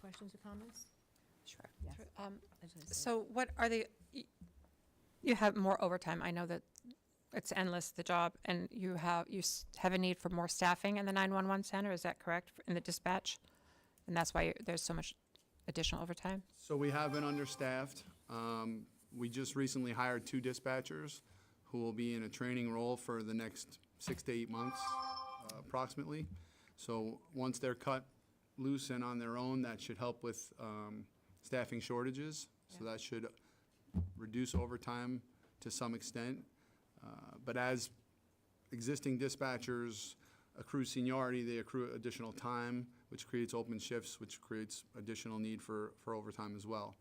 questions or comments? Sure. Yes. So what are you have more overtime. I know that it's endless, the job, and you have a need for more staffing in the 911 center, is that correct, in the dispatch? And that's why there's so much additional overtime? So we have been understaffed. We just recently hired 2 dispatchers who will be in a training role for the next 6 to 8 months, approximately. So once they're cut loose and on their own, that should help with staffing shortages. So that should reduce overtime to some extent. But as existing dispatchers accrue seniority, they accrue additional time, which creates open shifts, which creates additional need for overtime as well.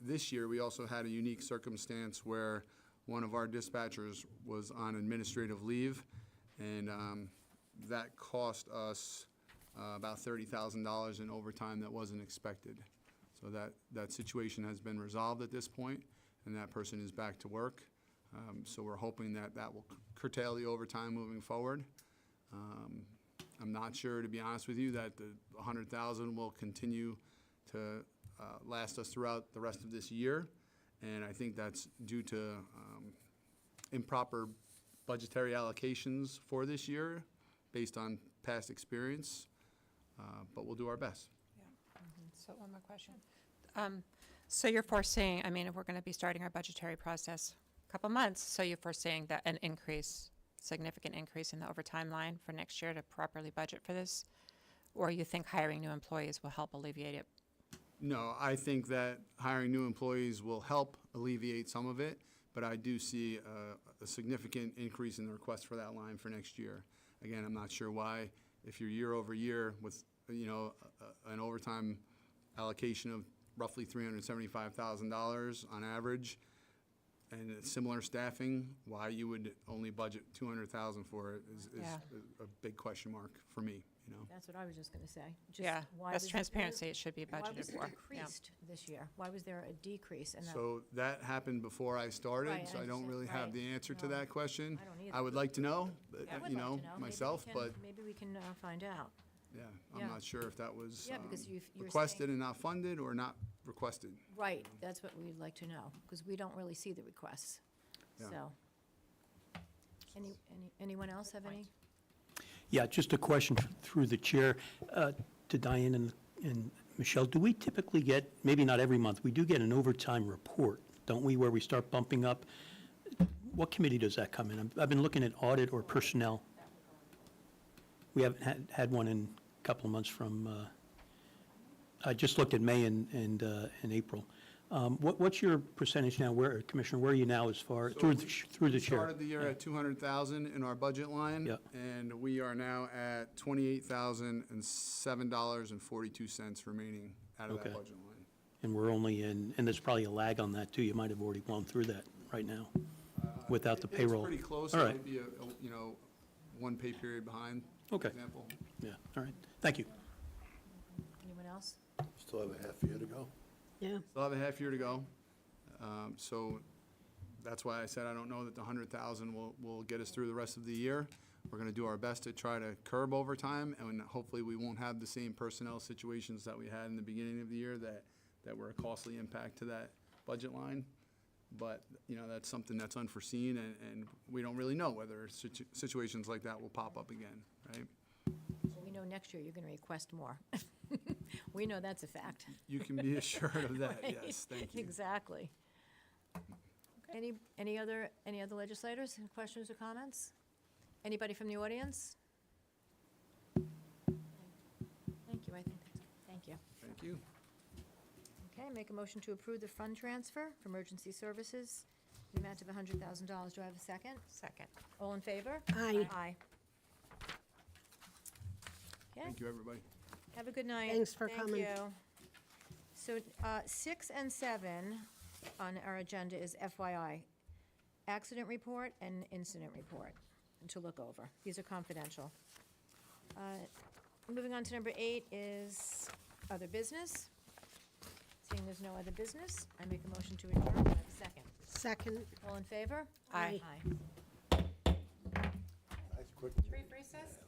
This year, we also had a unique circumstance where one of our dispatchers was on administrative leave, and that cost us about $30,000 in overtime that wasn't expected. So that situation has been resolved at this point, and that person is back to work. So we're hoping that will curtail the overtime moving forward. I'm not sure, to be honest with you, that the $100,000 will continue to last us throughout the rest of this year, and I think that's due to improper budgetary allocations for this year based on past experience, but we'll do our best. Yeah. So one more question. So you're foreseeing, I mean, if we're going to be starting our budgetary process a couple months, so you're foreseeing that an significant increase in the overtime line for next year to properly budget for this? Or you think hiring new employees will help alleviate it? No, I think that hiring new employees will help alleviate some of it, but I do see a significant increase in the request for that line for next year. Again, I'm not sure why, if you're year over year with, an overtime allocation of roughly $375,000 on average, and similar staffing, why you would only budget $200,000 for it is Yeah. a big question mark for me, That's what I was just going to say. Just Yeah, why that's was it- transparency, it should be Why was budgeted it for. Yeah. decreased this year? Why was there a decrease in that? So that happened before I started, Right, so I I don't understand. really have Right. the answer to No, that question. I don't either. I would like to know, I would like to know. Maybe we myself, can- but Maybe we can find out. yeah, Yeah. I'm not sure if that was Yeah, because you're requested saying- and not funded or not requested. Right, that's what we'd like to know, because we don't really see the requests, Yeah. so. Anyone else have any? Yeah, just a question through the chair to Diane and Michelle. Do we typically get, maybe not every month, we do get an overtime report, don't we, where we start bumping up? What committee does that come in? I've been looking at audit or personnel. We haven't had one in a couple of months from, I just looked at May and April. What's your percentage now, Commissioner, where are you now as far, through the We chair? started the year at $200,000 in our budget line. Yeah. And we are now at $28,007.42 remaining out of that Okay. budget line. And we're only in, and there's probably a lag on that, too. You might have already gone through that right now without the payroll. It's pretty close. All It right. might be one pay period behind, for Okay. example. Yeah, all right. Thank you. Anyone else? Still have a half year to go. Still have a half year to go. So that's why I said I don't know that the $100,000 will get us through the rest of the year. We're going to do our best to try to curb overtime, and hopefully we won't have the same personnel situations that we had in the beginning of the year that were a costly impact to that budget line. But, that's something that's unforeseen, and we don't really know whether situations like that will pop up again, right? We know next year you're going to request more. We know that's a fact. You can be assured of that, Right. yes, thank you. Exactly. Any other legislators, questions or comments? Anybody from the audience? Thank you, I think that's, thank you. Thank you. Okay, make a motion to approve the fund transfer for emergency services, the amount of $100,000. Do I have a second? Second. All in favor? Aye. Aye. Okay, Thank you, everybody. have a good night. Thanks for coming. Thank you. So 6 and 7 on our agenda is FYI, accident report and incident report to look over. These are confidential. Moving on to number 8 is other business. Seeing there's no other business, I make a motion to adjourn. Do I have a second? Second. All in favor? Aye. Aye. Nice, quick. Brief recess?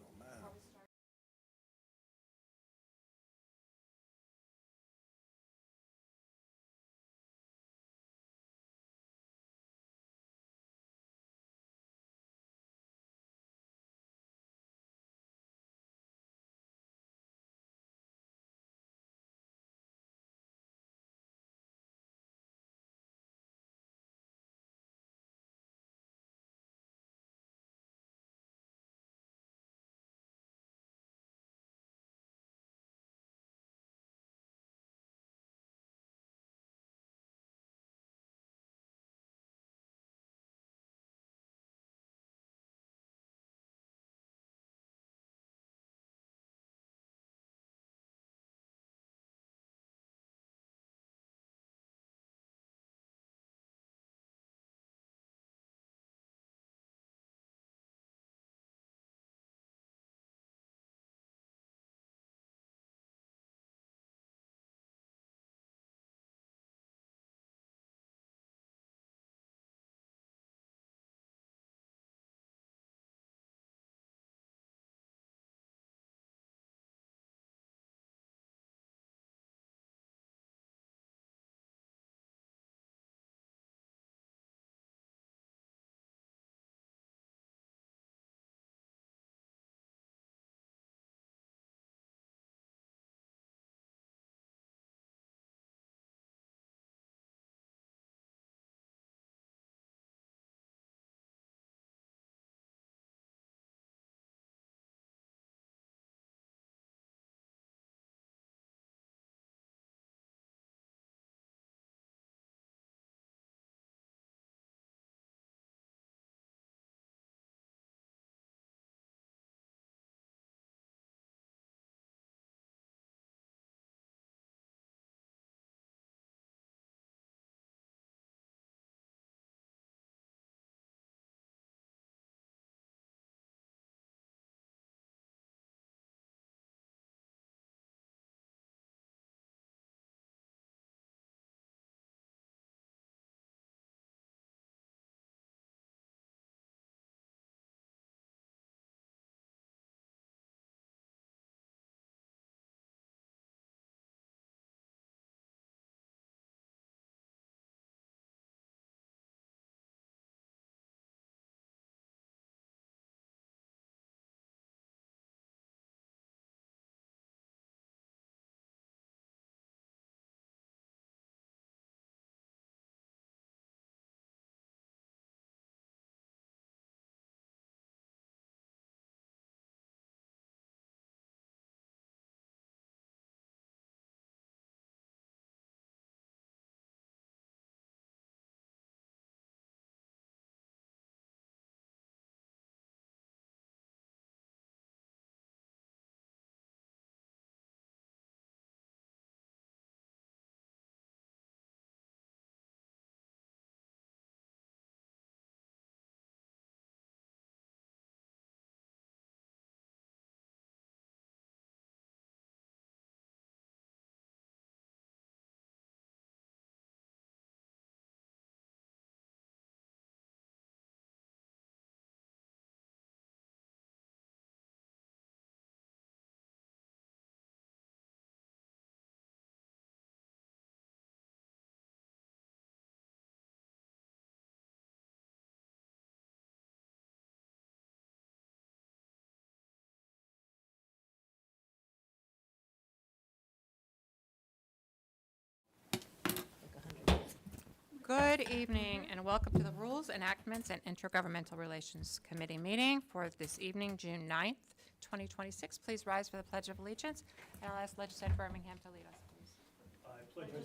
Good evening and welcome to the Rules, Enactments, and Intergovernmental Relations Committee meeting for this evening, June 9th, 2026. Please rise for the Pledge of Allegiance, and I'll ask Legislator Birmingham to lead us, please.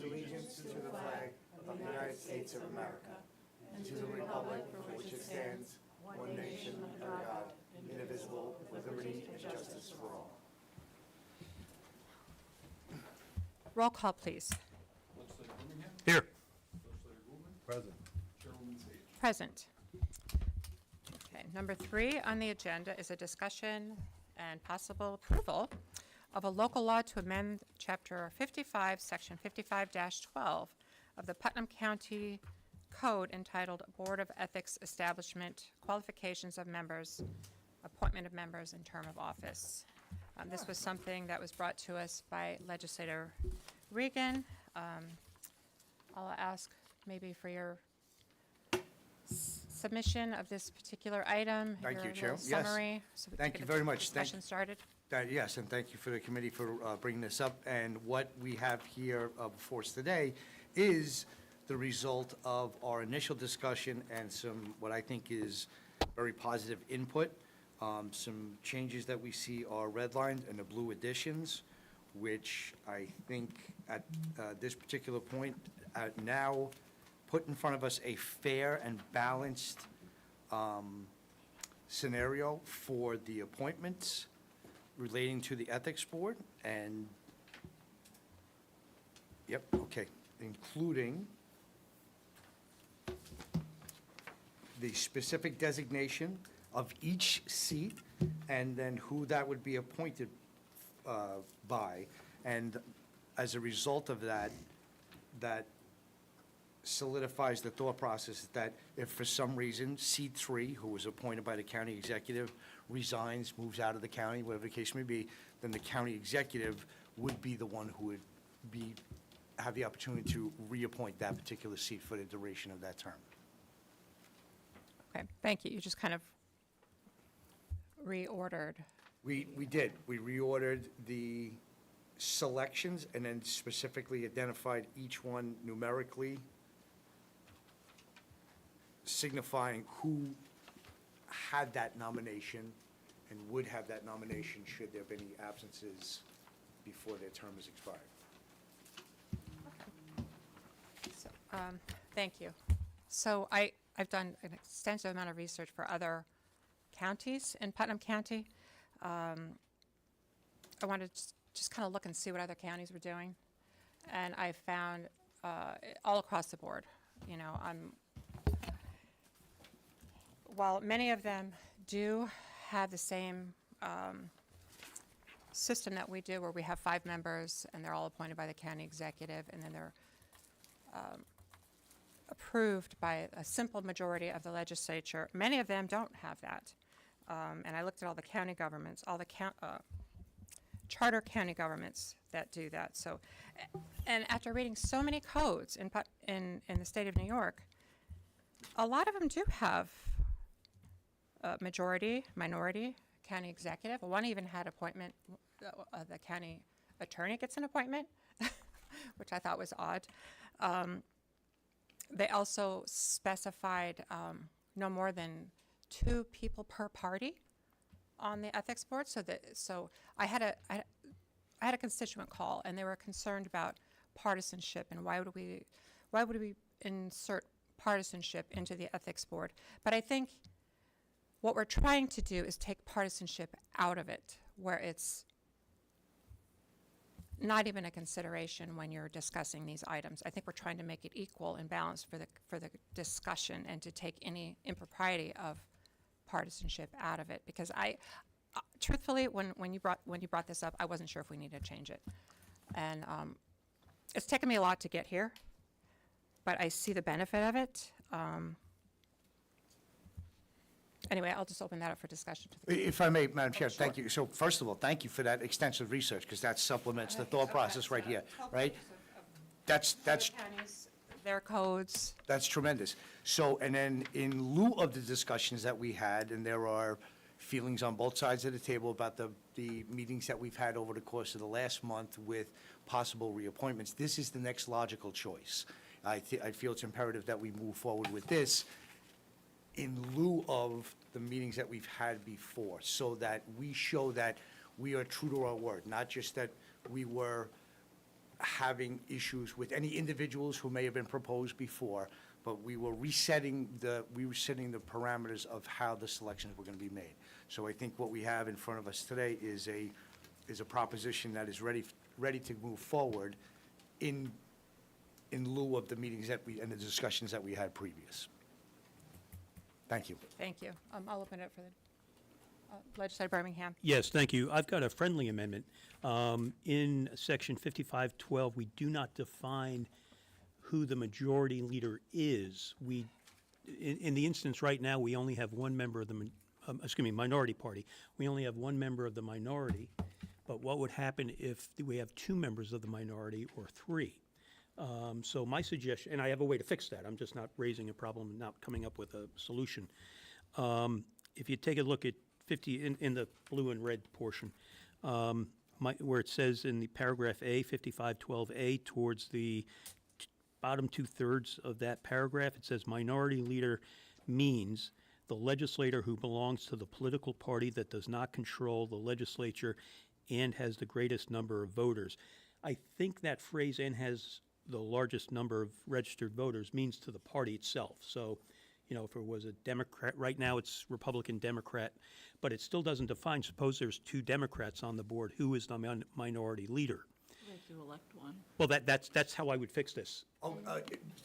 Allegiance to the flag of the United States of America and to the republic for which it stands, one nation under God, indivisible, with liberty and justice for all. Roll call, please. Here. Present. Present. Okay, number 3 on the agenda is a discussion and possible approval of a local law to amend Chapter 55, Section 55-12 of the Putnam County Code entitled Board of Ethics Establishment, Qualifications of Members, Appointment of Members, and Term of Office. This was something that was brought to us by Legislator Regan. I'll ask maybe for your submission of this particular item. Thank you, your Chair. little Yes. Summary. So we can Thank get you the very much. Discussion started. Yes, and thank you for the committee for bringing this up. And what we have here before us today is the result of our initial discussion and some, what I think is very positive input. Some changes that we see are redlined and the blue additions, which I think at this particular point now put in front of us a fair and balanced scenario for the appointments relating to the Ethics Board, and, yep, okay, including the specific designation of each seat, and then who that would be appointed by. And as a result of that, that solidifies the thought process that if for some reason seat 3, who was appointed by the county executive, resigns, moves out of the county, whatever the case may be, then the county executive would be the one who would have the opportunity to reappoint that particular seat for the duration of that term. Okay, thank you. You just kind of reordered. We did. We reordered the selections and then specifically identified each one numerically, signifying who had that nomination and would have that nomination should there be any absences before their term is expired. So, thank you. So I've done an extensive amount of research for other counties in Putnam County. I wanted to just kind of look and see what other counties were doing. And I found all across the board, you know, while many of them do have the same system that we do, where we have 5 members and they're all appointed by the county executive, and then they're approved by a simple majority of the legislature. Many of them don't have that. And I looked at all the county governments, all the charter county governments that do that. So, and after reading so many codes in the state of New York, a lot of them do have a majority, minority, county executive. One even had appointment, the county attorney gets an appointment, which I thought was odd. They also specified no more than 2 people per party on the ethics board. So I had a constituent call, and they were concerned about partisanship and why would we insert partisanship into the ethics board. But I think what we're trying to do is take partisanship out of it, where it's not even a consideration when you're discussing these items. I think we're trying to make it equal and balanced for the discussion, and to take any impropriety of partisanship out of it. Because truthfully, when you brought this up, I wasn't sure if we needed to change it, and it's taken me a lot to get here, but I see the benefit of it. Anyway, I'll just open that up for discussion. If I may, Madam Chair, sure. thank you. So first of all, thank you for that extensive research, because that supplements the thought process right here, right? That's Counties, their codes. That's tremendous. So, and then in lieu of the discussions that we had, and there are feelings on both sides of the table about the meetings that we've had over the course of the last month with possible reappointments, this is the next logical choice. I feel it's imperative that we move forward with this in lieu of the meetings that we've had before, so that we show that we are true to our word, not just that we were having issues with any individuals who may have been proposed before, but we were resetting the parameters of how the selections were going to be made. So I think what we have in front of us today is a proposition that is ready to move forward in lieu of the meetings and the discussions that we had previous. Thank you. Thank you. I'll open it up for the Legislator Birmingham. Yes, thank you. I've got a friendly amendment. In section 5512, we do not define who the majority leader is. In the instance right now, we only have one member of the, minority party. We only have one member of the minority. But what would happen if we have two members of the minority or three? So my suggestion, and I have a way to fix that, I'm just not raising a problem and not coming up with a solution. If you take a look at 50, in the blue and red portion, where it says in the paragraph A, 5512A, towards the bottom two-thirds of that paragraph, it says minority leader means the legislator who belongs to the political party that does not control the legislature and has the greatest number of voters. I think that phrase, "and has the largest number of registered voters," means to the party itself. So, if it was a Democrat, right now it's Republican, Democrat, but it still doesn't define, suppose there's two Democrats on the board, who is the minority leader? We have to elect one. Well, that's how I would fix this. Oh,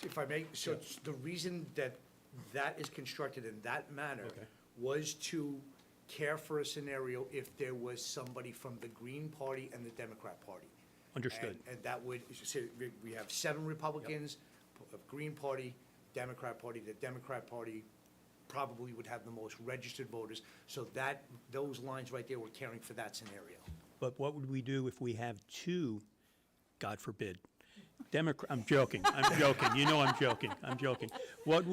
if I may, so the reason that is constructed in that manner Okay. was to care for a scenario if there was somebody from the Green Party and the Democrat Party. Understood. And that would, say, we have 7 Republicans, Green Party, Democrat Party. The Democrat Party probably would have the most registered voters. So those lines right there were caring for that scenario. But what would we do if we have two, God forbid, I'm joking, you know I'm joking. What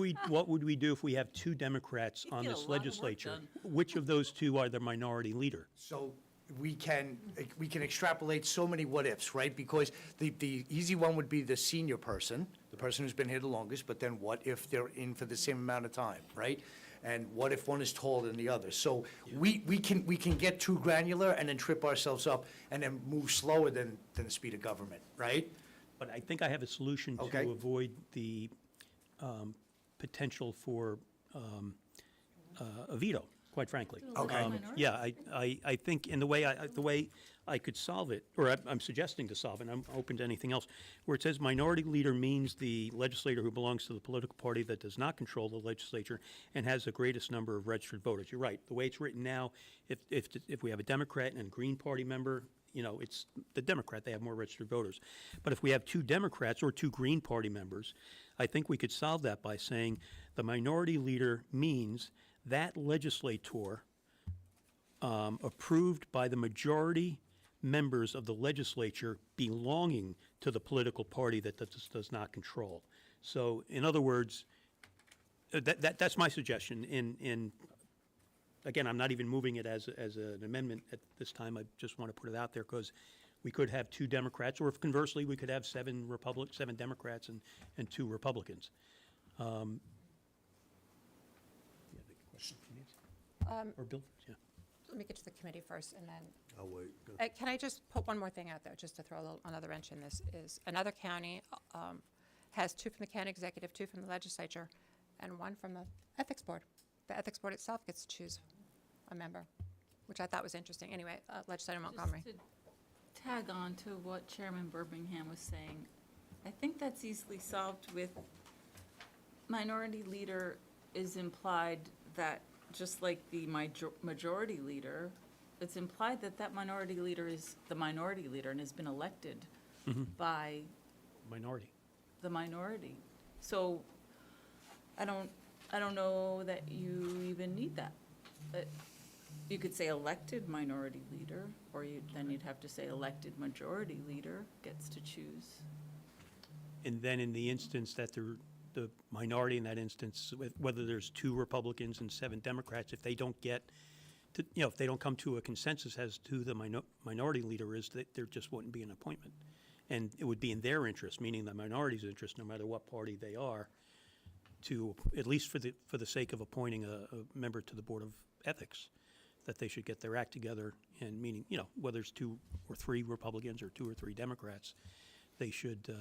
would we do if we have two Democrats on get a this lot of work legislature? done. Which of those two are the minority leader? So we can extrapolate so many what-ifs, right? Because the easy one would be the senior person, the person who's been here the longest, but then what if they're in for the same amount of time, right? And what if one is taller than the other? So we can get too granular and then trip ourselves up and then move slower than the speed of government, right? But I think I have a solution Okay. to avoid the potential for a veto, quite frankly. Okay. Yeah, I think in the way I could solve it, or I'm suggesting to solve it, and I'm open to anything else, where it says minority leader means the legislator who belongs to the political party that does not control the legislature and has the greatest number of registered voters. You're right. The way it's written now, if we have a Democrat and a Green Party member, it's the Democrat, they have more registered voters. But if we have two Democrats or two Green Party members, I think we could solve that by saying the minority leader means that legislator approved by the majority members of the legislature belonging to the political party that does not control. So, in other words, that's my suggestion. Again, I'm not even moving it as an amendment at this time. I just want to put it out there because we could have two Democrats, or if conversely, we could have 7 Democrats and 2 Republicans. You have a question, Nancy? Or Bill? Yeah. Let me get to the committee first, and then, I'll wait. can I just put one more thing out there, just to throw another wrench in this, is another county has 2 from the county executive, 2 from the legislature, and 1 from the ethics board. The ethics board itself gets to choose a member, which I thought was interesting. Anyway, Legislator Montgomery. Just to tag on to what Chairman Birmingham was saying, I think that's easily solved with minority leader is implied that, just like the majority leader, it's implied that that minority leader is the minority leader and has been elected by Minority. the minority. So I don't know that you even need that. You could say elected minority leader, or then you'd have to say elected majority leader gets to choose. And then in the instance that the minority in that instance, whether there's 2 Republicans and 7 Democrats, if they don't get to, if they don't come to a consensus as to the minority leader is, that there just wouldn't be an appointment. And it would be in their interest, meaning the minority's interest, no matter what party they are, to, at least for the sake of appointing a member to the Board of Ethics, that they should get their act together, and meaning, whether it's 2 or 3 Republicans or 2 or 3 Democrats, they should,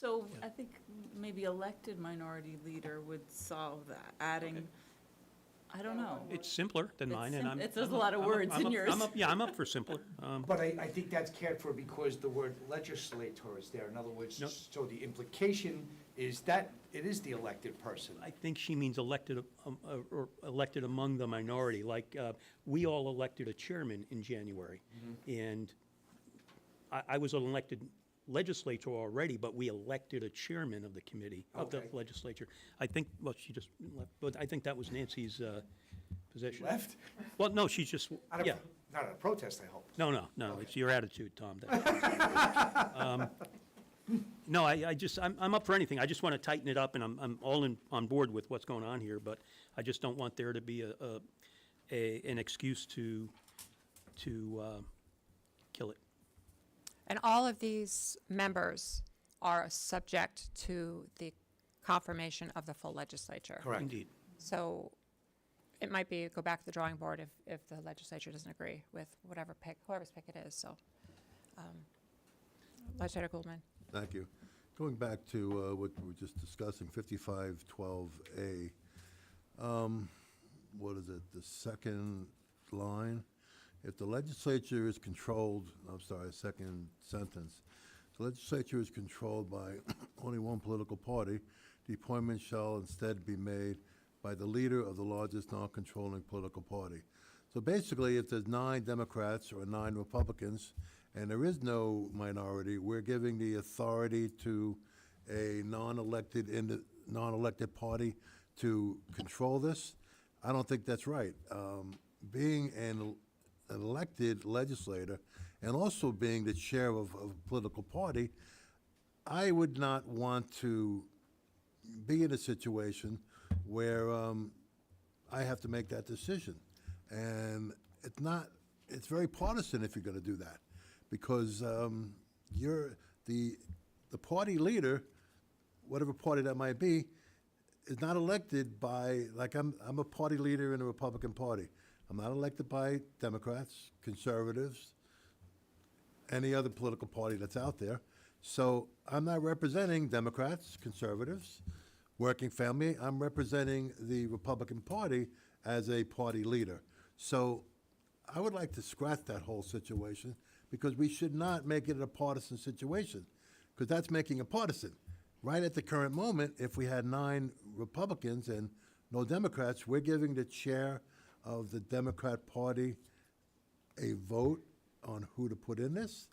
So I think maybe elected minority leader would solve that, adding, I don't know. it's simpler than mine, and I'm. There's a lot of words in yours. I'm up for simpler. But I think that's cared for because the word legislator is there. In other words, No. so the implication is that it is the elected person. I think she means elected, or elected among the minority, like, we all elected a chairman in January. And I was an elected legislator already, but we elected a chairman of the committee, of the Okay. legislature. I think, well, she just left, but I think that was Nancy's position. Left? Well, no, she's just, Out of- yeah. Not a protest, I hope. No, it's your attitude, Tom. No, I'm up for anything. I just want to tighten it up, and I'm all on board with what's going on here, but I just don't want there to be an excuse to kill it. And all of these members are subject to the confirmation of the full legislature. Correct. Indeed. So it might be, go back to the drawing board if the legislature doesn't agree with whoever's pick it is, so. Legislator Goldman. Thank you. Going back to what we were just discussing, 5512A, what is it, the second line? If the legislature is controlled, second sentence, the legislature is controlled by only one political party, the appointment shall instead be made by the leader of the largest non-controlling political party. So basically, if there's 9 Democrats or 9 Republicans, and there is no minority, we're giving the authority to a non-elected party to control this. I don't think that's right. Being an elected legislator and also being the chair of a political party, I would not want to be in a situation where I have to make that decision. And it's very partisan if you're going to do that, because you're the party leader, whatever party that might be, is not elected by, like I'm a party leader in the Republican Party. I'm not elected by Democrats, conservatives, any other political party that's out there. So I'm not representing Democrats, conservatives, working family. I'm representing the Republican Party as a party leader. So I would like to scratch that whole situation, because we should not make it a partisan situation, because that's making it partisan. Right at the current moment, if we had 9 Republicans and no Democrats, we're giving the chair of the Democrat Party a vote on who to put in this.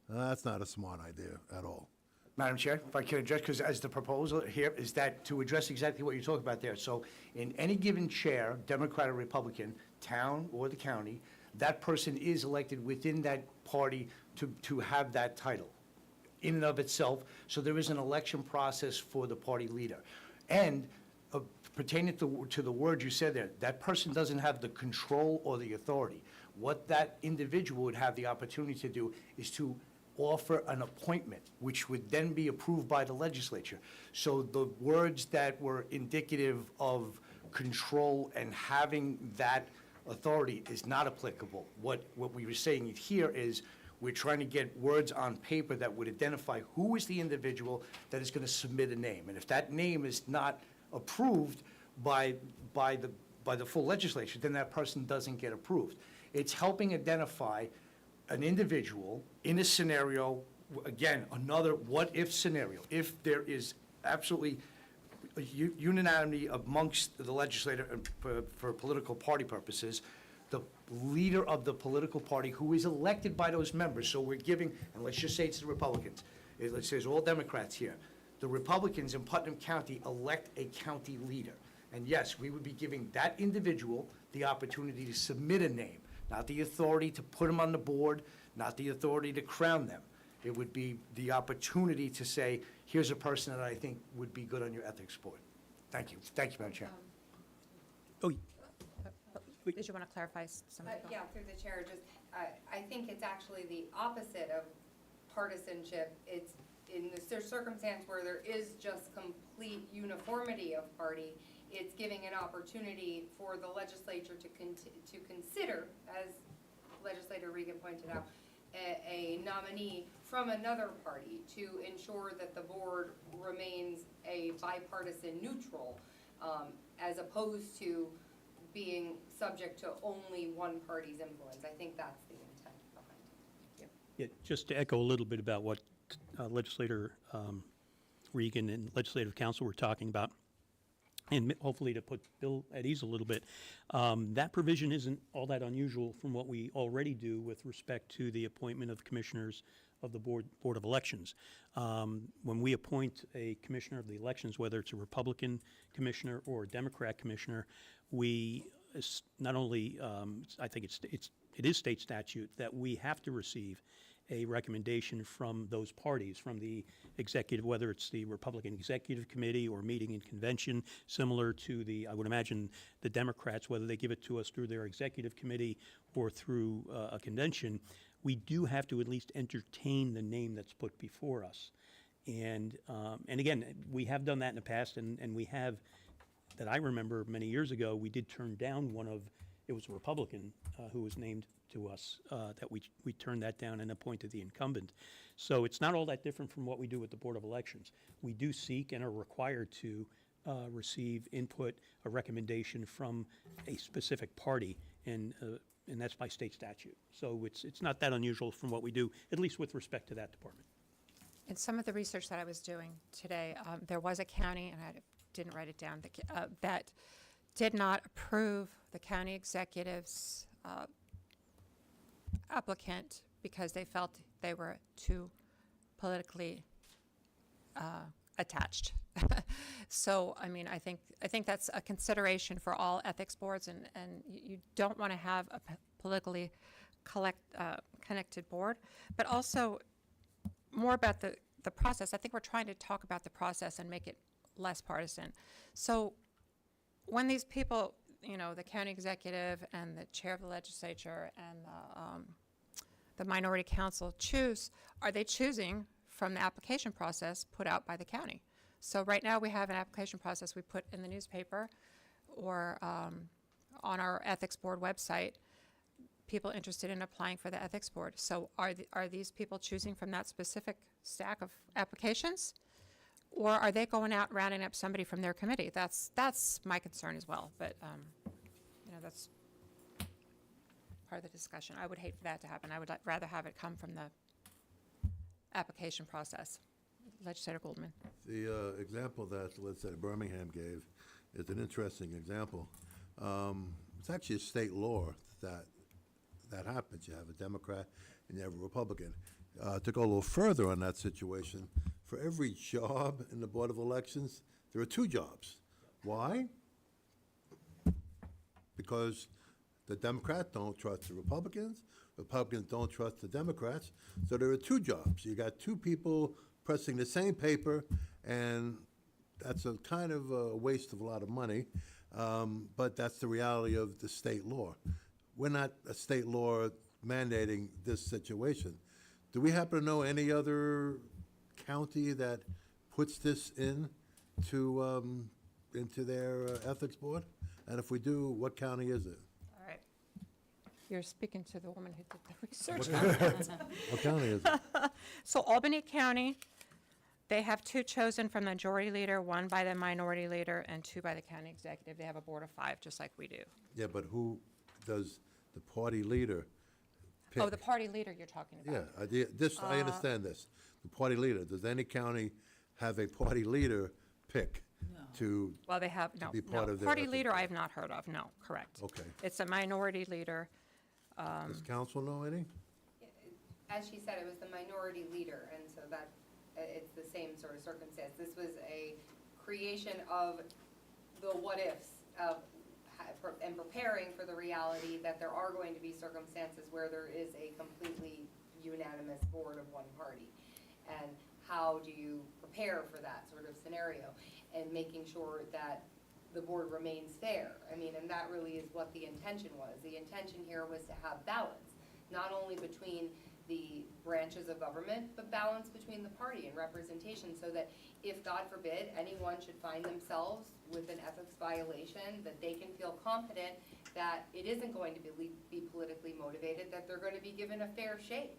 That's not a smart idea at all. Madam Chair, if I can address, because as the proposal here is that to address exactly what you're talking about there. So in any given chair, Democrat or Republican, town or the county, that person is elected within that party to have that title in and of itself. So there is an election process for the party leader. And pertaining to the word you said there, that person doesn't have the control or the authority. What that individual would have the opportunity to do is to offer an appointment, which would then be approved by the legislature. So the words that were indicative of control and having that authority is not applicable. What we were saying here is we're trying to get words on paper that would identify who is the individual that is going to submit a name. And if that name is not approved by the full legislature, then that person doesn't get approved. It's helping identify an individual in a scenario, again, another what-if scenario. If there is absolutely unanimity amongst the legislator for political party purposes, the leader of the political party who is elected by those members, so we're giving, and let's just say it's the Republicans, let's say it's all Democrats here, the Republicans in Putnam County elect a county leader. And yes, we would be giving that individual the opportunity to submit a name, not the authority to put them on the board, not the authority to crown them. It would be the opportunity to say, here's a person that I think would be good on your ethics board. Thank you. Thank you, Madam Chair. Oh, Did you want to clarify something? Yeah, through the chair, just, I think it's actually the opposite of bipartisanship. It's in the circumstance where there is just complete uniformity of party, it's giving an opportunity for the legislature to consider, as Legislator Regan pointed out, a nominee from another party to ensure that the board remains a bipartisan neutral, as opposed to being subject to only one party's influence. I think that's the intent behind it. Yeah, just to echo a little bit about what Legislator Regan and Legislative Council were talking about, and hopefully to put Bill at ease a little bit, that provision isn't all that unusual from what we already do with respect to the appointment of commissioners of the Board of Elections. When we appoint a commissioner of the elections, whether it's a Republican commissioner or a Democrat commissioner, we not only, I think it is state statute that we have to receive a recommendation from those parties, from the executive, whether it's the Republican Executive Committee or meeting in convention, similar to I would imagine, the Democrats, whether they give it to us through their executive committee or through a convention, we do have to at least entertain the name that's put before us. And again, we have done that in the past, and we have, that I remember many years ago, we did turn down it was a Republican who was named to us, that we turned that down and appointed the incumbent. So it's not all that different from what we do with the Board of Elections. We do seek and are required to receive input, a recommendation from a specific party, and that's by state statute. So it's not that unusual from what we do, at least with respect to that department. In some of the research that I was doing today, there was a county, and I didn't write it down, that did not approve the county executive's applicant because they felt they were too politically attached. So, I mean, I think that's a consideration for all ethics boards, and you don't want to have a politically connected board. But also, more about the process. I think we're trying to talk about the process and make it less partisan. So when these people, the county executive and the chair of the legislature and the minority council choose, are they choosing from the application process put out by the county? So right now we have an application process we put in the newspaper or on our ethics board website, people interested in applying for the ethics board. So are these people choosing from that specific stack of applications? Or are they going out rounding up somebody from their committee? That's my concern as well, but that's part of the discussion. I would hate for that to happen. I would rather have it come from the application process. Legislator Goldman. The example that Legislator Birmingham gave is an interesting example. It's actually a state law that happens. You have a Democrat and you have a Republican. To go a little further on that situation, for every job in the Board of Elections, there are two jobs. Why? Because the Democrats don't trust the Republicans don't trust the Democrats, so there are two jobs. You got two people pressing the same paper, and that's a kind of a waste of a lot of money, but that's the reality of the state law. We're not a state law mandating this situation. Do we happen to know any other county that puts this into their ethics board? And if we do, what county is it? All right. You're speaking to the woman who did the research. What county is it? So Albany County, they have two chosen from the majority leader, one by the minority leader, and two by the county executive. They have a board of 5, just like we do. Yeah, but who does the party leader pick? Oh, the party leader you're talking about. Yeah, I understand this. The party leader, does any county have a party leader pick to, Well, they have, no, be part no. of their Party ethics leader board? I have not heard of, no, correct. Okay. It's a minority leader. Does council know any? As she said, it was the minority leader, and so that, it's the same sort of circumstance. This was a creation of the what-ifs and preparing for the reality that there are going to be circumstances where there is a completely unanimous board of one party. And how do you prepare for that sort of scenario? And making sure that the board remains fair. I mean, and that really is what the intention was. The intention here was to have balance, not only between the branches of government, but balance between the party and representation, so that if, God forbid, anyone should find themselves with an ethics violation, that they can feel confident that it isn't going to be politically motivated, that they're going to be given a fair shake.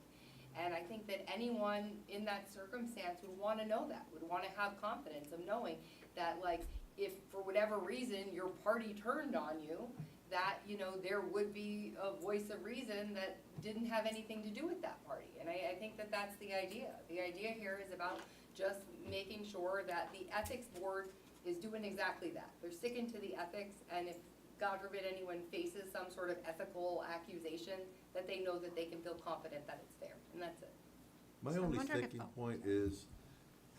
And I think that anyone in that circumstance would want to know that, would want to have confidence of knowing that, like, if for whatever reason your party turned on you, that, you know, there would be a voice of reason that didn't have anything to do with that party. And I think that that's the idea. The idea here is about just making sure that the ethics board is doing exactly that. They're sticking to the ethics, and if, God forbid, anyone faces some sort of ethical accusation, that they know that they can feel confident that it's fair, and that's it. My So I'm only wondering if- sticking point is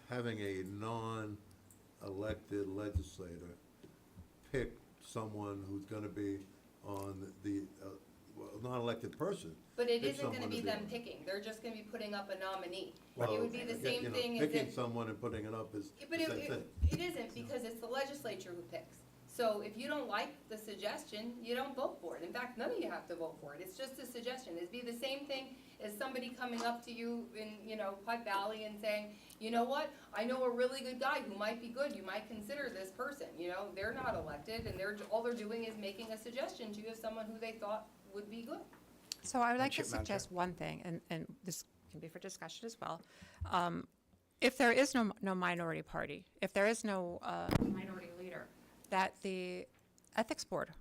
having a non-elected legislator pick someone who's gonna be on the, well, non-elected person. But it pick isn't gonna someone to be be them on. picking, they're just gonna be putting up a nominee. Well, It would be the you same know, thing as Picking if, someone and putting it up is the but same thing. it isn't, because it's the legislature who picks. So if you don't like the suggestion, you don't vote for it. In fact, none of you have to vote for it. It's just a suggestion. It'd be the same thing as somebody coming up to you in, you know, Putt Valley and saying, you know what, I know a really good guy who might be good. You might consider this person. You know, they're not elected, and all they're doing is making a suggestion to you of someone who they thought would be good. So I would like to Madam Chair. suggest one thing, and this can be for discussion as well. If there is no minority party, if there is no minority leader, that the ethics board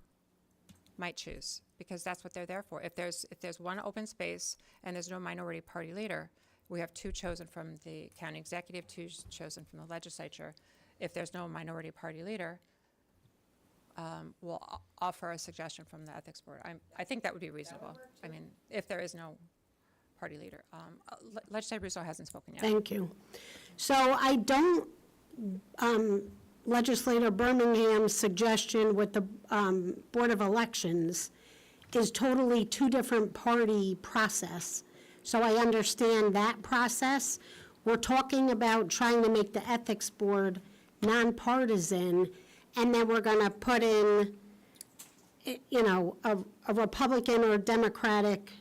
might choose, because that's what they're there for. If there's one open space and there's no minority party leader, we have two chosen from the county executive, two chosen from the legislature. If there's no minority party leader, we'll offer a suggestion from the ethics board. I think that would be reasonable. I mean, if there is no party leader. Legislator Russo hasn't spoken yet. Thank you. So I don't, Legislator Birmingham's suggestion with the Board of Elections is totally two different party process. So I understand that process. We're talking about trying to make the Ethics Board nonpartisan, and then we're going to put in, you know, a Republican or Democratic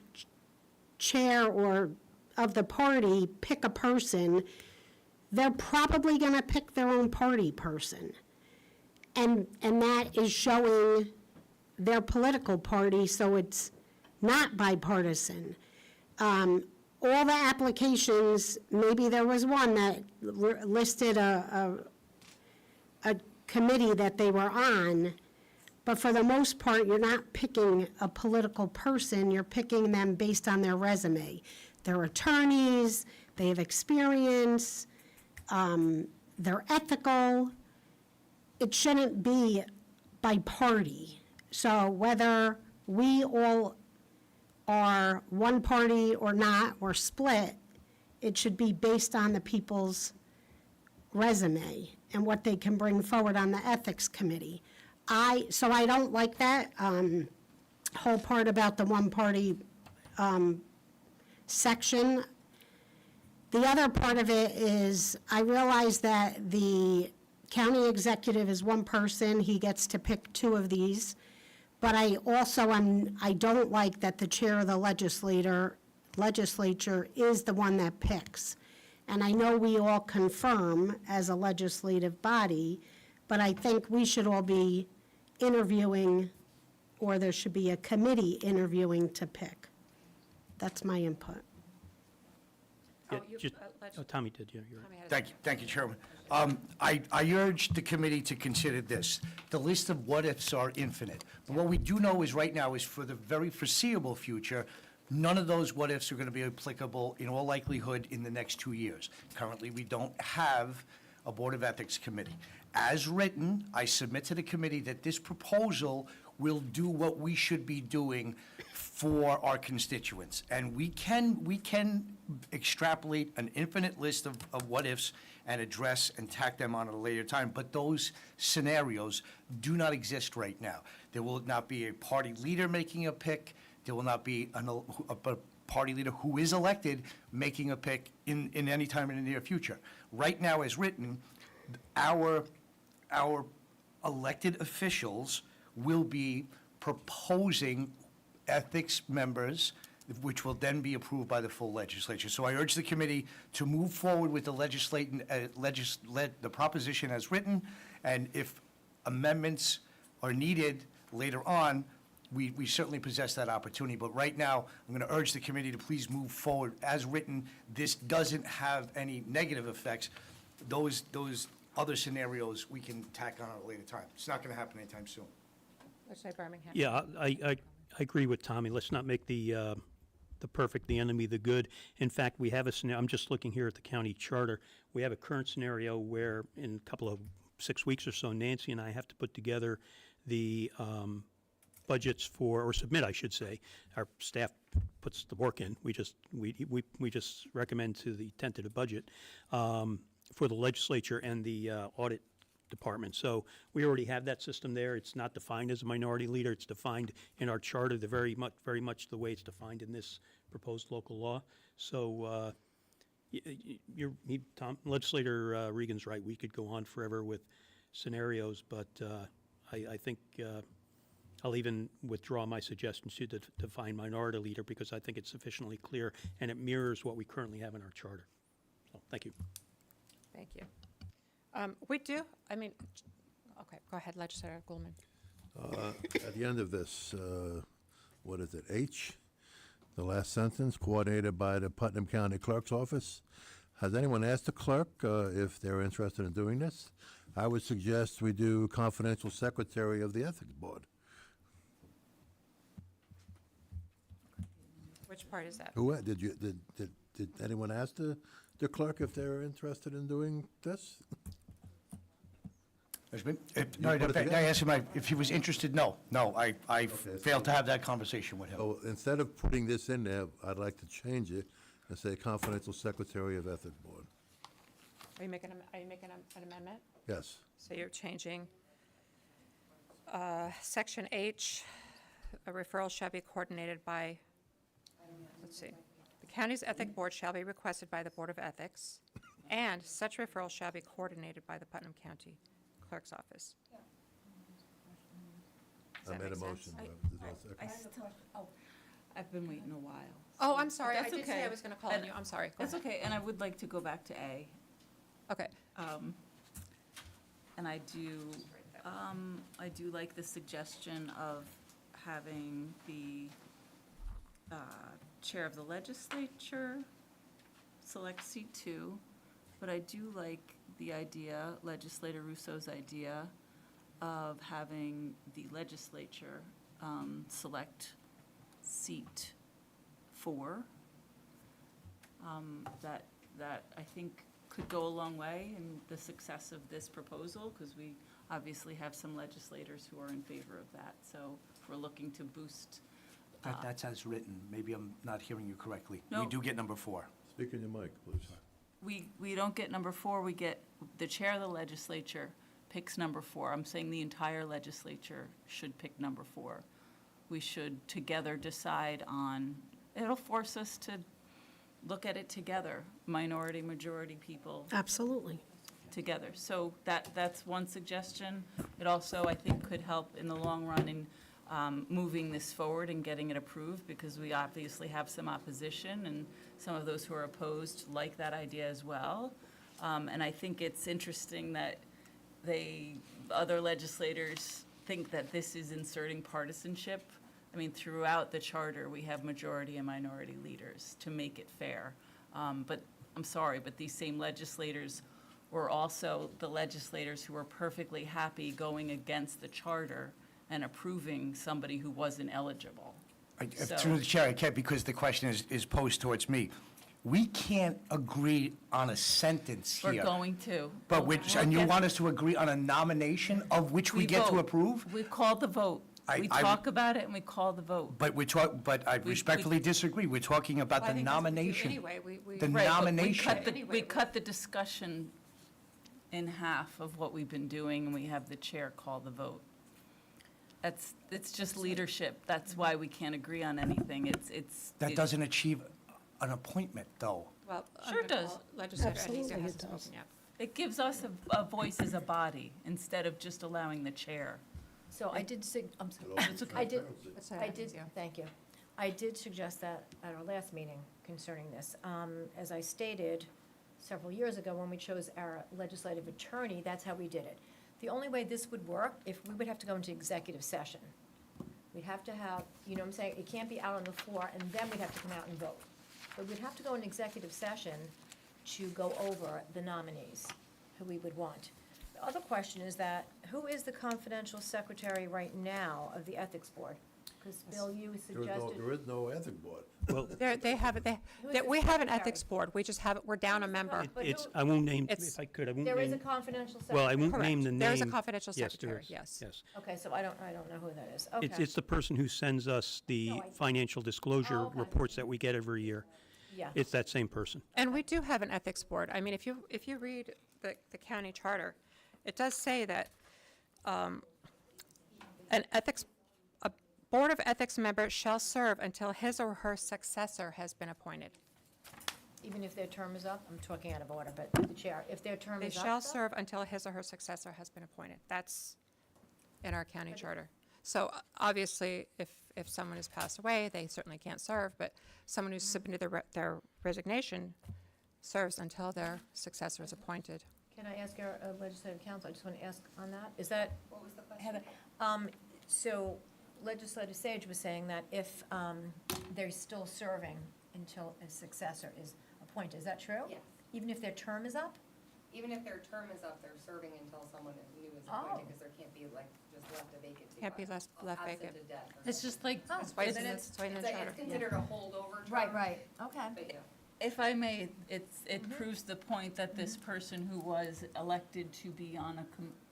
chair or of the party, pick a person. They're probably going to pick their own party person. And that is showing their political party, so it's not bipartisan. All the applications, maybe there was one that listed a committee that they were on, but for the most part, you're not picking a political person, you're picking them based on their resume. They're attorneys, they have experience, they're ethical. It shouldn't be by party. So whether we all are one party or not, or split, it should be based on the people's resume and what they can bring forward on the ethics committee. So I don't like that whole part about the one-party section. The other part of it is, I realize that the county executive is one person, he gets to pick two of these, but I don't like that the chair of the legislature is the one that picks. And I know we all confirm as a legislative body, but I think we should all be interviewing, or there should be a committee interviewing to pick. That's my input. Yeah, Tommy did, yeah, you're right. Thank you, Chairman. I urge the committee to consider this. The list of what-ifs are infinite. But what we do know is right now is for the very foreseeable future, none of those what-ifs are going to be applicable in all likelihood in the next 2 years. Currently, we don't have a Board of Ethics Committee. As written, I submit to the committee that this proposal will do what we should be doing for our constituents. And we can extrapolate an infinite list of what-ifs and address and tack them on at a later time, but those scenarios do not exist right now. There will not be a party leader making a pick. There will not be a party leader who is elected making a pick in any time in the near future. Right now, as written, our elected officials will be proposing ethics members which will then be approved by the full legislature. So I urge the committee to move forward with the the proposition as written, and if amendments are needed later on, we certainly possess that opportunity. But right now, I'm going to urge the committee to please move forward as written. This doesn't have any negative effects. Those other scenarios we can tack on at a later time. It's not going to happen anytime soon. Legislator Birmingham. Yeah, I agree with Tommy. Let's not make the perfect the enemy of the good. In fact, we have a scenario, I'm just looking here at the county charter. We have a current scenario where in a couple of 6 weeks or so, Nancy and I have to put together the budgets for, or submit, I should say. Our staff puts the work in. We just recommend to the tentative budget for the legislature and the audit department. So we already have that system there. It's not defined as a minority leader. It's defined in our charter, very much the way it's defined in this proposed local law. So Legislator Regan's right. We could go on forever with scenarios, but I think I'll even withdraw my suggestion to define minority leader because I think it's sufficiently clear and it mirrors what we currently have in our charter. So, thank you. Thank you. We do, okay, go ahead, Legislator Goldman. At the end of this, what is it, H? The last sentence, coordinated by the Putnam County Clerk's Office. Has anyone asked the clerk if they're interested in doing this? I would suggest we do confidential secretary of the Ethics Board. Which part is that? Who, did anyone ask the clerk if they're interested in doing this? No, put it together? I asked him if he was interested. No, I failed to have that conversation with him. So instead of putting this in there, I'd like to change it and say confidential secretary of Ethics Board. Are you making an amendment? Yes. So you're changing Section H, a referral shall be coordinated by, let's see, the county's Ethic Board shall be requested by the Board of Ethics, and such referral shall be coordinated by the Putnam County Clerk's Office. Does I that made a make motion. sense? but there's no second. I've been waiting a while. Oh, I'm sorry, I That's did say okay. I was going to call on And you, I'm sorry. Go That's ahead. okay, and I would like to go back to A. Okay. And I do like the suggestion of having the chair of the legislature select seat 2, but I do like the idea, Legislator Russo's idea, of having the legislature select seat 4. That I think could go a long way in the success of this proposal, because we obviously have some legislators who are in favor of that. So if we're looking to boost, That's as written. Maybe I'm not hearing you correctly. No. We do get number 4. Speak in your mic, please. we don't get number 4, we get, the chair of the legislature picks number 4. I'm saying the entire legislature should pick number 4. We should together decide on, it'll force us to look at it together, minority, majority people Absolutely. together. So that's one suggestion. It also, I think, could help in the long run in moving this forward and getting it approved, because we obviously have some opposition, and some of those who are opposed like that idea as well. And I think it's interesting that other legislators think that this is inserting partisanship. I mean, throughout the charter, we have majority and minority leaders to make it fair. But I'm sorry, but these same legislators were also the legislators who were perfectly happy going against the charter and approving somebody who wasn't eligible. So- Through the chair, I can't, because the question is posed towards me. We can't agree on a sentence here. We're going to. But and you want us to agree on a nomination of which we get to vote. approve? We call the vote. We talk about it and we call the vote. But I respectfully disagree. We're talking about the nomination. Anyway, we. The Right, but nomination. we cut the discussion in half of what we've been doing, and we have the chair call the vote. It's just leadership. That's why we can't agree on anything. That doesn't achieve an appointment, though. Well, Sure under does. all, Legislator Absolutely Anizio has it spoken, does. yeah. It gives us a voice as a body, instead of just allowing the chair. So I did, I'm sorry. It's okay. I did, Legislator I did, Anizio. thank you. I did suggest that at our last meeting concerning this. As I stated several years ago, when we chose our legislative attorney, that's how we did it. The only way this would work, if we would have to go into executive session. We'd have to have, you know what I'm saying, it can't be out on the floor, and then we'd have to come out and vote. But we'd have to go in executive session to go over the nominees, who we would want. The other question is that, who is the confidential secretary right now of the Ethics Board? Because, Bill, you suggested. There is no ethics board. Well, They have it, Who is the we have an secretary? ethics board, we just have, we're down a member. But it's, who- I won't name, It's- if I could, I won't There is a name, confidential secretary? well, I won't Correct. name the name. There is a confidential Yes, there secretary, is. yes. Yes. Okay, so I don't know who that is. Okay. It's the person who sends us the No, I- financial disclosure Oh, okay. reports that we get every year. Yeah. It's that same person. And we do have an ethics board. I mean, if you read the county charter, it does say that a board of ethics member shall serve until his or her successor has been appointed. Even if their term is up? I'm talking out of order, but the chair, if their term They is up? shall though? serve until his or her successor has been appointed. That's in our county charter. So obviously, if someone has passed away, they certainly can't serve, but someone who's submitted their resignation serves until their successor is appointed. Can I ask our legislative counsel, I just want to ask on that, is that, What was the question? Heather, so Legislative Sage was saying that if they're still serving until a successor is appointed, is that true? Yes. Even if their term is up? Even if their term is up, they're serving until someone new is Oh. appointed, because there can't be like, just left a vacancy. Can't be by- left absent vacant. to death or It's something. just like, Oh, why then isn't it's- this, why in the It's like- charter? it's considered a holdover term. Right, okay. But yeah. if I may, it proves the point that this person who was elected to be on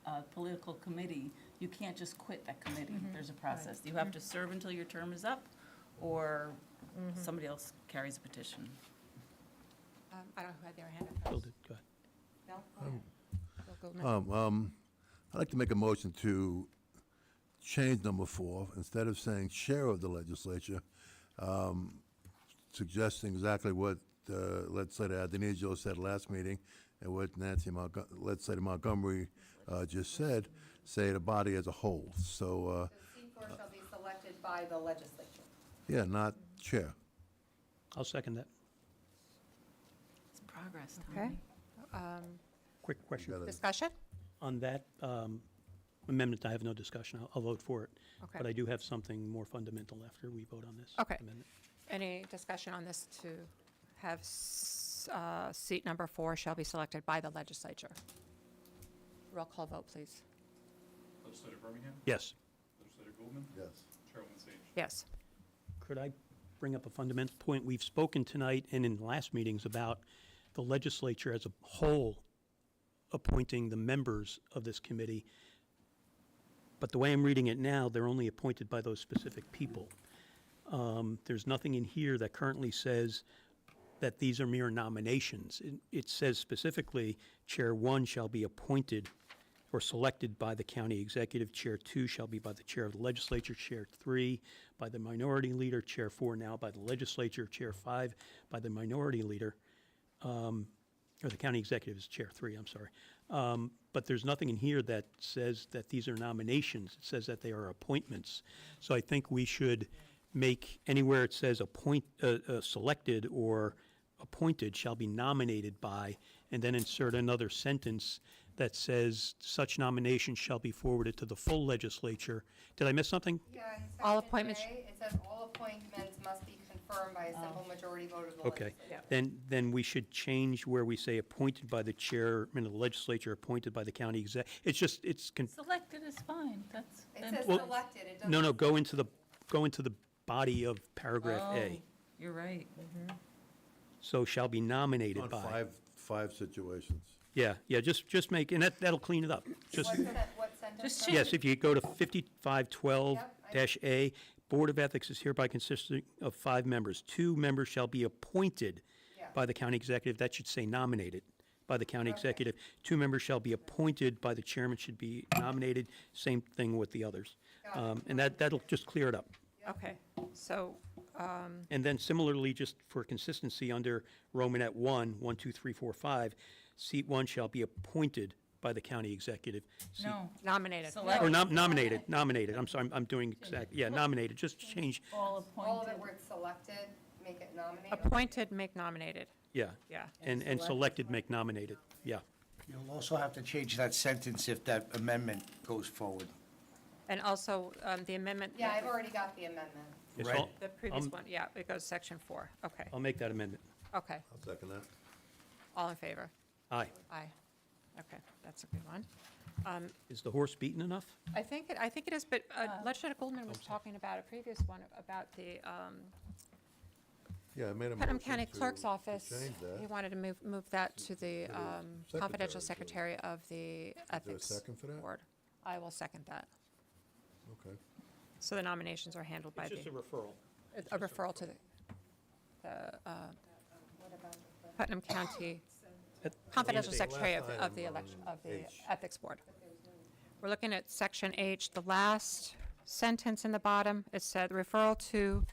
a political committee, you can't just quit that committee. There's a process. You have to serve until your term is up, or somebody else carries a petition. I don't know who had their hand up Bill first. did, go ahead. Bill? Bill Goldman. I'd like to make a motion to change number 4, instead of saying chair of the legislature, suggesting exactly what legislator Adenizio said last meeting, and what legislator Montgomery just said, say the body as a whole. So, The C4 shall be selected by the legislature. yeah, not chair. I'll second that. It's progress, Okay. Tommy. Quick question. Gotta- Discussion? On that amendment, I have no discussion. I'll vote for it. Okay. But I do have something more fundamental after we vote on this Okay. amendment. Any discussion on this to have seat number 4 shall be selected by the legislature? Roll call vote, please. Legislator Birmingham? Yes. Legislator Goldman? Yes. Chairwoman Sage? Yes. Could I bring up a fundamental point? We've spoken tonight and in last meetings about the legislature as a whole appointing the members of this committee. But the way I'm reading it now, they're only appointed by those specific people. There's nothing in here that currently says that these are mere nominations. It says specifically, Chair 1 shall be appointed or selected by the county executive, Chair 2 shall be by the chair of the legislature, Chair 3 by the minority leader, Chair 4 now by the legislature, Chair 5 by the minority leader, or the county executive is Chair 3, I'm sorry. But there's nothing in here that says that these are nominations. It says that they are appointments. So I think we should make, anywhere it says selected or appointed shall be nominated by, and then insert another sentence that says such nomination shall be forwarded to the full legislature. Did I miss something? Yeah, in All section appointments- J, it says all appointments must be confirmed by a simple majority vote of the Okay. legislature. Then we should change where we say appointed by the chairman of the legislature, appointed by the county exec. It's just, Selected is fine, that's. It and- says Well, selected, it doesn't. no, go into the body of paragraph A. Oh, you're right. So shall be nominated On by. five situations. Yeah, just make, and that'll clean it up. Just, What sentence? Just sorry? yes, if you go to 5512-A, Board of Ethics is hereby consisting of 5 members. 2 members shall be appointed Yeah. by the county executive. That should say nominated by the county Okay. executive. 2 members shall be appointed by the chairman, should be nominated. Same thing with the others. Got it. And that'll just clear it up. Okay, so, And then similarly, just for consistency, under Romanet 1, 1, 2, 3, 4, 5, seat 1 shall be appointed by the county executive. See- No. Nominated. Select- Or nominated, I'm sorry, I'm doing exact, yeah, nominated, just change, All All of appointed. it where it's selected, make it nominated. Appointed, make nominated, yeah. yeah. And selected, make nominated, yeah. You'll also have to change that sentence if that amendment goes forward. And also, the amendment. Yeah, I've already got the amendment. Yes, Right. I'll- The previous I'm- one, yeah, it goes section 4, okay, I'll make that amendment. okay. I'll second that. All in favor? Aye. Aye. Okay, that's a good one. Is the horse beaten enough? I think it is, but Legislator Goldman was talking about a previous one, about the Yeah, I made a Putnam motion County to Clerk's office. change that. He wanted to move that to the confidential secretary, secretary of the Ethics second for that? Board. I will second that. Okay. So the nominations are handled by the, referral. a referral to the Putnam County confidential secretary of the election, of the Ethics Board. We're looking at section H, the last sentence in the bottom. It said referral to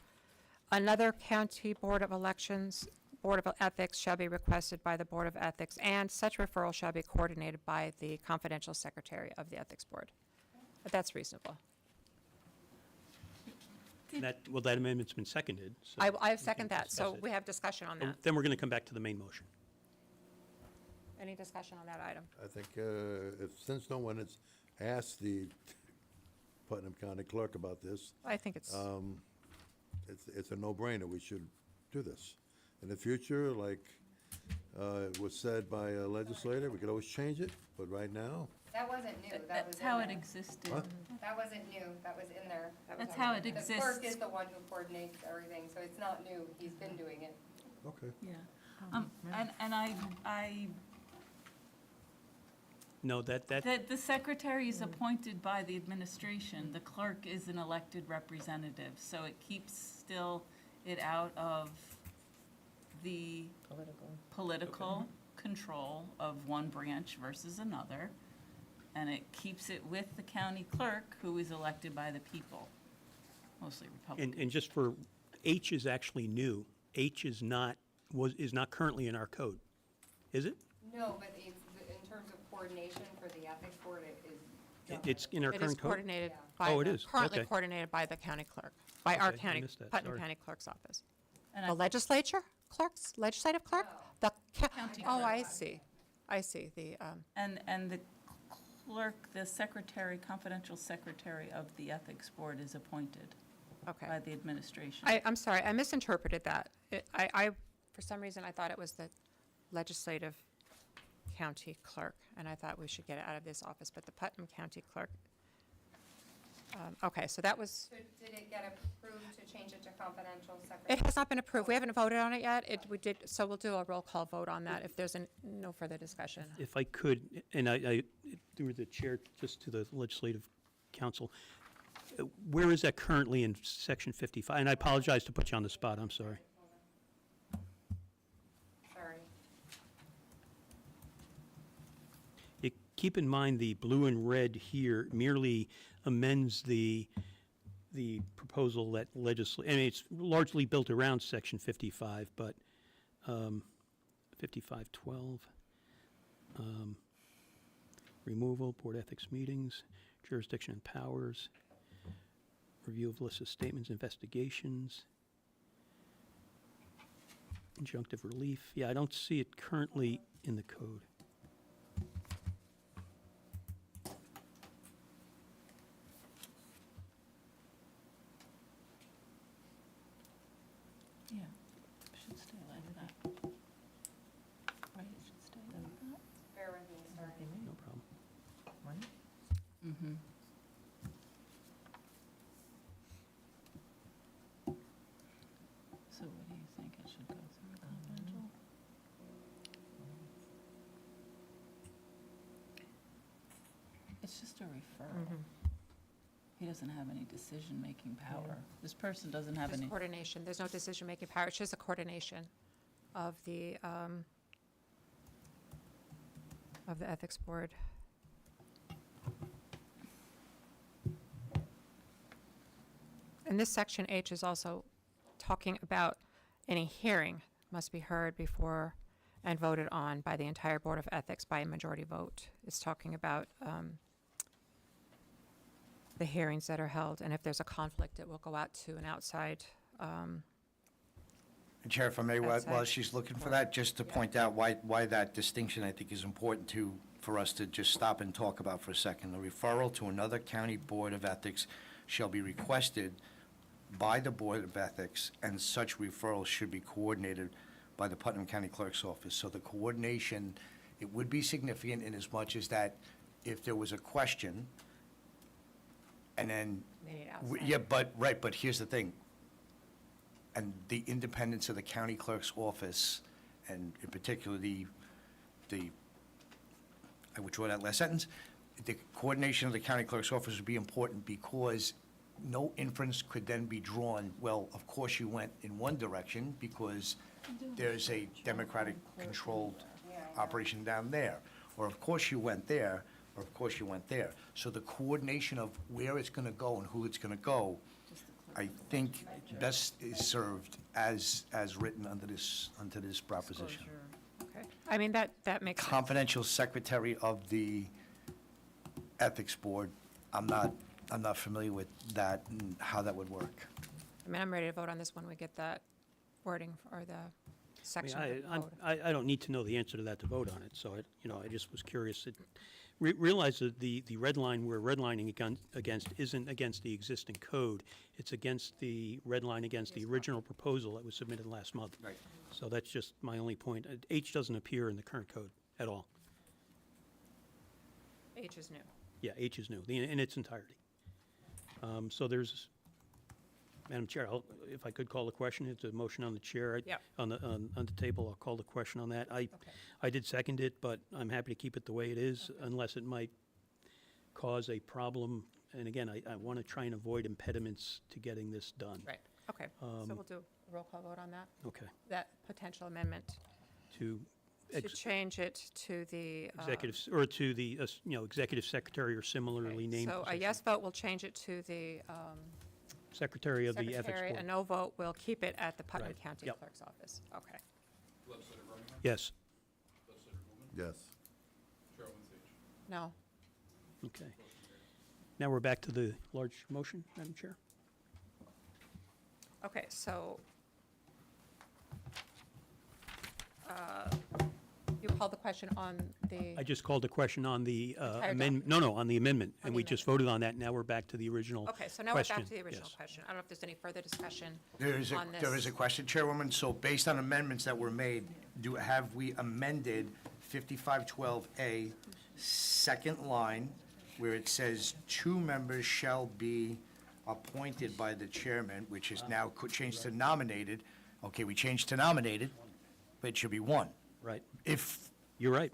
another county board of elections, Board of Ethics shall be requested by the Board of Ethics, and such referral shall be coordinated by the confidential secretary of the Ethics Board. But that's reasonable. Well, that amendment's been seconded. so I we can second that, so discuss it. we have discussion on that. Then we're going to come back to the main motion. Any discussion on that item? I think, since no one has asked the Putnam County Clerk about this, I think it's, it's a no-brainer. We should do this. In the future, like it was said by a legislator, we could always change it, but right now, That wasn't new, that was That's in how it there. existed. What? That wasn't new, that was in there. That's how it The clerk exists. is the one who coordinates everything, so it's not new, he's been doing it. okay. Yeah. And I, No, the secretary is appointed by the administration. The clerk is an elected representative, so it keeps still it out of the political control of one branch versus another. And it keeps it with the county clerk, who is elected by the people, mostly Republican. and just for, H is actually new. H is not currently in our code, is it? No, but it's, in terms of coordination for the ethics board, it is. It's in our it is current code? coordinated Yeah. by, Oh, it the- is, currently okay. coordinated by the county clerk, by our Okay, I county, missed that, Putnam sorry. County Clerk's office. And The I- legislature clerks, legislative clerk? No. The, County oh, clerk. I see. I see, the, And the clerk, the secretary, confidential secretary of the ethics board is appointed okay. by the administration. I'm sorry, I misinterpreted that. For some reason, I thought it was the legislative county clerk, and I thought we should get it out of this office, but the Putnam County Clerk. Okay, so that was, So did it get approved to change it to confidential secretary? it has not been approved. We haven't voted on it yet. We did, so we'll do a roll call vote on that if there's no further discussion. If I could, and I through the chair, just to the legislative council, where is that currently in section 55? And I apologize to put you on the spot, I'm sorry. Sorry. Keep in mind, the blue and red here merely amends the proposal that I mean, it's largely built around section 55, but 5512, removal, board ethics meetings, jurisdiction and powers, review of list of statements, investigations, injunctive relief. Yeah, I don't see it currently in the code. Yeah, should stay like that. Right, it should stay like that. Bear with me, sorry. No problem. Mm-hmm. So what do you think it should go through confidential? It's just a referral. He doesn't have any decision-making power. This person doesn't have There's any. coordination, there's no decision-making power, it's just a coordination of the Ethics Board. And this section H is also talking about any hearing must be heard before and voted on by the entire Board of Ethics by a majority vote. It's talking about the hearings that are held, and if there's a conflict, it will go out to an outside. And Chair, if I may, while Outside. she's looking for that, just to point out why that distinction, I think, is important for us to just stop and talk about for a second. A referral to another county board of ethics shall be requested by the Board of Ethics, and such referrals should be coordinated by the Putnam County Clerk's Office. So the coordination, it would be significant in as much as that if there was a question, and then, They need outside. yeah, but here's the thing. And the independence of the county clerk's office, and in particular, I withdraw that last sentence, the coordination of the county clerk's office would be important because no inference could then be drawn, well, of course you went in one direction because there's a Democratic-controlled operation down there. Or of course you went there, or of course you went there. So the coordination of where it's going to go and who it's going to go, I think best is served as written under this proposition. Okay. I mean, that makes sense. Confidential secretary of the ethics board, I'm not familiar with that and how that would work. I mean, I'm ready to vote on this when we get that wording or the I mean, section of the code. I don't need to know the answer to that to vote on it, so I just was curious. Realize that the red line we're redlining against isn't against the existing code. It's against the red line against the original proposal that was submitted last month. Right. So that's just my only point. H doesn't appear in the current code at all. H is new. Yeah, H is new, in its entirety. So there's, Madam Chair, if I could call the question, it's a motion on the chair. Yep. On the table, I'll call the question on that. I did second it, but I'm happy to keep it the way it is unless it might cause a problem. And again, I want to try and avoid impediments to getting this done. Right, okay. So we'll do a roll call vote on that, Okay. that potential amendment To to change it to the. executive, or to the, executive secretary or similarly named So a position. yes vote will change it to the Secretary of the Ethics secretary. A Board. no vote will keep it at the Putnam Right, County yep. Clerk's Office. Okay. Legislator Birmingham? Yes, Legislator Goldman? Yes. Chairwoman Sage? No. okay. Now we're back to the large motion, Madam Chair. Okay, so you called the question on the. I just called a question on the Entire amendment, on the amendment, On and the we just voted on that. Now we're back to the original Okay, so now we're back question. to the original Yes. question. I don't know if there's any further discussion There is on this. there is a question, Chairwoman. So based on amendments that were made, have we amended 5512A, second line, where it says 2 members shall be appointed by the chairman, which is now changed to nominated. Okay, we changed to nominated, but it should be 1. Right. If, You're right.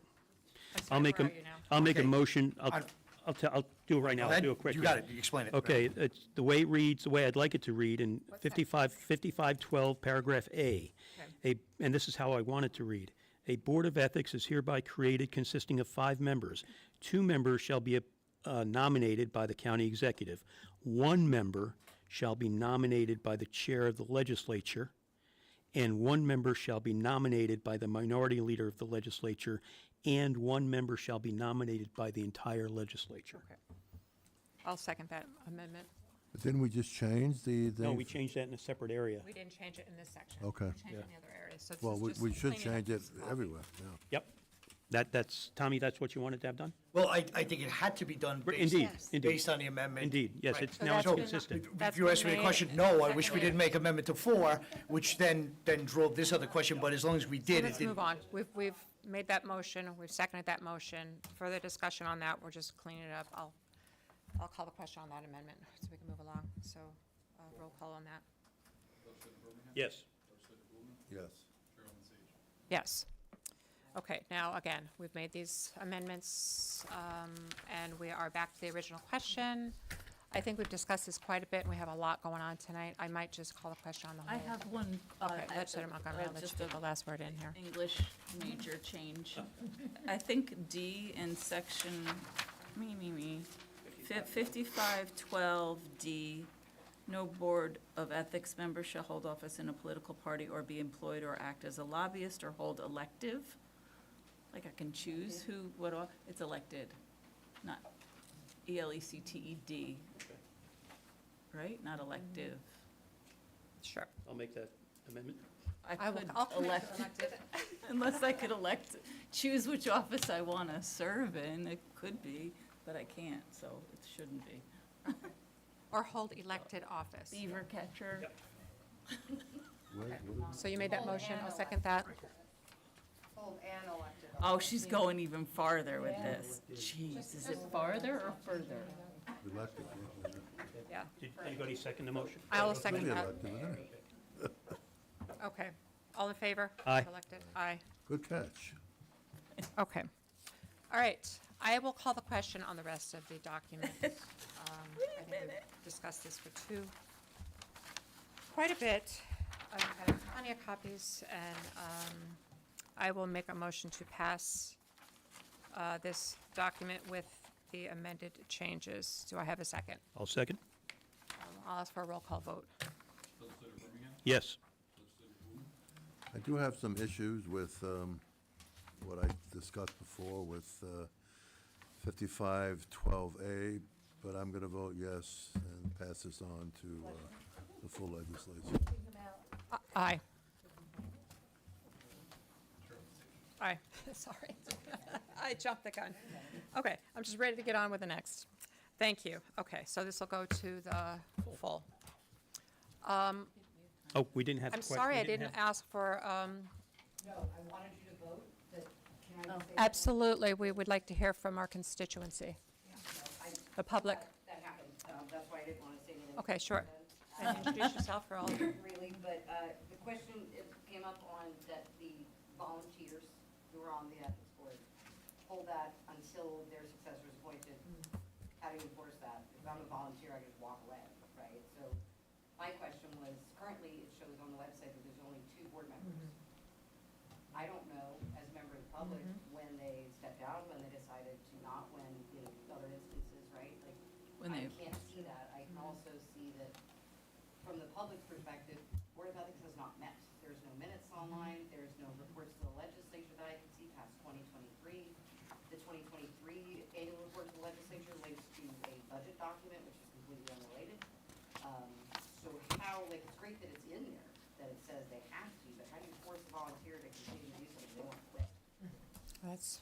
I'm sorry, I'll make where a, are you now? I'll make a Okay. motion, I'm- I'll do it right now. I'll do it quick. you got it, you explain it. Okay, it's the way it reads, the way I'd like it to read in What's that? 5512, paragraph A. And this is how I want it to read. A Board of Ethics is hereby created consisting of 5 members. 2 members shall be nominated by the county executive. 1 member shall be nominated by the chair of the legislature, and 1 member shall be nominated by the minority leader of the legislature, and 1 member shall be nominated by the entire legislature. Okay. I'll second that amendment. But didn't we just change the thing? No, we changed that in a separate area. We didn't change it in this section. Okay. We changed it in the other areas, so this Well, is just we should cleaning up change it this copy. everywhere, yeah. Yep. That's, Tommy, that's what you wanted to have done? Well, I think it had to be done based. Indeed, indeed. Based on the amendment. Indeed, yes, Right. it's, So now it's that's been- consistent. That's If you been asked me a made question, and no, I wish we seconded. didn't make Amendment to 4, which then drove this other question, but as long as we So did, it let's didn't. move on. We've made that motion, we've seconded that motion. Further discussion on that, we're just cleaning it up. I'll call the question on that amendment so we can move along. So roll call on that. Legislator Birmingham? Yes. Legislator Goldman? Yes. Chairwoman Sage? Yes. Okay, now, again, we've made these amendments, and we are back to the original question. I think we've discussed this quite a bit, and we have a lot going on tonight. I might just call the question on the I whole. have one. Okay, Legislator Montgomery, I'll let you just get the last word in here. English major change. I think D in section, 5512D No board of ethics member shall hold office in a political party or be employed or act as a lobbyist or hold elective. Like I can choose it's elected, not ELECTED, right? Not elective. Sure. I'll make that amendment. I'll commit to elect, elected. unless I could choose which office I want to serve in. It could be, but I can't, so it shouldn't be. Or hold elected office. Beaver catcher. So you made that Hold motion, and I'll second that. Hold and elected. Oh, she's going even farther with this. Jeez, is it farther or further? Elected, Yeah, Did anybody second the motion? I'll second maybe that. elected, isn't it? Okay. All in favor? Aye. Elected? Aye. Good catch. Okay. All right. I will call the question on the rest of the document. I think we've discussed this for quite a bit. I have plenty of copies, and I will make a motion to pass this document with the amended changes. Do I have a second? I'll second. I'll ask for a roll call vote. Legislator Birmingham, Yes. Legislator Blumer, I do have some issues with what I discussed before with 5512A, but I'm going to vote yes and pass this on to the full legislature. Aye. Aye, sorry. I jumped the gun. Okay, I'm just ready to get on with the next. Thank you. Okay, so this will go to the full. Oh, we didn't have. I'm sorry, I didn't ask for, No, I wanted you to vote, but can I just say? absolutely, we would like to hear from our constituency, the public. That happened, that's why I didn't want to say anything. Okay, sure. And introduce yourself for all. Really, but the question came up on that the volunteers who are on the ethics board hold that until their successor is appointed. How do you enforce that? If I'm a volunteer, I just walk away, right? So my question was, currently it shows on the website that there's only 2 board members. I don't know, as a member of the public, when they stepped down, when they decided to not, when, in other instances, right? Like, When I they- can't see that. I can also see that from the public's perspective, Board of Ethics has not met. There's no minutes online, there's no reports to the legislature that I can see past 2023. The 2023 annual report to the legislature links to a budget document, which is completely unrelated. So how, like, it's great that it's in there, that it says they have to, but how do you force a volunteer to continue to do something they want to quit? That's,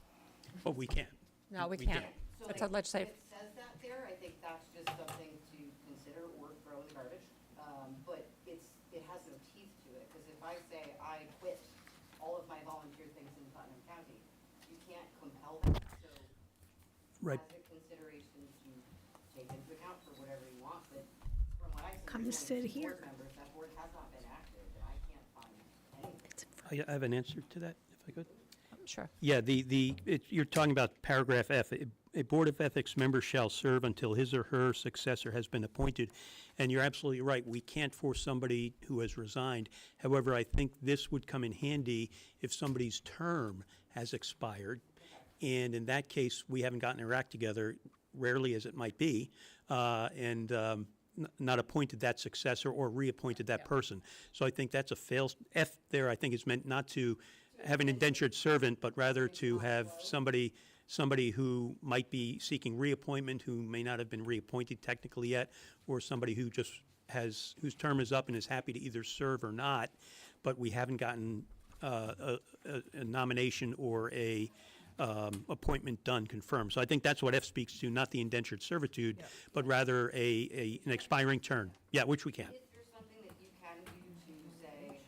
But we can't. no, we We can't. So, It's a like, legislative, If it says that there, I think that's just something to consider or throw in the garbage. But it has no teeth to it, because if I say I quit all of my volunteer things in Putnam County, you can't compel that. So Right. as a consideration to take into account for whatever you want, but from what I see. Come there's only sit 2 here. board members, that board has not been active, and I can't find anything. I have an answer to that, if I could. sure. Yeah, you're talking about paragraph F. A Board of Ethics member shall serve until his or her successor has been appointed. And you're absolutely right, we can't force somebody who has resigned. However, I think this would come in handy if somebody's term has expired. And in that case, we haven't gotten our act together, rarely as it might be, and not appointed that successor or reappointed that person. So I think that's a fail. F there, I think, is meant not to have an indentured servant, but rather to have somebody who might be seeking reappointment, who may not have been reappointed technically yet, or somebody who just whose term is up and is happy to either serve or not, but we haven't gotten a nomination or a appointment done, confirmed. So I think that's what F speaks to, not the indentured servitude, but rather an expiring term. Yeah, which we can. Is there something that you can do to say,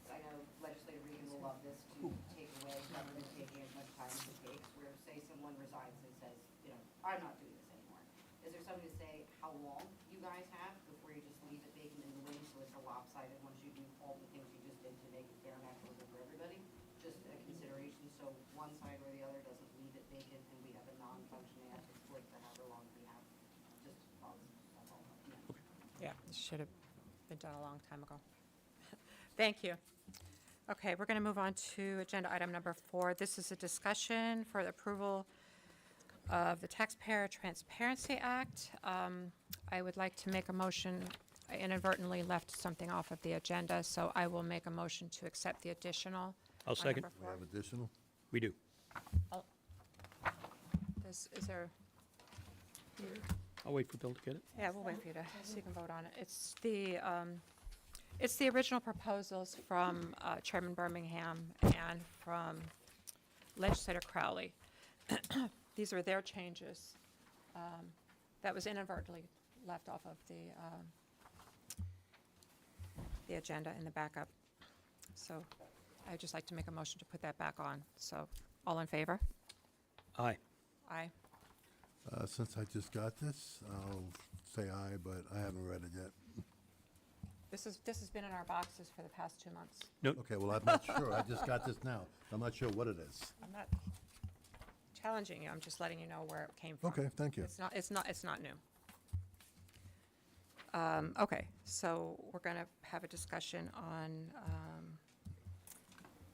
I know Legislator Regan will love this, to take away government taking as much time as it takes, where, say, someone resigns and says, I'm not doing this anymore. Is there something to say how long you guys have before you just leave it vacant in the wind, so it's a lopsided once you do all the things you just did to make it fair and equitable for everybody? Just a consideration, so one side or the other doesn't leave it vacant and we have a non-functioning ethics board for however long we have. Just thoughts, that's all. Yeah, this should have been done a long time ago. Thank you. Okay, we're going to move on to agenda item number 4. This is a discussion for the approval of the Taxpayer Transparency Act. I would like to make a motion I inadvertently left something off of the agenda, so I will make a motion to accept the additional. I'll on second. number We 4. have additional? We do. Is there, I'll wait for Bill to get it. yeah, we'll wait for you to, so you can vote on it. It's the original proposals from Chairman Birmingham and from Legislator Crowley. These are their changes. That was inadvertently left off of the agenda in the backup. So I'd just like to make a motion to put that back on. So, all in favor? Aye. Aye. Since I just got this, I'll say aye, but I haven't read it yet. This has been in our boxes for the past 2 months. Okay, well, I'm not sure. I just got this now. I'm not sure what it is. I'm not challenging you, I'm just letting you know where it came from. Okay, thank you. It's not new. Okay, so we're gonna have a discussion on,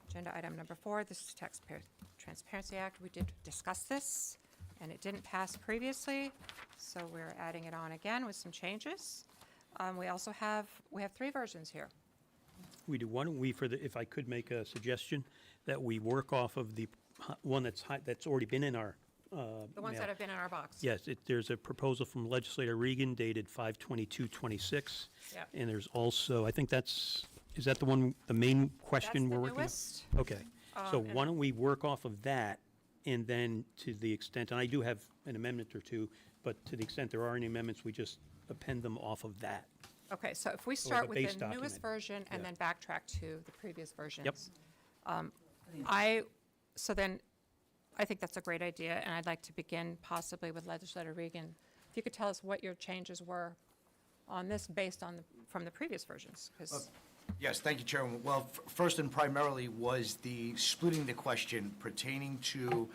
agenda item number 4. This is Taxpayer Transparency Act. We did discuss this, and it didn't pass previously, so we're adding it on again with some changes. We also have 3 versions here. We do. Why don't we, if I could make a suggestion, that we work off of the one that's already been in our The ones mail. that have been in our box. Yes, there's a proposal from Legislator Regan dated 5/22/26. Yep. And there's also, I think is that the one, the main question we're working on? That's the newest. Okay, so and- why don't we work off of that, and then to the extent, and I do have an amendment or two, but to the extent there are any amendments, we just append them off of that. Okay, so if we So we have start a with base the newest document. version and Yeah. then backtrack to the previous versions. Yep. So then, I think that's a great idea, and I'd like to begin possibly with Legislator Regan. If you could tell us what your changes were on this based on, from the previous versions, because, Yes, thank you, Chairman. Well, first and primarily was the splitting the question pertaining to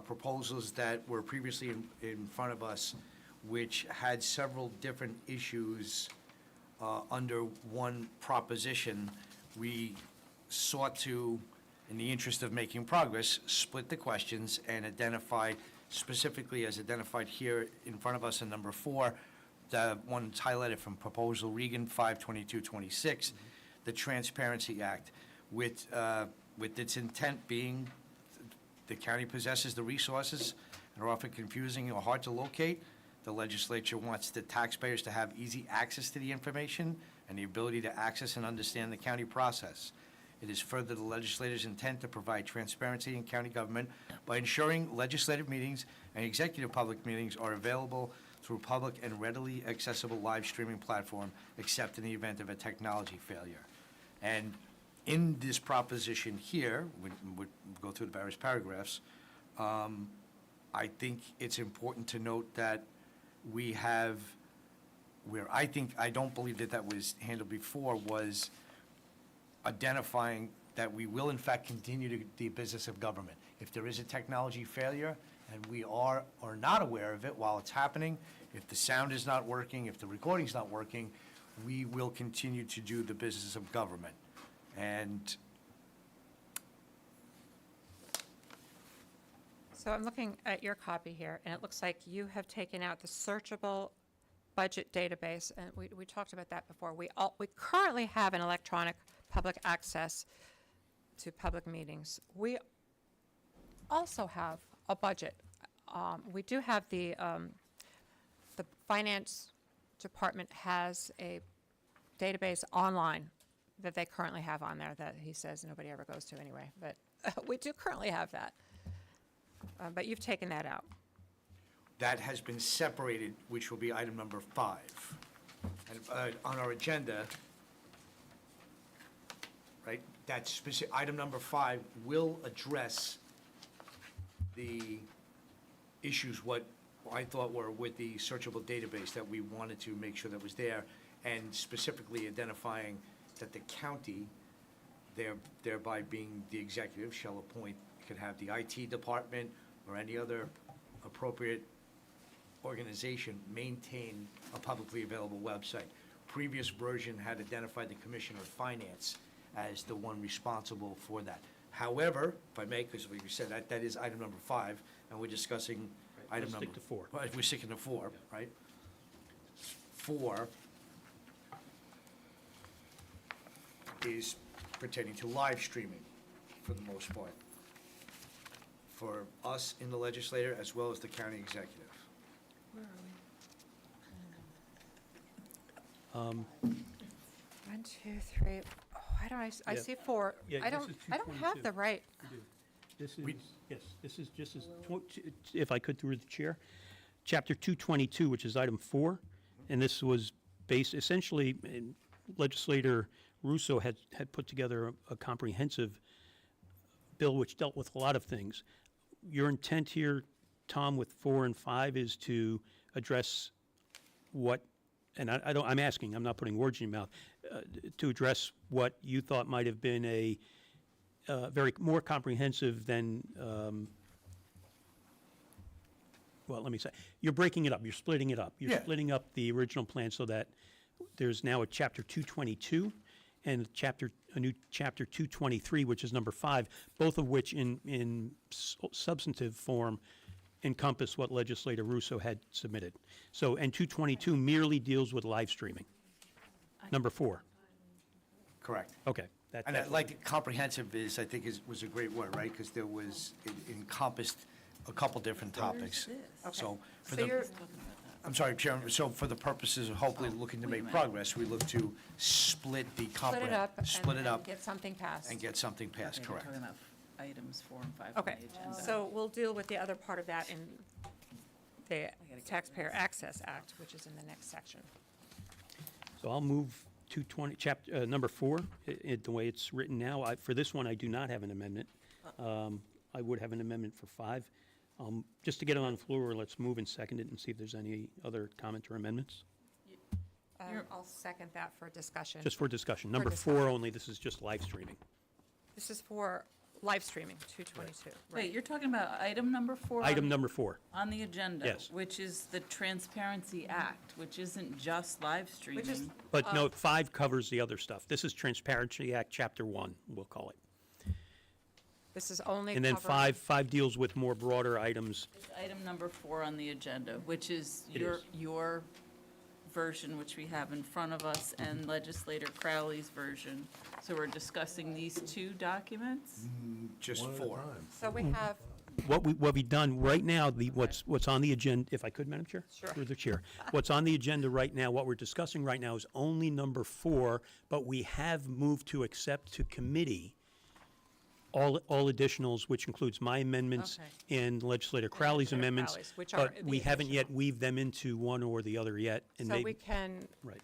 proposals that were previously in front of us, which had several different issues under one proposition. We sought to, in the interest of making progress, split the questions and identify, specifically as identified here in front of us in number 4, the one that's highlighted from Proposal Regan 5/22/26, the Transparency Act, with its intent being the county possesses the resources and are often confusing or hard to locate. The legislature wants the taxpayers to have easy access to the information and the ability to access and understand the county process. It is further the legislator's intent to provide transparency in county government by ensuring legislative meetings and executive public meetings are available through public and readily accessible live streaming platform, except in the event of a technology failure. And in this proposition here, we go through the various paragraphs, I think it's important to note that we have, where I don't believe that was handled before, was identifying that we will in fact continue to the business of government. If there is a technology failure and we are or not aware of it while it's happening, if the sound is not working, if the recording's not working, we will continue to do the business of government. And so I'm looking at your copy here, and it looks like you have taken out the searchable budget database, and we talked about that before. We currently have an electronic public access to public meetings. We also have a budget. We do have the finance department has a database online that they currently have on there that he says nobody ever goes to anyway, but we do currently have that. But you've taken that out. that has been separated, which will be item number 5. And on our agenda, right, that specific, item number 5 will address the issues what I thought were with the searchable database that we wanted to make sure that was there, and specifically identifying that the county, thereby being the executive, shall appoint, could have the IT department or any other appropriate organization maintain a publicly available website. Previous version had identified the Commissioner of Finance as the one responsible for that. However, if I may, because we said that is item number 5, and we're discussing item Let's number. stick to 4. Right, we're sticking to 4, right? 4 is pertaining to live streaming, for the most part, for us in the legislature as well as the county executive. One, two, three. Oh, I Yeah. see four. Yeah, I this don't, is I don't have 222. the right. This is, We- yes, this is just as, if I could through the chair, Chapter 222, which is item 4, and this was based, essentially, Legislator Russo had put together a comprehensive bill which dealt with a lot of things. Your intent here, Tom, with 4 and 5 is to address what, and I don't, I'm asking, I'm not putting words in your mouth, to address what you thought might have been a very more comprehensive than, well, let me say, you're breaking it up, you're splitting it up. You're Yeah. splitting up the original plan so that there's now a Chapter 222 and a new Chapter 223, which is number 5, both of which in substantive form encompass what Legislator Russo had submitted. So, and 222 merely deals with live streaming. Number 4. Correct. Okay. And I like comprehensive is, I think was a great word, right? Because there was, it encompassed a couple different topics. So, for So you're, the, I'm sorry, Chairman, so for the purposes of hopefully looking to wait a make minute. progress, we look to split the split it up. split it and up get something passed. and get something passed, Okay, we're correct? talking about items 4 and 5 on Okay, the agenda. so we'll deal with the other part of that in the Taxpayer Access Act, which is in the next section. So I'll move 220, chapter, number 4, the way it's written now. For this one, I do not have an amendment. I would have an amendment for 5. Just to get it on the floor, let's move and second it and see if there's any other comment or amendments. I'll second that for discussion. Just for discussion. Number 4 discussion. only, this is just live streaming. This is for live streaming, 222. Wait, you're talking about item number 4? Item number 4. On the agenda? Yes. Which is the Transparency Act, which isn't just live streaming. Which is, But no, 5 covers the other stuff. This is Transparency Act, Chapter 1, we'll call it. this is only And then covering- 5 deals with more broader items. It's item number 4 on the agenda, which is It your, is. your version, which we have in front of us, and Legislator Crowley's version. So we're discussing these 2 documents? Just One at a 4. time. So we have, What we've done right now, what's on the agenda, if I could, Madam Chair? Sure. Through the chair. What's on the agenda right now, what we're discussing right now is only number 4, but we have moved to accept to committee all additionals, which includes my amendments Okay. and Legislator Crowley's Legislator amendments. Crowley's, which are But we the haven't yet additional. weaved them into one or the other yet. And so maybe we can, Right.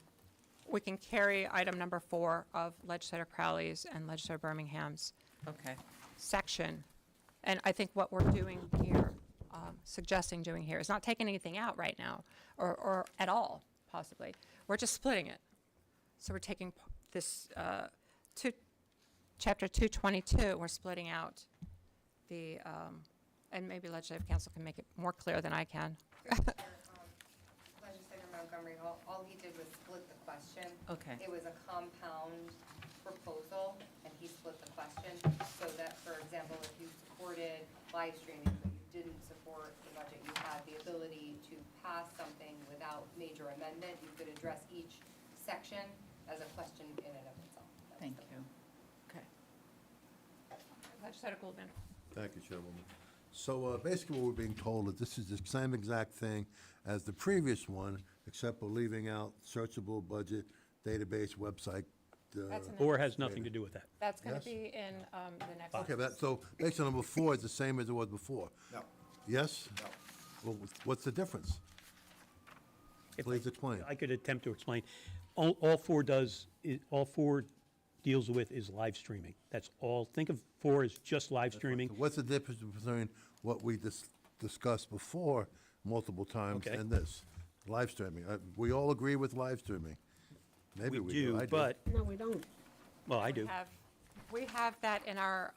we can carry item number 4 of Legislator Crowley's and Legislator Birmingham's Okay. section. And I think what we're doing here, suggesting doing here, is not taking anything out right now, or at all, possibly. We're just splitting it. So we're taking this, Chapter 222, we're splitting out the, and maybe Legislative Council can make it more clear than I can. Legislator Montgomery, all he did was split the question. Okay. It was a compound proposal, and he split the question, so that, for example, if you supported live streaming, but you didn't support the budget, you had the ability to pass something without major amendment. You could address each section as a question in and of itself. That's Thank the- you. Okay. Legislator Goldman. Thank you, Chairwoman. So basically, what we're being told that this is the same exact thing as the previous one, except we're leaving out searchable budget, database, website. That's in the- Or has nothing to do with that. That's going Yes? to be in the next. Okay, but so based on number 4, it's the same as it was before? No, Yes? no. Well, what's the difference? If I- Please explain. I could attempt to explain. All 4 does, all 4 deals with is live streaming. That's all. Think of 4 as just live streaming. What's the difference between what we discussed before multiple times Okay. and this? Live streaming. We all agree with live streaming. Maybe we do. I do. But, No, we don't. well, I do. We have that in our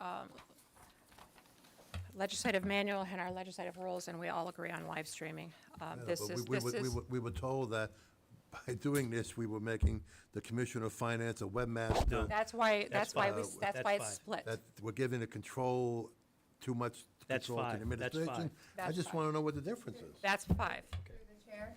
legislative manual and our legislative rules, and we all agree on live streaming. Yeah, This but is, we- this is, we were told that by doing this, we were making the Commissioner of Finance a webmaster. that's why, That's that's why, fine. that's why it's That's split. That we're giving the control, too much That's control to the fine. That's administration. fine. I That's just fine. want to know what the difference is. That's 5. Through the chair,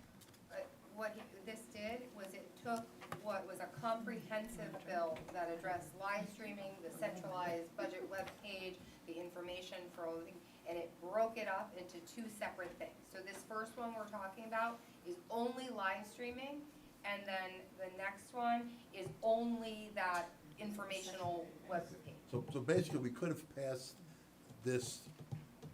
what this did was it took what was a comprehensive bill that addressed live streaming, the centralized budget webpage, the information for all the things, and it broke it up into two separate things. So this first one we're talking about is only live streaming, and then the next one is only that informational webpage. So basically, we could have passed this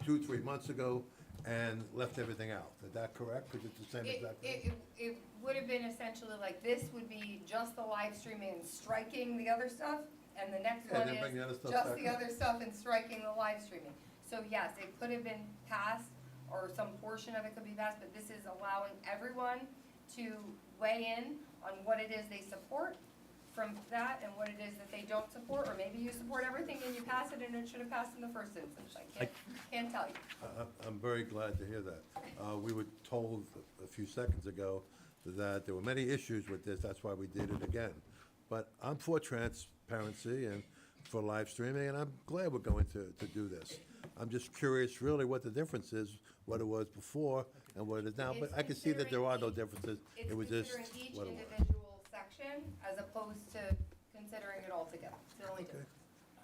2-3 months ago and left everything out. Is that correct? Because it's the same exact thing? It would have been essentially like, this would be just the live streaming and striking the other stuff, and the next Yeah, one then bring the other is stuff just back the in. other stuff and striking the live streaming. So yes, it could have been passed, or some portion of it could be passed, but this is allowing everyone to weigh in on what it is they support from that and what it is that they don't support, or maybe you support everything and you pass it and it should have passed in the first instance. I can't tell you. I'm very glad to hear that. We were told a few seconds ago that there were many issues with this, that's why we did it again. But I'm for transparency and for live streaming, and I'm glad we're going to do this. I'm just curious really what the difference is, what it was before and what it is now, but I can see that there are no differences. It was just It's considering each what it was. individual section as opposed to considering it all together. It's the only difference.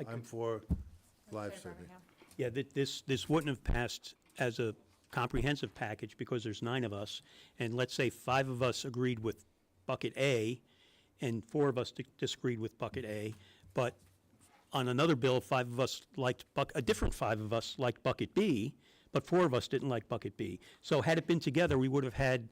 I'm for live streaming. Yeah, this wouldn't have passed as a comprehensive package because there's 9 of us, and let's say 5 of us agreed with bucket A, and 4 of us disagreed with bucket A, but on another bill, 5 of us liked a different 5 of us liked bucket B, but 4 of us didn't like bucket B. So had it been together, we would have had,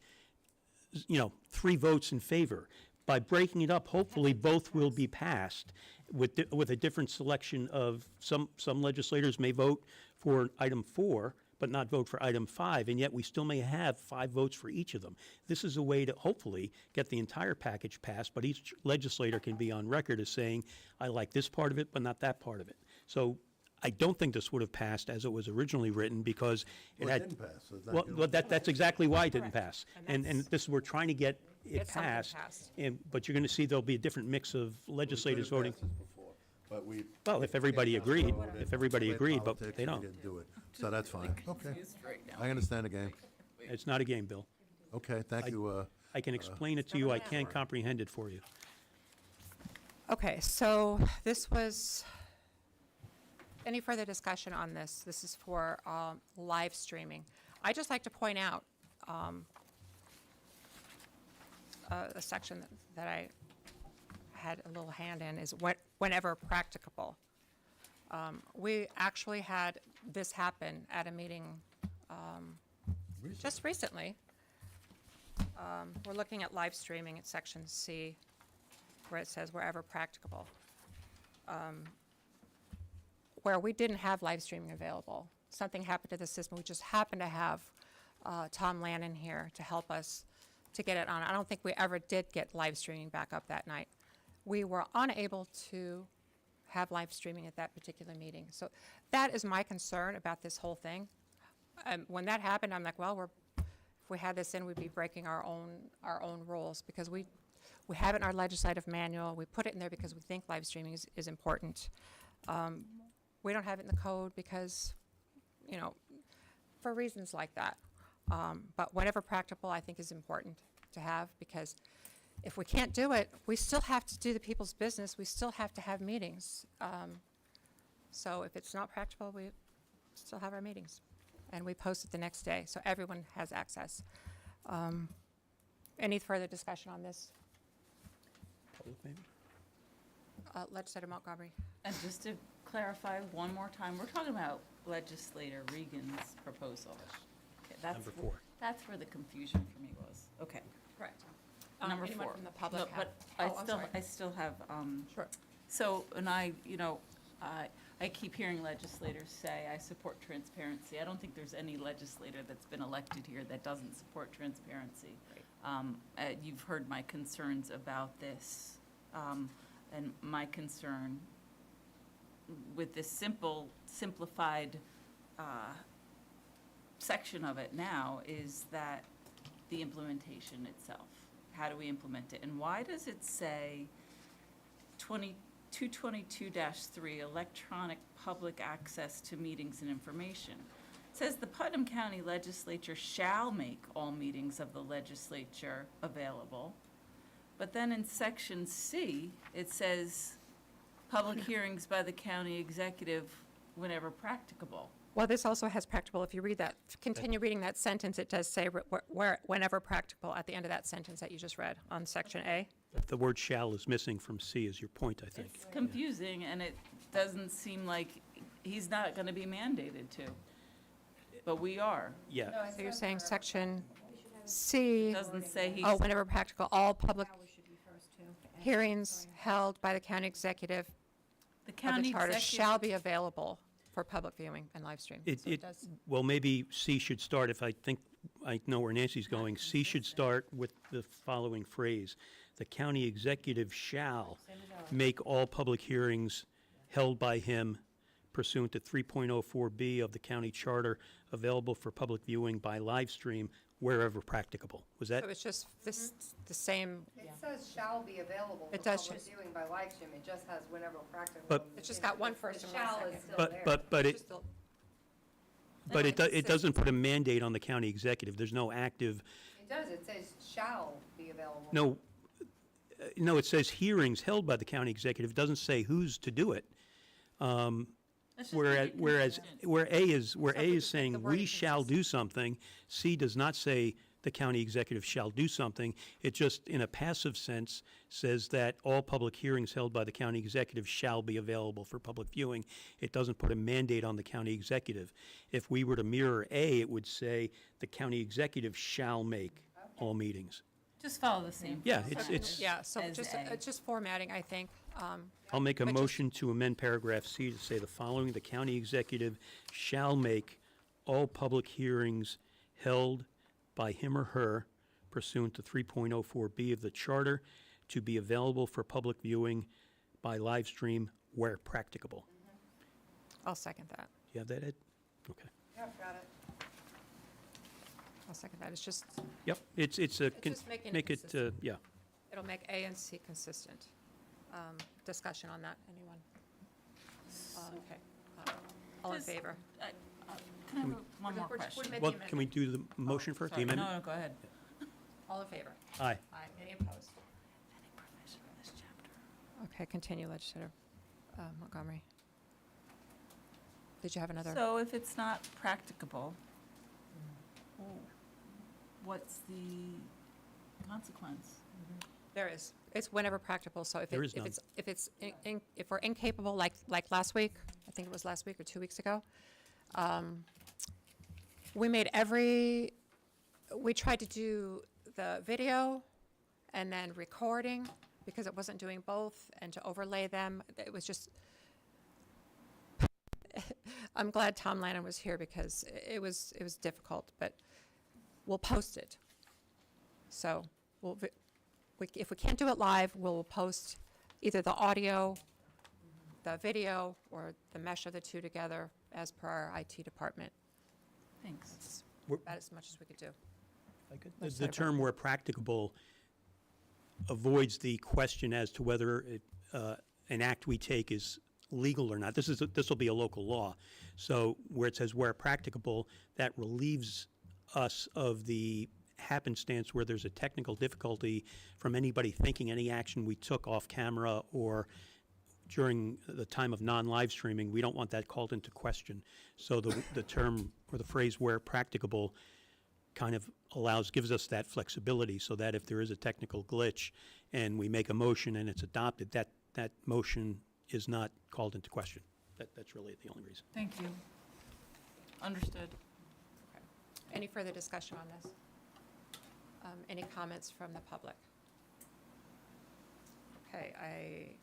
3 votes in favor. By breaking it up, hopefully both will be passed with a different selection of, some legislators may vote for item 4, but not vote for item 5, and yet we still may have 5 votes for each of them. This is a way to hopefully get the entire package passed, but each legislator can be on record as saying, I like this part of it, but not that part of it. So I don't think this would have passed as it was originally written because it Well, had. it didn't pass, so it's not Well, gonna- well, that's exactly why it didn't Correct. pass. And And this, we're trying to get it Get something passed. passed. But you're going to see there'll be a different mix of We could legislators have voting. passed this before, but we. Well, if everybody agreed, if everybody Played agreed, but politics they and we don't. didn't do it. So that's fine. Okay. I understand the game. It's not a game, Bill. Okay, thank you. I can explain it to you, I can't comprehend it for you. Okay, so this was, any further discussion on this? This is for live streaming. I'd just like to point out a section that I had a little hand in is whenever practicable. We actually had this happen at a meeting just recently. We're looking at live streaming at section C, where it says wherever practicable. Where we didn't have live streaming available. Something happened to the system. We just happened to have Tom Lannon here to help us to get it on. I don't think we ever did get live streaming back up that night. We were unable to have live streaming at that particular meeting. So that is my concern about this whole thing. When that happened, I'm like, well, if we had this in, we'd be breaking our own rules because we have it in our legislative manual. We put it in there because we think live streaming is important. We don't have it in the code because, for reasons like that. But whenever practicable, I think is important to have because if we can't do it, we still have to do the people's business. We still have to have meetings. So if it's not practical, we still have our meetings. And we post it the next day, so everyone has access. Any further discussion on this? Public maybe? Legislator Montgomery. And just to clarify one more time, we're talking about Legislator Regan's proposal. Okay, Number 4. That's where the confusion for me was. Okay. Correct. Number Anyone 4. from the public No, have- But Oh, I'm sorry. I still have, Sure. so, and I keep hearing legislators say, I support transparency. I don't think there's any legislator that's been elected here that doesn't support transparency. You've heard my concerns about this, and my concern with this simplified section of it now is that the implementation itself. How do we implement it? And why does it say 222-3, electronic public access to meetings and information? It says the Putnam County Legislature shall make all meetings of the legislature available. But then in section C, it says, public hearings by the county executive whenever practicable. Well, this also has practical, if you read that, continue reading that sentence, it does say whenever practical at the end of that sentence that you just read on section A. The word "shall" is missing from C is your point, I think. It's confusing, and it doesn't seem like he's not gonna be mandated to. But we are. Yeah. No, it So you're says saying wherever section C, Doesn't say he's. oh, whenever practical, all public Hours should be first, too. hearings held by the county executive The of the county charter executive. shall be available for public viewing and live stream. So it does. Well, maybe C should start, if I think, I know where Nancy's going, C should start with the following phrase: "The county executive shall make all public hearings held by him pursuant to 3.04B of the county charter available for public viewing by live stream wherever practicable." Was that? So it's just this, the same, It says shall be available It for does public viewing by live stream, it just has whenever practical. But- it's just got one first The and one shall second. is still there. But It's it, just a- but it doesn't put a mandate on the county executive. There's no active, It does, it says shall be available. no, it says hearings held by the county executive. It doesn't say who's to do it. Let's just make Whereas, it consistent. where A is we just make saying the wording we shall do something, C does not say the county executive shall do something. It just, in a passive sense, says that all public hearings held by the county executive shall be available for public viewing. It doesn't put a mandate on the county executive. If we were to mirror A, it would say the county executive shall make all meetings. Just follow the same. Yeah, it's, Yeah, so As just, A. it's just formatting, I think. I'll make a But just- motion to amend paragraph C to say the following: the county executive shall make all public hearings held by him or her pursuant to 3.04B of the charter to be available for public viewing by live stream where practicable. I'll second that. You have that, Ed? Okay. Yep, got it. I'll second that. It's just, Yep, it's a, It's just making it make it, consistent. yeah. it'll make A and C consistent. Discussion on that, anyone? Okay. All in Just- favor? Can I have one more question? Well, can we do the motion first, the Sorry, amendment? No, go ahead. All in favor? Aye. Aye. Any opposed? Okay, continue, Legislator Montgomery. Did you have another? So if it's not practicable, what's the consequence? There is. It's whenever practicable, so if There it- is if none. it's, if it's, if we're incapable, like last week, I think it was last week or 2 weeks ago, we tried to do the video and then recording, because it wasn't doing both, and to overlay them, it was just, I'm glad Tom Lannon was here, because it was difficult, but we'll post it. So, if we can't do it live, we'll post either the audio, the video, or the mesh of the two together as per our IT department. Thanks. That's We're- about as much as we could do. The Legislator term where practicable avoids the question as to whether an act we take is legal or not. This will be a local law. So where it says where practicable, that relieves us of the happenstance where there's a technical difficulty from anybody thinking any action we took off camera or during the time of non-live streaming. We don't want that called into question. So the term or the phrase where practicable kind of gives us that flexibility, so that if there is a technical glitch and we make a motion and it's adopted, that motion is not called into question. That's really the only reason. Thank you. Understood. Any further discussion on this? Any comments from the public? Okay,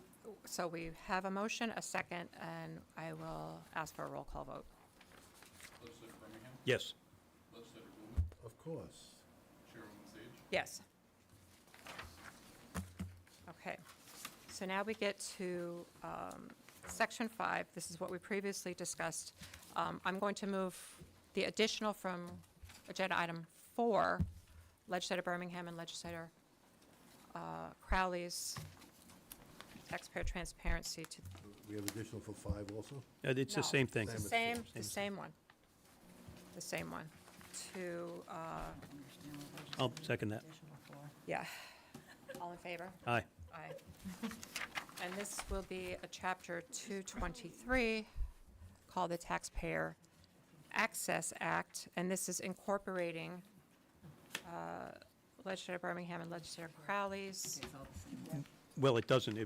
so we have a motion, a second, and I will ask for a roll call vote. Legislator Birmingham, Yes. Legislator Blumen, Of course. Chairwoman Sage. Yes. Okay, so now we get to Section 5. This is what we previously discussed. I'm going to move the additional from Agenda Item 4, Legislator Birmingham and Legislator Crowley's taxpayer transparency to. We have additional for 5 also? It's the No, same thing. It's the same, the same one. The same one. To, I'll second that. yeah. All in favor? Aye. Aye. And this will be a Chapter 223 called the Taxpayer Access Act, and this is incorporating Legislator Birmingham and Legislator Crowley's. Well, it doesn't.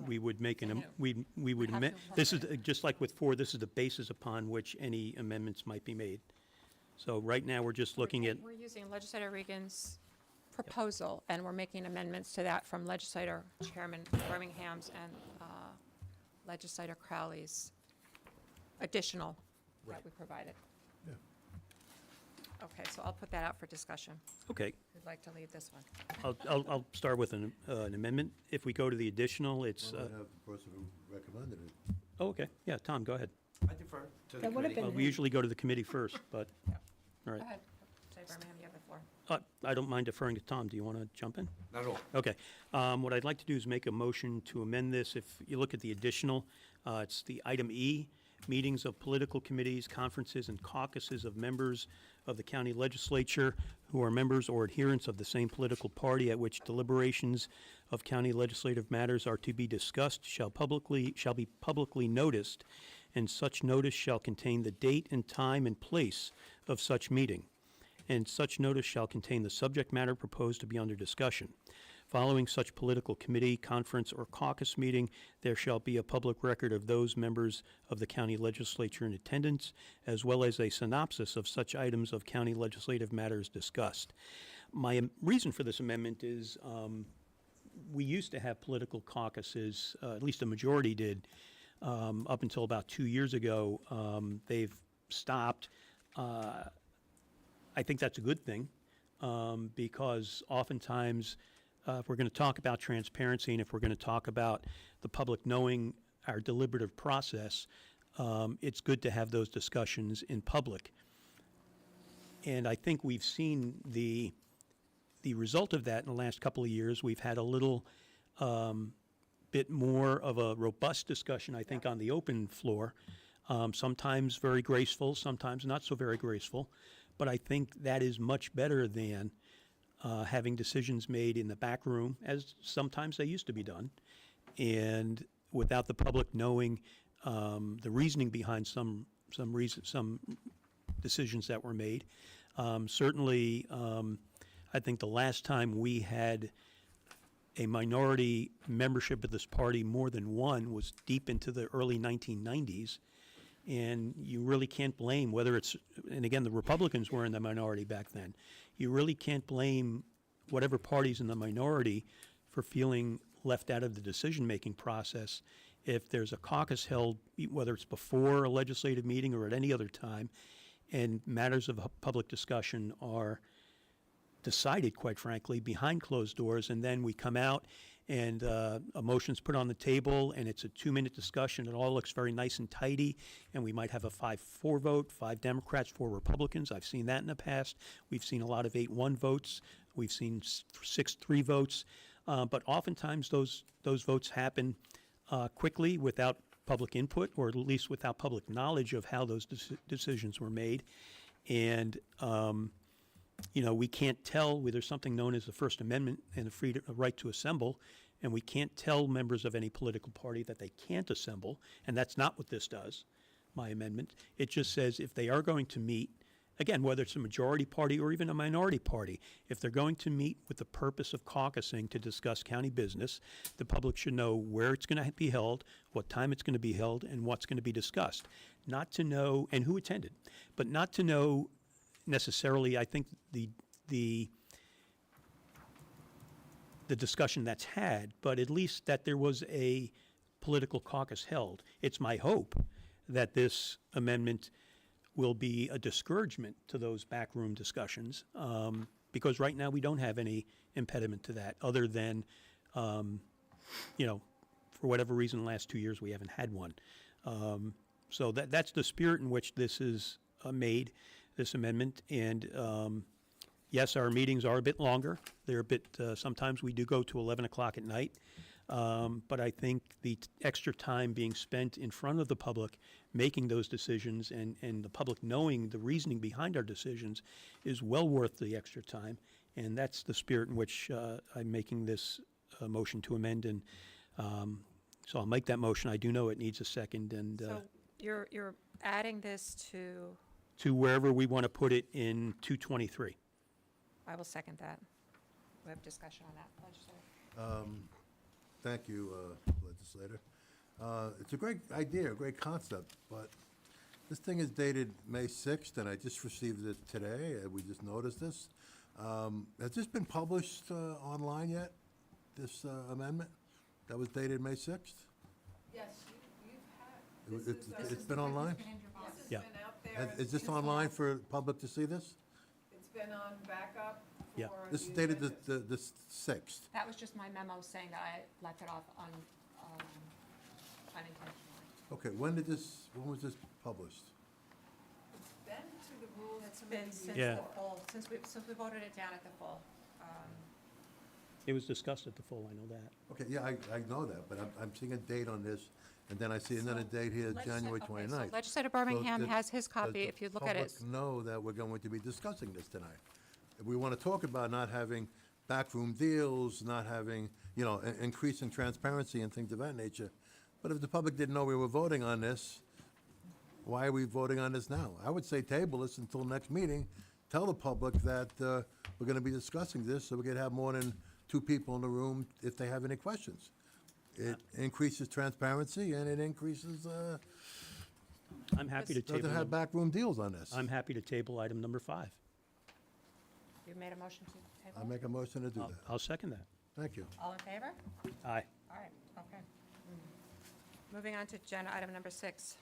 We would make we would, Have to this is, just like with 4, this is the basis upon which any amendments might be made. So right now, we're just looking at, We're using Legislator Regan's proposal, and we're making amendments to that from Legislator Chairman Birmingham's and Legislator Crowley's additional that we provided. Yeah. Okay, so I'll put that out for discussion. okay, Who'd like to lead this one? I'll start with an amendment. If we go to the additional, it's, Why not have the person who recommended it? oh, okay, yeah, Tom, go ahead. I defer to the That would've committee. been- We usually go to the committee first, but, Yeah. all right. Go ahead. Legislator Birmingham, you have the floor. I don't mind deferring to Tom. Do you want to jump in? Not at all. Okay. What I'd like to do is make a motion to amend this. If you look at the additional, it's the item E, meetings of political committees, conferences, and caucuses of members of the county legislature who are members or adherents of the same political party at which deliberations of county legislative matters are to be discussed shall be publicly noticed, and such notice shall contain the date and time and place of such meeting, and such notice shall contain the subject matter proposed to be under discussion. Following such political committee, conference, or caucus meeting, there shall be a public record of those members of the county legislature in attendance, as well as a synopsis of such items of county legislative matters discussed. My reason for this amendment is we used to have political caucuses, at least a majority did, up until about 2 years ago. They've stopped. I think that's a good thing, because oftentimes, if we're going to talk about transparency and if we're going to talk about the public knowing our deliberative process, it's good to have those discussions in public. And I think we've seen the result of that in the last couple of years. We've had a little bit more of a robust discussion, I think, on the open floor. Sometimes very graceful, sometimes not so very graceful. But I think that is much better than having decisions made in the back room, as sometimes they used to be done, and without the public knowing the reasoning behind some decisions that were made. Certainly, I think the last time we had a minority membership of this party, more than one, was deep into the early 1990s. And you really can't blame whether it's, and again, the Republicans were in the minority back then. You really can't blame whatever party's in the minority for feeling left out of the decision-making process. If there's a caucus held, whether it's before a legislative meeting or at any other time, and matters of public discussion are decided, quite frankly, behind closed doors, and then we come out and a motion's put on the table, and it's a 2-minute discussion. It all looks very nice and tidy, and we might have a 5-4 vote, 5 Democrats, 4 Republicans. I've seen that in the past. We've seen a lot of 8-1 votes. We've seen 6-3 votes. But oftentimes those votes happen quickly without public input, or at least without public knowledge of how those decisions were made. And we can't tell. There's something known as the First Amendment and the right to assemble, and we can't tell members of any political party that they can't assemble, and that's not what this does, my amendment. It just says if they are going to meet, again, whether it's a majority party or even a minority party, if they're going to meet with the purpose of caucusing to discuss county business, the public should know where it's going to be held, what time it's going to be held, and what's going to be discussed. Not to know, and who attended, but not to know necessarily, I think, the discussion that's had, but at least that there was a political caucus held. It's my hope that this amendment will be a discouragement to those backroom discussions, because right now we don't have any impediment to that, other than, for whatever reason, the last 2 years we haven't had one. So that's the spirit in which this is made, this amendment. And yes, our meetings are a bit longer. They're a bit, sometimes we do go to 11 o'clock at night. But I think the extra time being spent in front of the public making those decisions, and the public knowing the reasoning behind our decisions, is well worth the extra time. And that's the spirit in which I'm making this motion to amend, and so I'll make that motion. I do know it needs a second, and So you're adding this to wherever we want to put it in 223. I will second that. We have discussion on that, legislator. Thank you, legislator. It's a great idea, a great concept, but this thing is dated May 6th, and I just received it today. We just noticed this. Has this been published online yet, this amendment that was dated May 6th? Yes, you've had, It's been online? this Yeah. has been out there. Is this online for public to see this? It's been on backup Yeah. for. This is the dated amendments. the 6th. That was just my memo saying that I left it off unintentionally. Okay, when was this published? It's been to the rules It's been committee since Yeah. the full, since we voted it down at the full. It was discussed at the full, I know that. Okay, yeah, I know that, but I'm seeing a date on this, and then I see another date here, January Okay, so 29th. Legislator Birmingham So has his does copy, the if you look at it. public know that we're going to be discussing this tonight? If we want to talk about not having backroom deals, not having, increasing transparency and things of that nature, but if the public didn't know we were voting on this, why are we voting on this now? I would say table this until next meeting, tell the public that we're going to be discussing this, so we could have more than 2 people in the room if they have any questions. It increases transparency, and it increases, I'm happy to table. doesn't have backroom deals on this. I'm happy to table item number 5. You made a motion to I table? make a motion to do that. I'll second that. Thank you. All in favor? Aye. All right, okay. Moving on to agenda item number 6.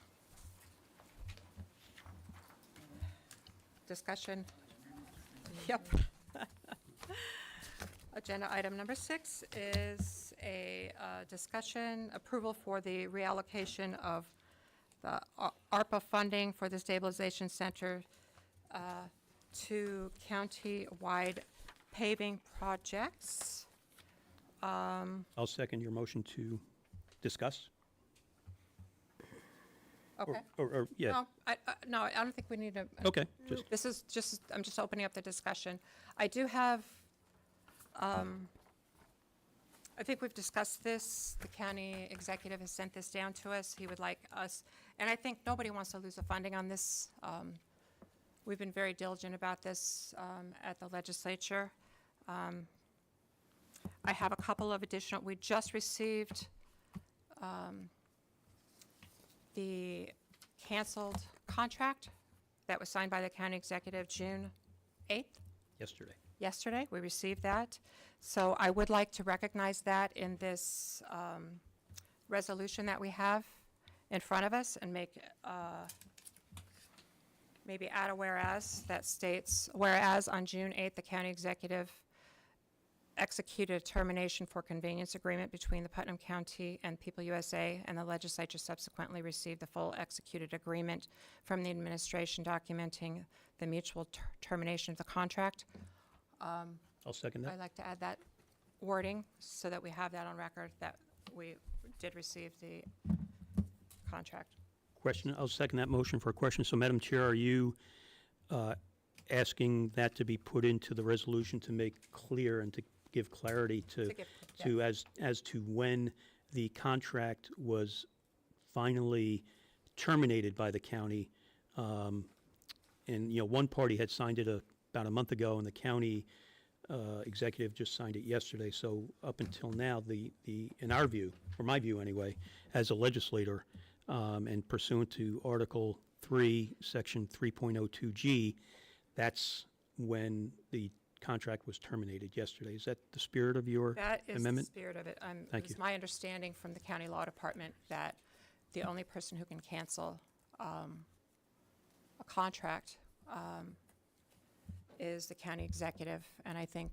Discussion. Yep. Agenda item number 6 is a discussion approval for the reallocation of the ARPA funding for the Stabilization Center to county-wide paving projects. I'll second your motion to discuss. Okay. Or, yeah, No, I don't think we need to. okay, just, This is just, I'm just opening up the discussion. I do have, I think we've discussed this. The county executive has sent this down to us. He would like us, and I think nobody wants to lose the funding on this. We've been very diligent about this at the legislature. I have a couple of additional, we just received the canceled contract that was signed by the county executive June 8th. Yesterday, we received that. So I would like to recognize that in this resolution that we have in front of us and make, maybe add a whereas that states, whereas on June 8th, the county executive executed a termination for convenience agreement between the Putnam County and People USA, and the legislature subsequently received the full executed agreement from the administration documenting the mutual termination of the contract. I'll second I'd that. like to add that wording so that we have that on record, that we did receive the contract. Question, I'll second that motion for a question. So, Madam Chair, are you asking that to be put into the resolution to make clear and to give clarity to, as to when the contract was finally terminated by the county? And, one party had signed it about a month ago, and the county executive just signed it yesterday. So up until now, in our view, or my view anyway, as a legislator, and pursuant to Article 3, Section 3.02G, that's when the contract was terminated yesterday. Is that the spirit of your That is the amendment? spirit of it. Thank It's you. my understanding from the county law department that the only person who can cancel a contract is the county executive. And I think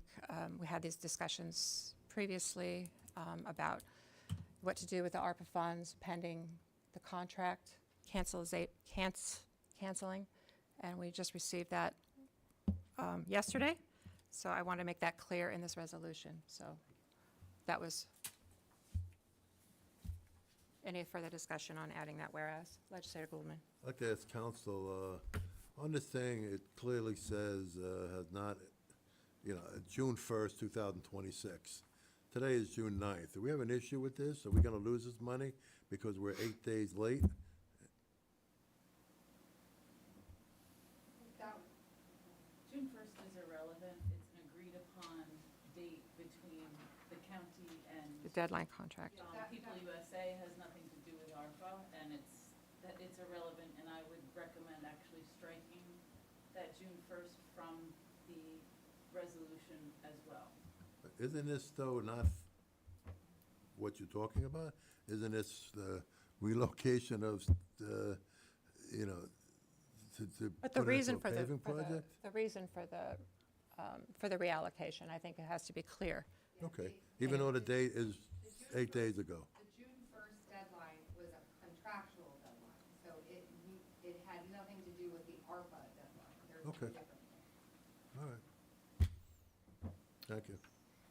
we had these discussions previously about what to do with the ARPA funds pending the contract canceling. And we just received that yesterday. So I want to make that clear in this resolution. So that was, any further discussion on adding that whereas? Legislator Goldman. I'd like to ask counsel, on this thing, it clearly says, has not June 1st, 2026. Today is June 9th. Do we have an issue with this? Are we going to lose this money because we're 8 days late? June 1st is irrelevant. It's an agreed-upon date between the county and The deadline contract. People USA has nothing to do with ARPA, and it's irrelevant, and I would recommend actually striking that June 1st from the resolution as well. Isn't this, though, not what you're talking about? Isn't this the relocation of, to But the put it reason into a for paving project? the reason for the reallocation, I think it has to be clear. Okay, even though the date is 8 days ago. The June 1st deadline was a contractual deadline, so it had nothing to do with the ARPA deadline. They're two Okay. different things. All right. Thank you.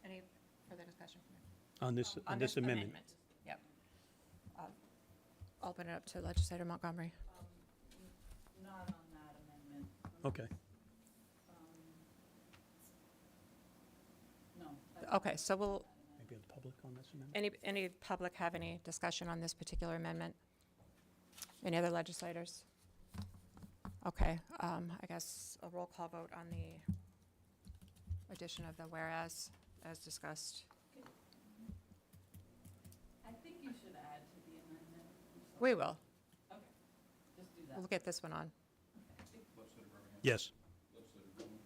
Any further discussion from you? On this amendment. Yep. Open it up to Legislator Montgomery. Not on that amendment. Okay. No. Okay, so we'll, Maybe the public on this amendment? any public have any discussion on this particular amendment? Any other legislators? Okay, I guess a roll call vote on the addition of the whereas, as discussed. I think you should add to the amendment. We will. Okay, just do that. We'll get this one on. Legislator Birmingham. Yes. Legislator Goldman.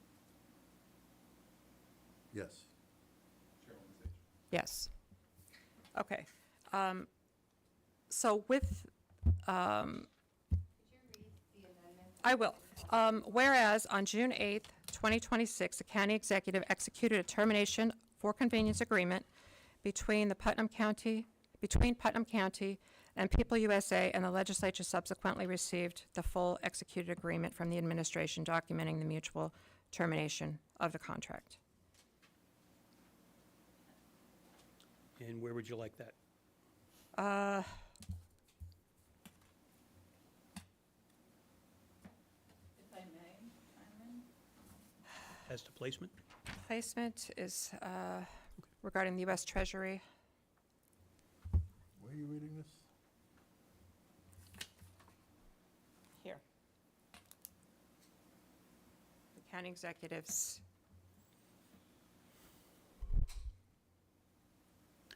Yes. Chairwoman Sage. Yes. Okay. So with, Could you read the amendment? I will. Whereas on June 8th, 2026, the county executive executed a termination for convenience agreement between Putnam County and People USA, and the legislature subsequently received the full executed agreement from the administration documenting the mutual termination of the contract. And where would you like that? If I may, Simon? As to placement? Placement is regarding the U.S. Treasury. Where are you reading this? Here. The county executives.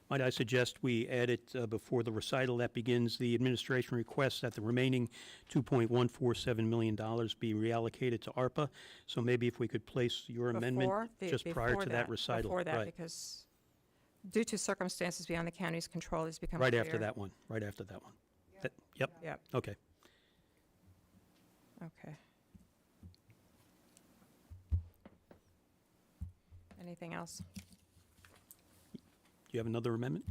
Might I suggest we add it before the recital that begins, the administration requests that the remaining $2.147 million be reallocated to ARPA. So maybe if we could place your amendment just prior to that recital. Before that, Right. because due to circumstances beyond the county's control, it's become Right clear. after that one, right after that one. Yep, Yep, okay. okay. Anything else? Do you have another amendment?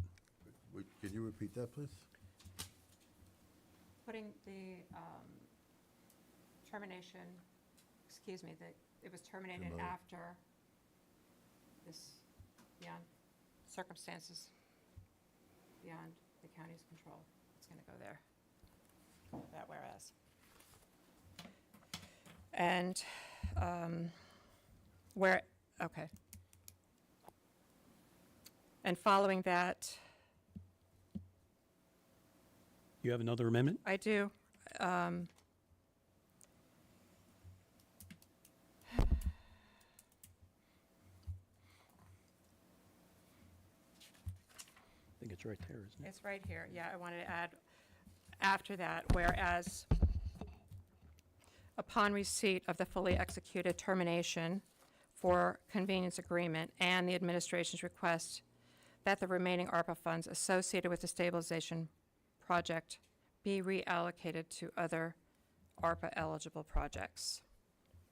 Can you repeat that, please? Putting the termination, excuse me, that it was terminated Terminated. after this, beyond circumstances beyond the county's control. It's going to go there, that whereas. And okay. And following that, You have another amendment? I do. I think it's right there, isn't it? It's right here. Yeah, I wanted to add after that, whereas upon receipt of the fully executed termination for convenience agreement and the administration's request that the remaining ARPA funds associated with the stabilization project be reallocated to other ARPA-eligible projects.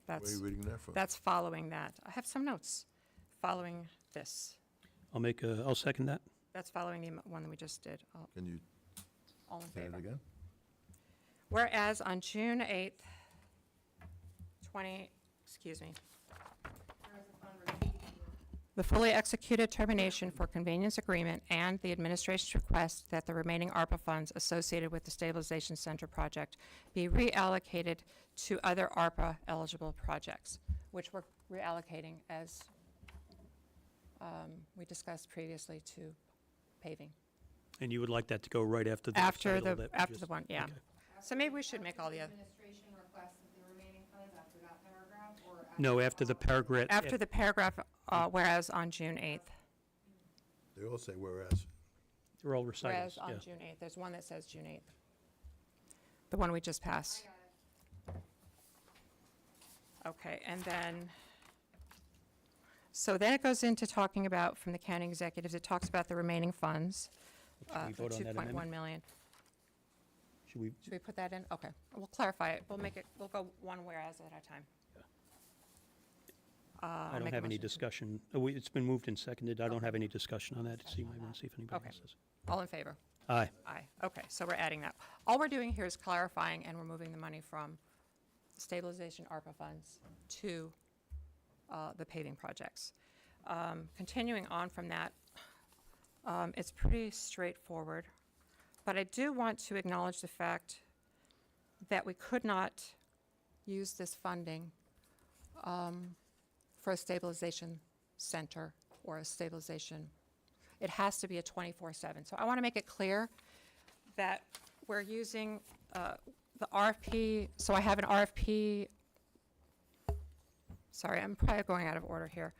Where are That's, you reading that from? that's following that. I have some notes following this. I'll second that. That's following the one that we just did. Can you All in say favor? it again? Whereas on June 8th, excuse me, Whereas upon receipt of the fully executed termination for convenience agreement and the administration's request that the remaining ARPA funds associated with the Stabilization Center project be reallocated to other ARPA-eligible projects, which we're reallocating as we discussed previously to paving. And you would like that to go right after the After recital the, that we after just- the one, yeah. okay. So maybe we should make all the other, Administration requests of the remaining funds after that paragraph, or? No, after the paragraph. after the paragraph, whereas on June 8th. They all say whereas. They're all Whereas recitals, on yeah. June 8th, there's one that says June 8th. The one we just I passed. got it. Okay, and then, so then it goes into talking about, from the county executives, it talks about the remaining funds, Should we for vote on that 2.1 amendment? million. Should we, Should we put that in? Okay, we'll clarify it. We'll make it, we'll go one whereas at a time. I don't have any discussion. It's been moved and seconded. I don't have any discussion on that. So you might want to see if anybody Okay. else does. All in favor? Aye. Aye. Okay, so we're adding that. All we're doing here is clarifying, and we're moving the money from stabilization ARPA funds to the paving projects. Continuing on from that, it's pretty straightforward, but I do want to acknowledge the fact that we could not use this funding for a stabilization center or a stabilization. It has to be a 24/7. So I want to make it clear that we're using the RFP. So I have an RFP. Sorry, I'm probably going out of order here.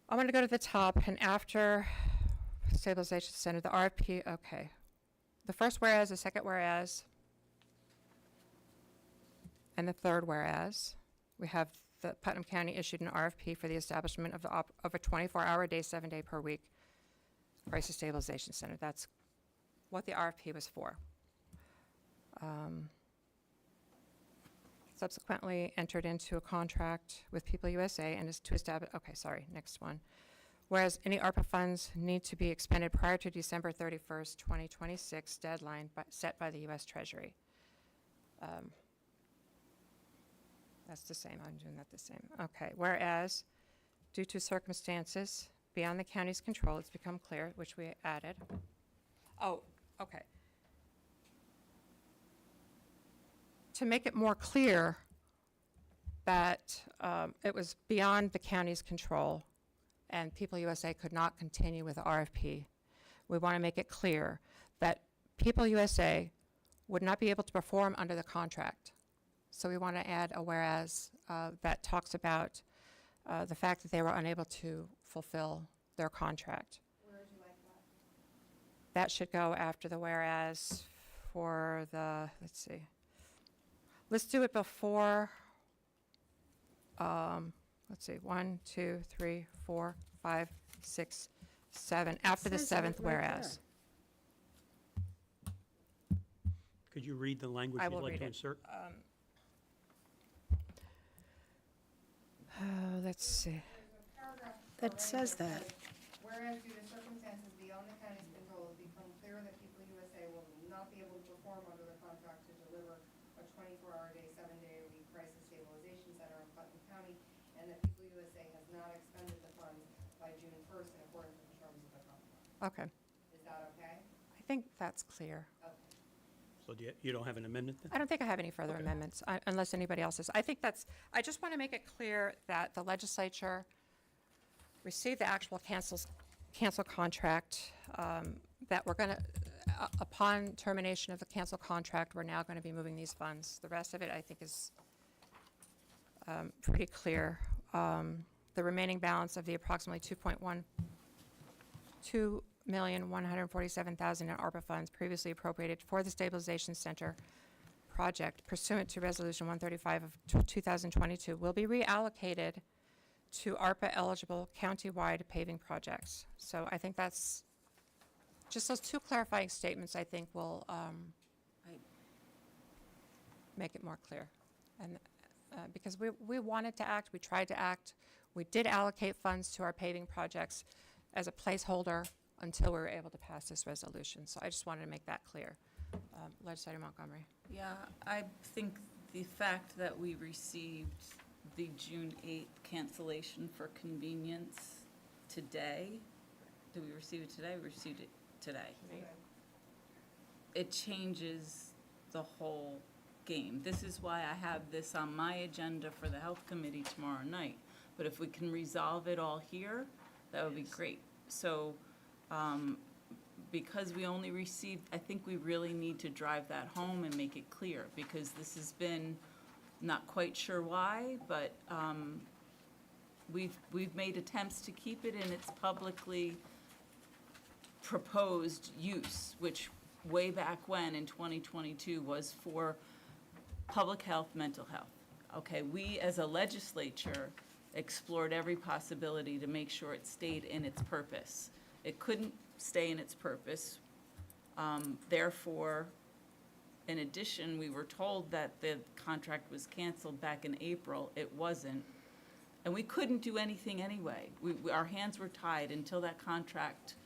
I'm going to go to the top, and after stabilization center, the RFP, okay. The first whereas, the second whereas, and the third whereas. We have the Putnam County issued an RFP for the establishment of a 24-hour day, 7-day per week crisis stabilization center. That's what the RFP was for. Subsequently entered into a contract with People USA and is to establish, okay, sorry, next one. Whereas any ARPA funds need to be expended prior to December 31st, 2026 deadline set by the U.S. Treasury. That's the same, I'm doing that the same. Okay, whereas due to circumstances beyond the county's control, it's become clear, which we added. Oh, okay. To make it more clear that it was beyond the county's control and People USA could not continue with the RFP, we want to make it clear that People USA would not be able to perform under the contract. So we want to add a whereas that talks about the fact that they were unable to fulfill their contract. Where would you like that? That should go after the whereas for the, let's see. Let's do it before, let's see, 1, 2, 3, 4, 5, 6, 7, after the says that seventh right whereas. Could you read the language I you'd will like read to it. insert? Let's see. There's a paragraph That already says that. says, whereas due to circumstances beyond the county's control, it's become clear that People USA will not be able to perform under the contract to deliver a 24-hour day, 7-day-a-week crisis stabilization center in Putnam County, and that People USA has not expended the funds by June 1st in accordance with the terms of the contract. Okay, Is that okay? I think that's clear. Okay. So you don't have an amendment then? I don't think I have any further Okay. amendments, unless anybody else does. I think that's, I just want to make it clear that the legislature received the actual cancel contract, that we're going to, upon termination of the cancel contract, we're now going to be moving these funds. The rest of it, I think, is pretty clear. The remaining balance of the approximately $2,147,000 in ARPA funds previously appropriated for the Stabilization Center project pursuant to Resolution 135 of 2022 will be reallocated to ARPA-eligible county-wide paving projects. So I think that's, just those two clarifying statements, I think, will make it more clear. And because we wanted to act, we tried to act, we did allocate funds to our paving projects as a placeholder until we were able to pass this resolution. So I just wanted to make that clear. Legislator Montgomery. Yeah, I think the fact that we received the June 8th cancellation for convenience today, did we receive it today? We received it today. It changes the whole game. This is why I have this on my agenda for the Health Committee tomorrow night. But if we can resolve it all here, That would be great. So, because we only received, I think we really need to drive that home and make it clear, because this has been, not quite sure why, but we've made attempts to keep it in its publicly proposed use, which way back when, in 2022, was for public health, mental health. Okay, we as a legislature explored every possibility to make sure it stayed in its purpose. It couldn't stay in its purpose. Therefore, in addition, we were told that the contract was canceled back in April. It wasn't. And we couldn't do anything anyway. Our hands were tied until that contract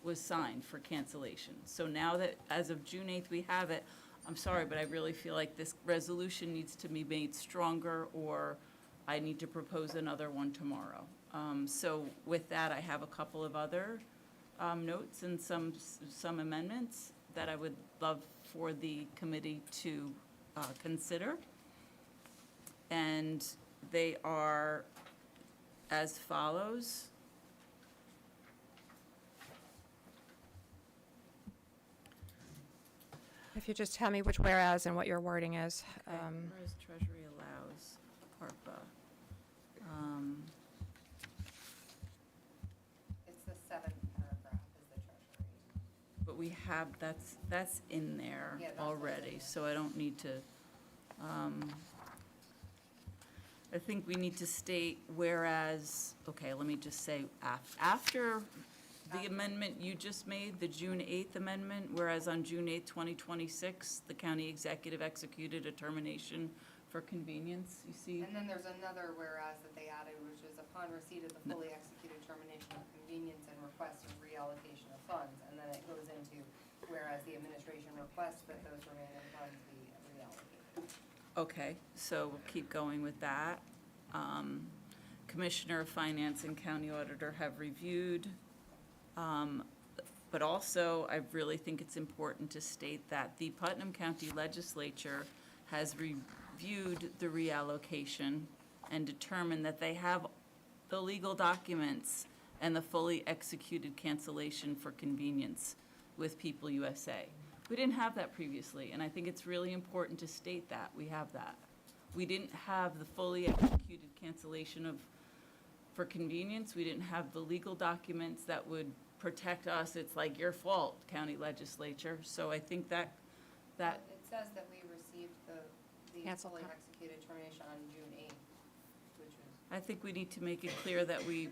was signed for cancellation. So now that, as of June 8th, we have it, I'm sorry, but I really feel like this resolution needs to be made stronger, or I need to propose another one tomorrow. So with that, I have a couple of other notes and some amendments that I would love for the committee to consider. And they are as follows. If you just tell me which whereas and what your wording is. Whereas Treasury allows ARPA. It's the seventh paragraph is the treasury. But we have, that's in there Yeah, that's what's in already, there. so I don't need to, I think we need to state whereas, okay, let me just say, after the amendment you just made, the June 8th amendment, whereas on June 8th, 2026, the county executive executed a termination for convenience, you see? And then there's another whereas that they added, which is upon receipt of the fully executed termination of convenience and request of reallocation of funds. And then it goes into whereas the administration requests that those remaining funds be reallocated. Okay, so we'll keep going with that. Commissioner of Finance and County Auditor have reviewed. But also, I really think it's important to state that the Putnam County Legislature has reviewed the reallocation and determined that they have the legal documents and the fully executed cancellation for convenience with People USA. We didn't have that previously, and I think it's really important to state that we have that. We didn't have the fully executed cancellation for convenience. We didn't have the legal documents that would protect us. It's like your fault, county legislature. So I think that It says that we received the Cancel fully con- executed termination on June 8th, which was. I think we need to make it clear that we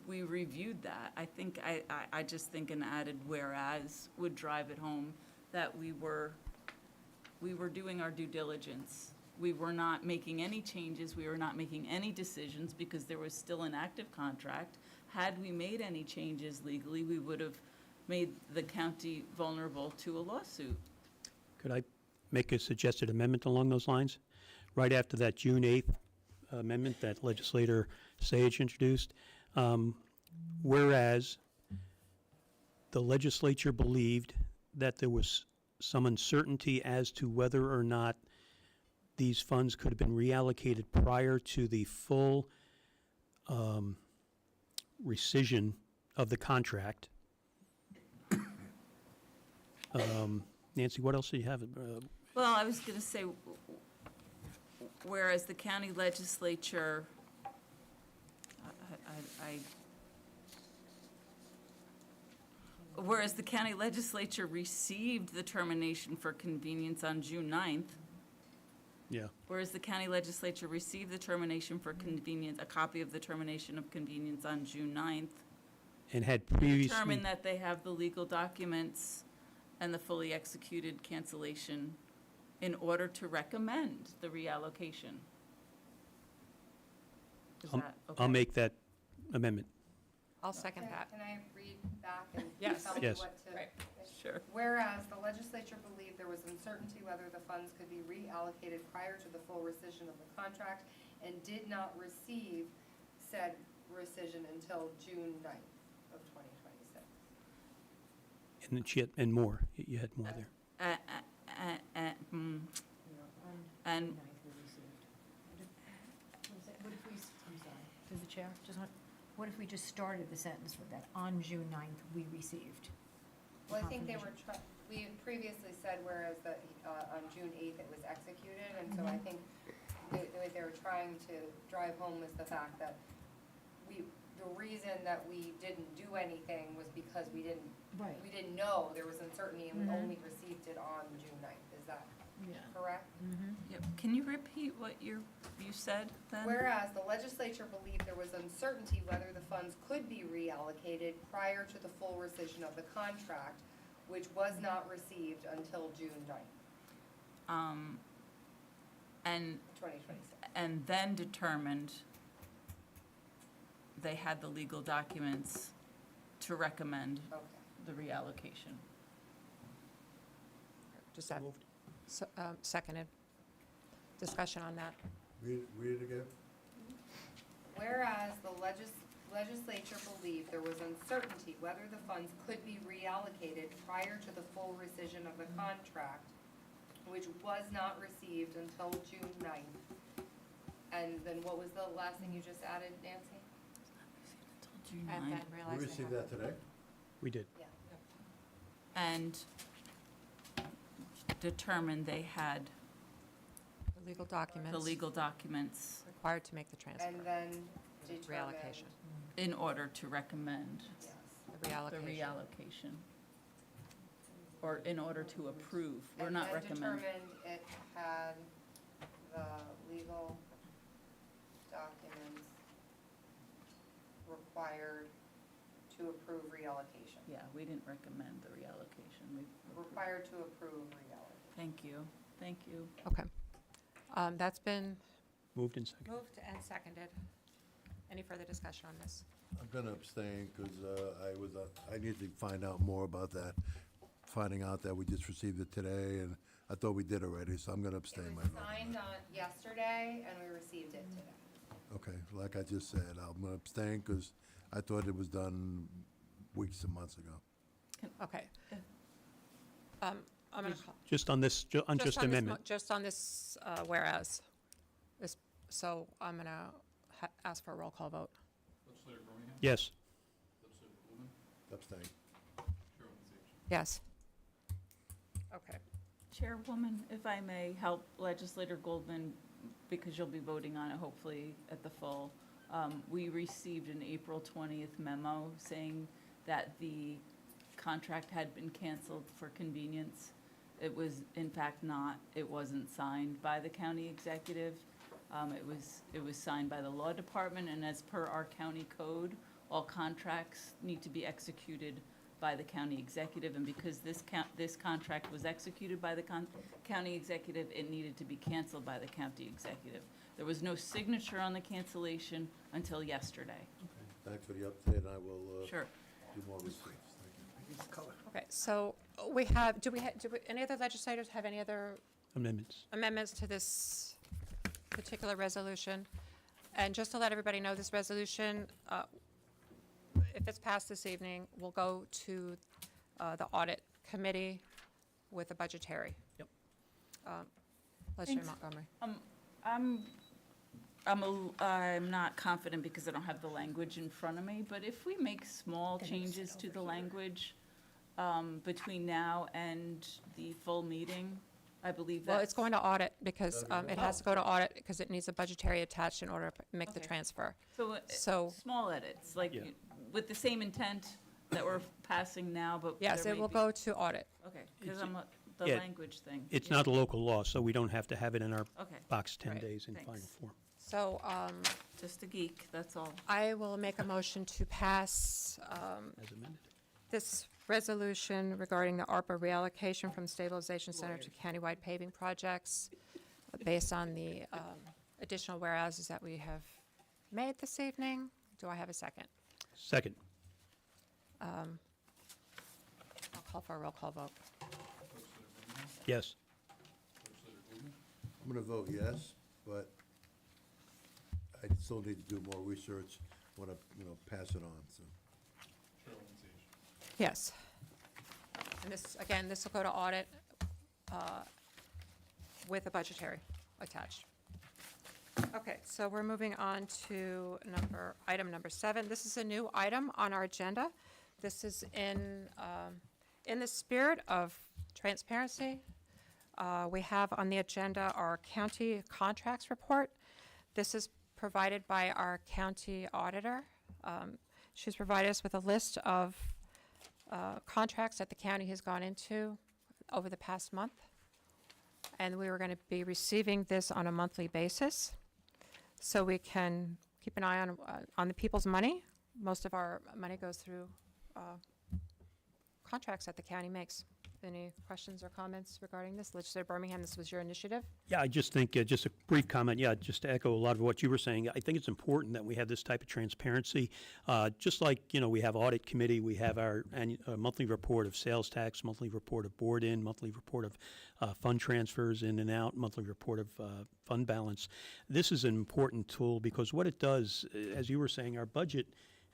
reviewed that. I just think an added whereas would drive it home that we were doing our due diligence. We were not making any changes, we were not making any decisions because there was still an active contract. Had we made any changes legally, we would have made the county vulnerable to a lawsuit. Could I make a suggested amendment along those lines? Right after that June 8th amendment that legislator Sage introduced, whereas the legislature believed that there was some uncertainty as to whether or not these funds could have been reallocated prior to the full rescission of the contract. Nancy, what else do you have? Well, I was going to say, whereas the county legislature, whereas the county legislature received the termination for convenience on June 9th, Yeah. whereas the county legislature received the termination for convenience, a copy of the termination of convenience on June 9th, And had previously. determined that they have the legal documents and the fully executed cancellation in order to recommend the reallocation. Is that okay? I'll make that amendment. I'll second that. Can I read back and Yes. tell me Yes. what to? Right. Sure. Whereas the legislature believed there was uncertainty whether the funds could be reallocated prior to the full rescission of the contract and did not receive said rescission until June 9th of 2026. And then she had, and more. You had more there. And Ninth we received. What if we, I'm sorry, through the chair, just want, what if we just started the sentence with that, on June 9th, we received? Well, I think they were we had previously said whereas on June 8th it was executed, and so I think what they were trying to drive home was the fact that the reason that we didn't do anything was because we didn't know, there was uncertainty, and we only received it on June 9th. Is that correct? Yep. Can you repeat what you said then? Whereas the legislature believed there was uncertainty whether the funds could be reallocated prior to the full rescission of the contract, which was not received until June 9th, And 2026. and then determined they had the legal documents to recommend Okay. the reallocation. Just that, seconded. Discussion on that. Read it again? Whereas the legislature believed there was uncertainty whether the funds could be reallocated prior to the full rescission of the contract, which was not received until June 9th. And then what was the last thing you just added, Nancy? June And 9th. then We realized they received have that today? We did. Yeah. And determined they had the legal documents. the legal documents Required to make the transfer. And then determined. Reallocation. in order to recommend Yes. The reallocation. the reallocation. Or in order to approve, we're not recommending. And then determined it had the legal documents required to approve reallocation. Yeah, we didn't recommend the reallocation. We Required to approve reallocation. Thank you, thank you. Okay. That's been Moved and seconded. moved and seconded. Any further discussion on this? I'm gonna abstain, because I need to find out more about that. Finding out that we just received it today, and I thought we did already, so I'm gonna abstain. It my was vote on signed that. on yesterday, and we received it today. Okay, like I just said, I'm gonna abstain, because I thought it was done weeks and months ago. Okay. I'm going to call. Just on this, on just on this amendment. just on this whereas. So I'm going to ask for a roll call vote. Legislator Birmingham? Yes. Legislator Blumen? Abstain. Chairwoman Zacher? Yes. Okay. Chairwoman, if I may help Legislator Goldman, because you'll be voting on it hopefully at the full. We received an April 20th memo saying that the contract had been canceled for convenience. It was in fact not. It wasn't signed by the county executive. It was signed by the law department, and as per our county code, all contracts need to be executed by the county executive, and because this contract was executed by the county executive, it needed to be canceled by the county executive. There was no signature on the cancellation until yesterday. Thanks for the update, and I will Sure. do more research. Thank you. Okay, so we have, any other legislators have any other Amendments. amendments to this particular resolution? And just to let everybody know, this resolution, if it's passed this evening, will go to the audit committee with a budgetary. Yep. Legislator Thanks. Montgomery. I'm not confident because I don't have the language in front of me, but if we make small changes to the language between now and the full meeting, I believe that's. Well, it's going to audit because it has to go to audit because it needs a budgetary attached in order to make the Okay. transfer. So, small edits, like, Yeah. with the same intent that we're passing now, but. Yes, there it may will be- go to audit. Okay, because It's- I'm, the yeah, language thing. It's Yeah. not a local law, so we don't have to have it in our Okay, box 10 Right. days in final Thanks. form. So just a geek, that's all. I will make a motion to pass As amended. this resolution regarding the ARPA reallocation from Stabilization Center to countywide paving projects based on the additional whereases that we have made this evening. Do I have a second? Second. I'll call for a roll call vote. Legislator Birmingham? Yes. Legislator Blumen? I'm gonna vote yes, but I still need to do more research when I, pass it on, so. Chairwoman Zacher? Yes. And this, again, this will go to audit with a budgetary attached. Okay, so we're moving on to item number 7. This is a new item on our agenda. This is in the spirit of transparency. We have on the agenda our county contracts report. This is provided by our county auditor. She's provided us with a list of contracts that the county has gone into over the past month. And we were going to be receiving this on a monthly basis, so we can keep an eye on the people's money. Most of our money goes through contracts that the county makes. Any questions or comments regarding this? Legislator Birmingham, this was your initiative. Yeah, I just think, just a brief comment, yeah, just to echo a lot of what you were saying, I think it's important that we have this type of transparency. Just like, we have audit committee, we have our monthly report of sales tax, monthly report of board in, monthly report of fund transfers in and out, monthly report of fund balance. This is an important tool because what it does, as you were saying, our budget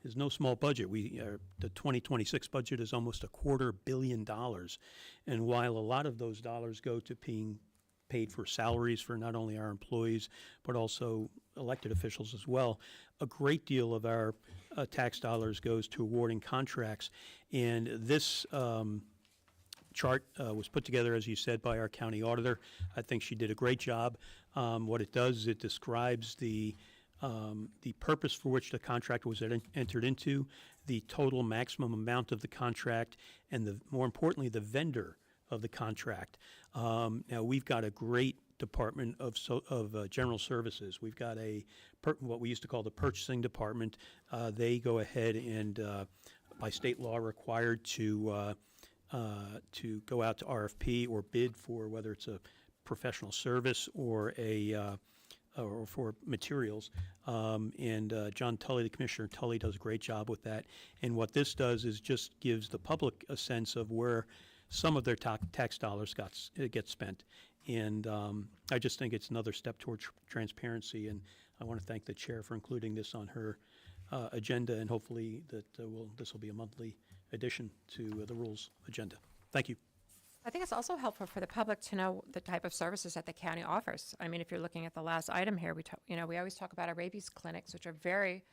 is no small budget. The 2026 budget is almost $250 million. And while a lot of those dollars go to being paid for salaries for not only our employees, but also elected officials as well, a great deal of our tax dollars goes to awarding contracts. And this chart was put together, as you said, by our county auditor. I think she did a great job. What it does is it describes the purpose for which the contract was entered into, the total maximum amount of the contract, and more importantly, the vendor of the contract. Now, we've got a great department of general services. We've got what we used to call the purchasing department. They go ahead and, by state law, required to go out to RFP or bid for whether it's a professional service or or for materials. John Tully, the Commissioner Tully, does a great job with that. And what this does is just gives the public a sense of where some of their tax dollars get spent. And I just think it's another step towards transparency. And I want to thank the chair for including this on her agenda. And hopefully that this will be a monthly addition to the rules agenda. Thank you. I think it's also helpful for the public to know the type of services that the county offers. I mean, if you're looking at the last item here, we always talk about our rabies clinics, which are very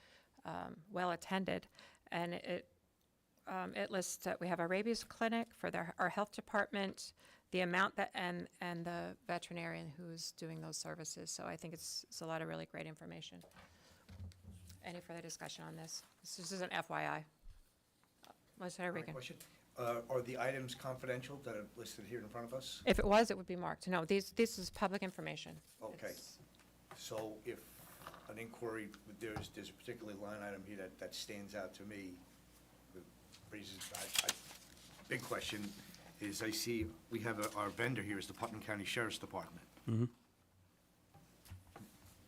well attended, and it lists that we have a rabies clinic for our health department, the amount and the veterinarian who's doing those services. So I think it's a lot of really great information. Any further discussion on this? This is an FYI. Legislator Regan. Question? Are the items confidential that are listed here in front of us? If it was, it would be marked. No, this is public information. Okay. So if an inquiry, there's a particular line item here that stands out to me, that raises, big question is I see we have our vendor here is the Putnam County Sheriff's Department. Mm-hmm.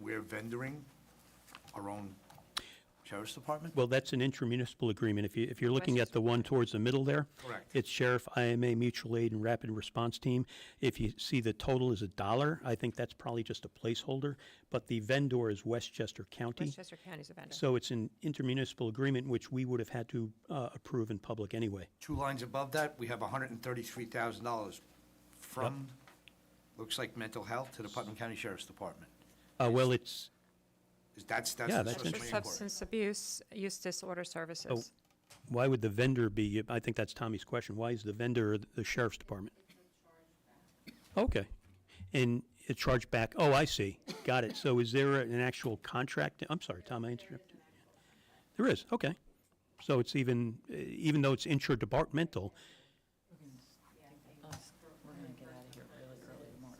We're vendoring our own Sheriff's Department? Well, that's an intermunicipal agreement. If you're looking at the one towards the middle there, Correct. it's Sheriff, IMA, Mutual Aid, and Rapid Response Team. If you see the total is $1, I think that's probably just a placeholder, but the vendor is Westchester County. Westchester County's a vendor. So it's an intermunicipal agreement, which we would have had to approve in public anyway. 2 lines above that, we have $133,000 from, looks like mental health to the Putnam County Sheriff's Department. Well, it's, That's Yeah, the that's source of my inquiry. Substance abuse, use disorder services. Oh. why would the vendor be, I think that's Tommy's question, why is the vendor the Sheriff's Department? Okay. And it charged back, oh, I see, got it. So is there an actual contract? I'm sorry, Tom, I interrupted. There is, okay. So it's even though it's interdepartmental,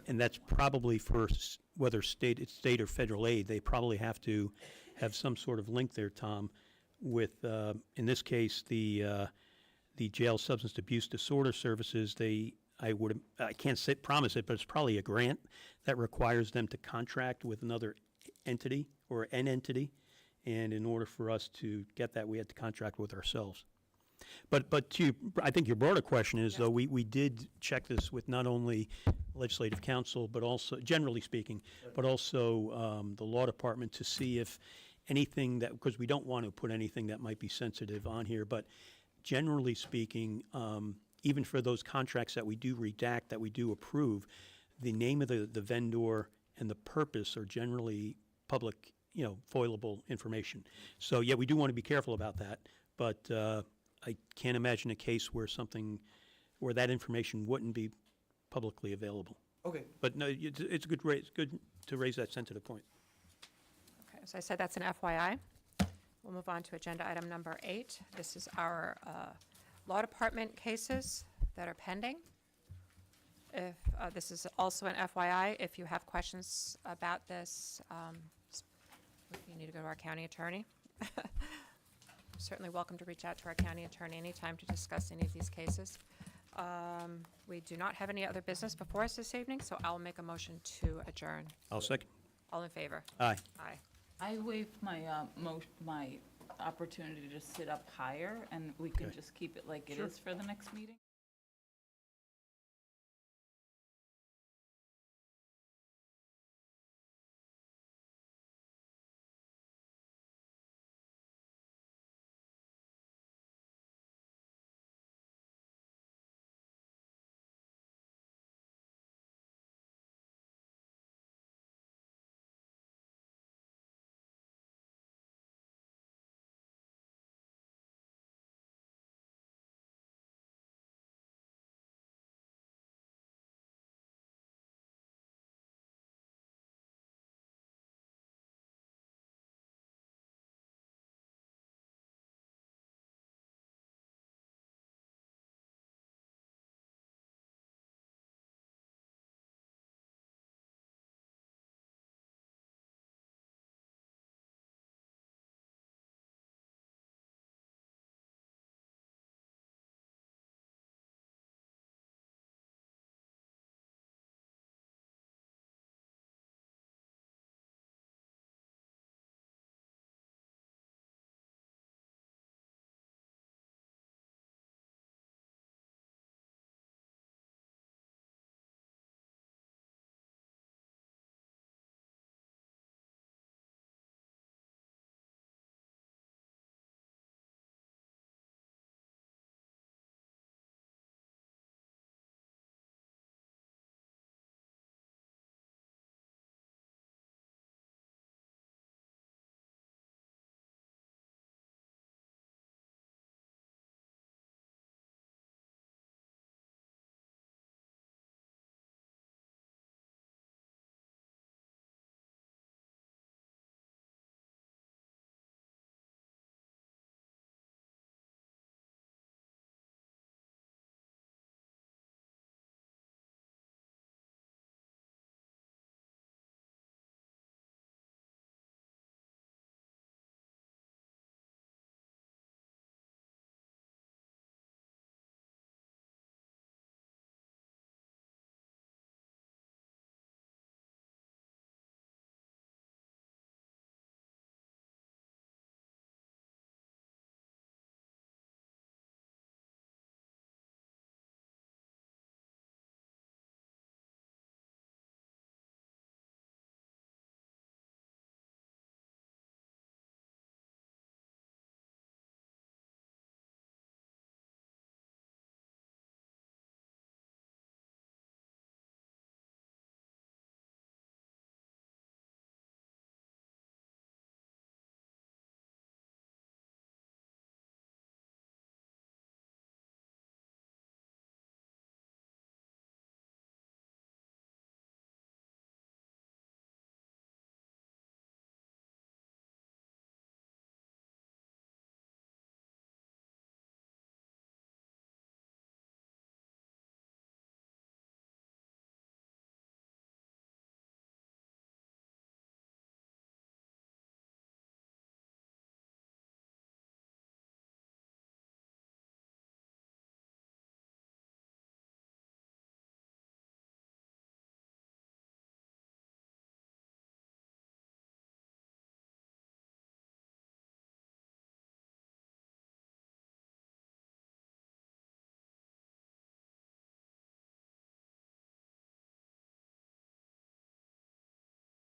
and that's probably for whether it's state or federal aid, they probably have to have some sort of link there, Tom, with, in this case, the jail substance abuse disorder services. I can't promise it, but it's probably a grant that requires them to contract with another entity or an entity. And in order for us to get that, we had to contract with ourselves. But I think your broader question is, though, we did check this with not only Legislative Council, but also, generally speaking, but also the Law Department to see if anything that, because we don't want to put anything that might be sensitive on here, but generally speaking, even for those contracts that we do redact, that we do approve, the name of the vendor and the purpose are generally public, foilable information. So, yeah, we do want to be careful about that, but I can't imagine a case where where that information wouldn't be publicly available. Okay. But no, it's good to raise that sensitive point. Okay, as I said, that's an FYI. We'll move on to agenda item number 8. This is our law department cases that are pending. If this is also an FYI, if you have questions about this, you need to go to our county attorney. Certainly welcome to reach out to our county attorney anytime to discuss any of these cases. We do not have any other business before us this evening, so I'll make a motion to adjourn. I'll second. All in favor? Aye. Aye. I waived my, my opportunity to sit up higher, and we can Okay. just keep it like it Sure. is for the next meeting.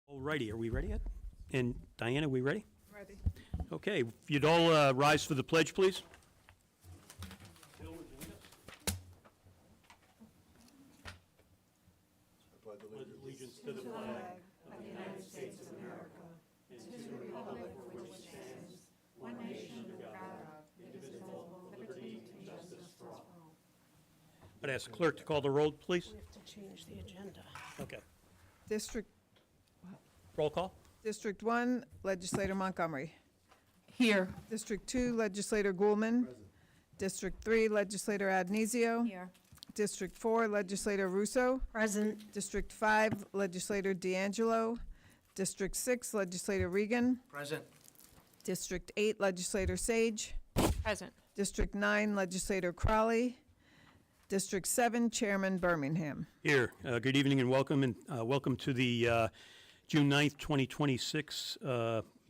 All righty, are we ready yet? And Diana, are we ready? Ready. Okay, if you'd all rise for the pledge, please. Allegiance to the flag I'd ask the clerk to call the roll, please. We have to change the agenda. Okay. District, Roll call? District 1, Legislator Montgomery. Here. District 2, Legislator Goulman. District 3, Legislator Adnesio. Here. District 4, Legislator Russo. Present. District 5, Legislator D'Angelo. District 6, Legislator Regan. Present. District 8, Legislator Sage. Present. District 9, Legislator Crowley. District 7, Chairman Birmingham. Here. Good evening and welcome to the June 9th, 2026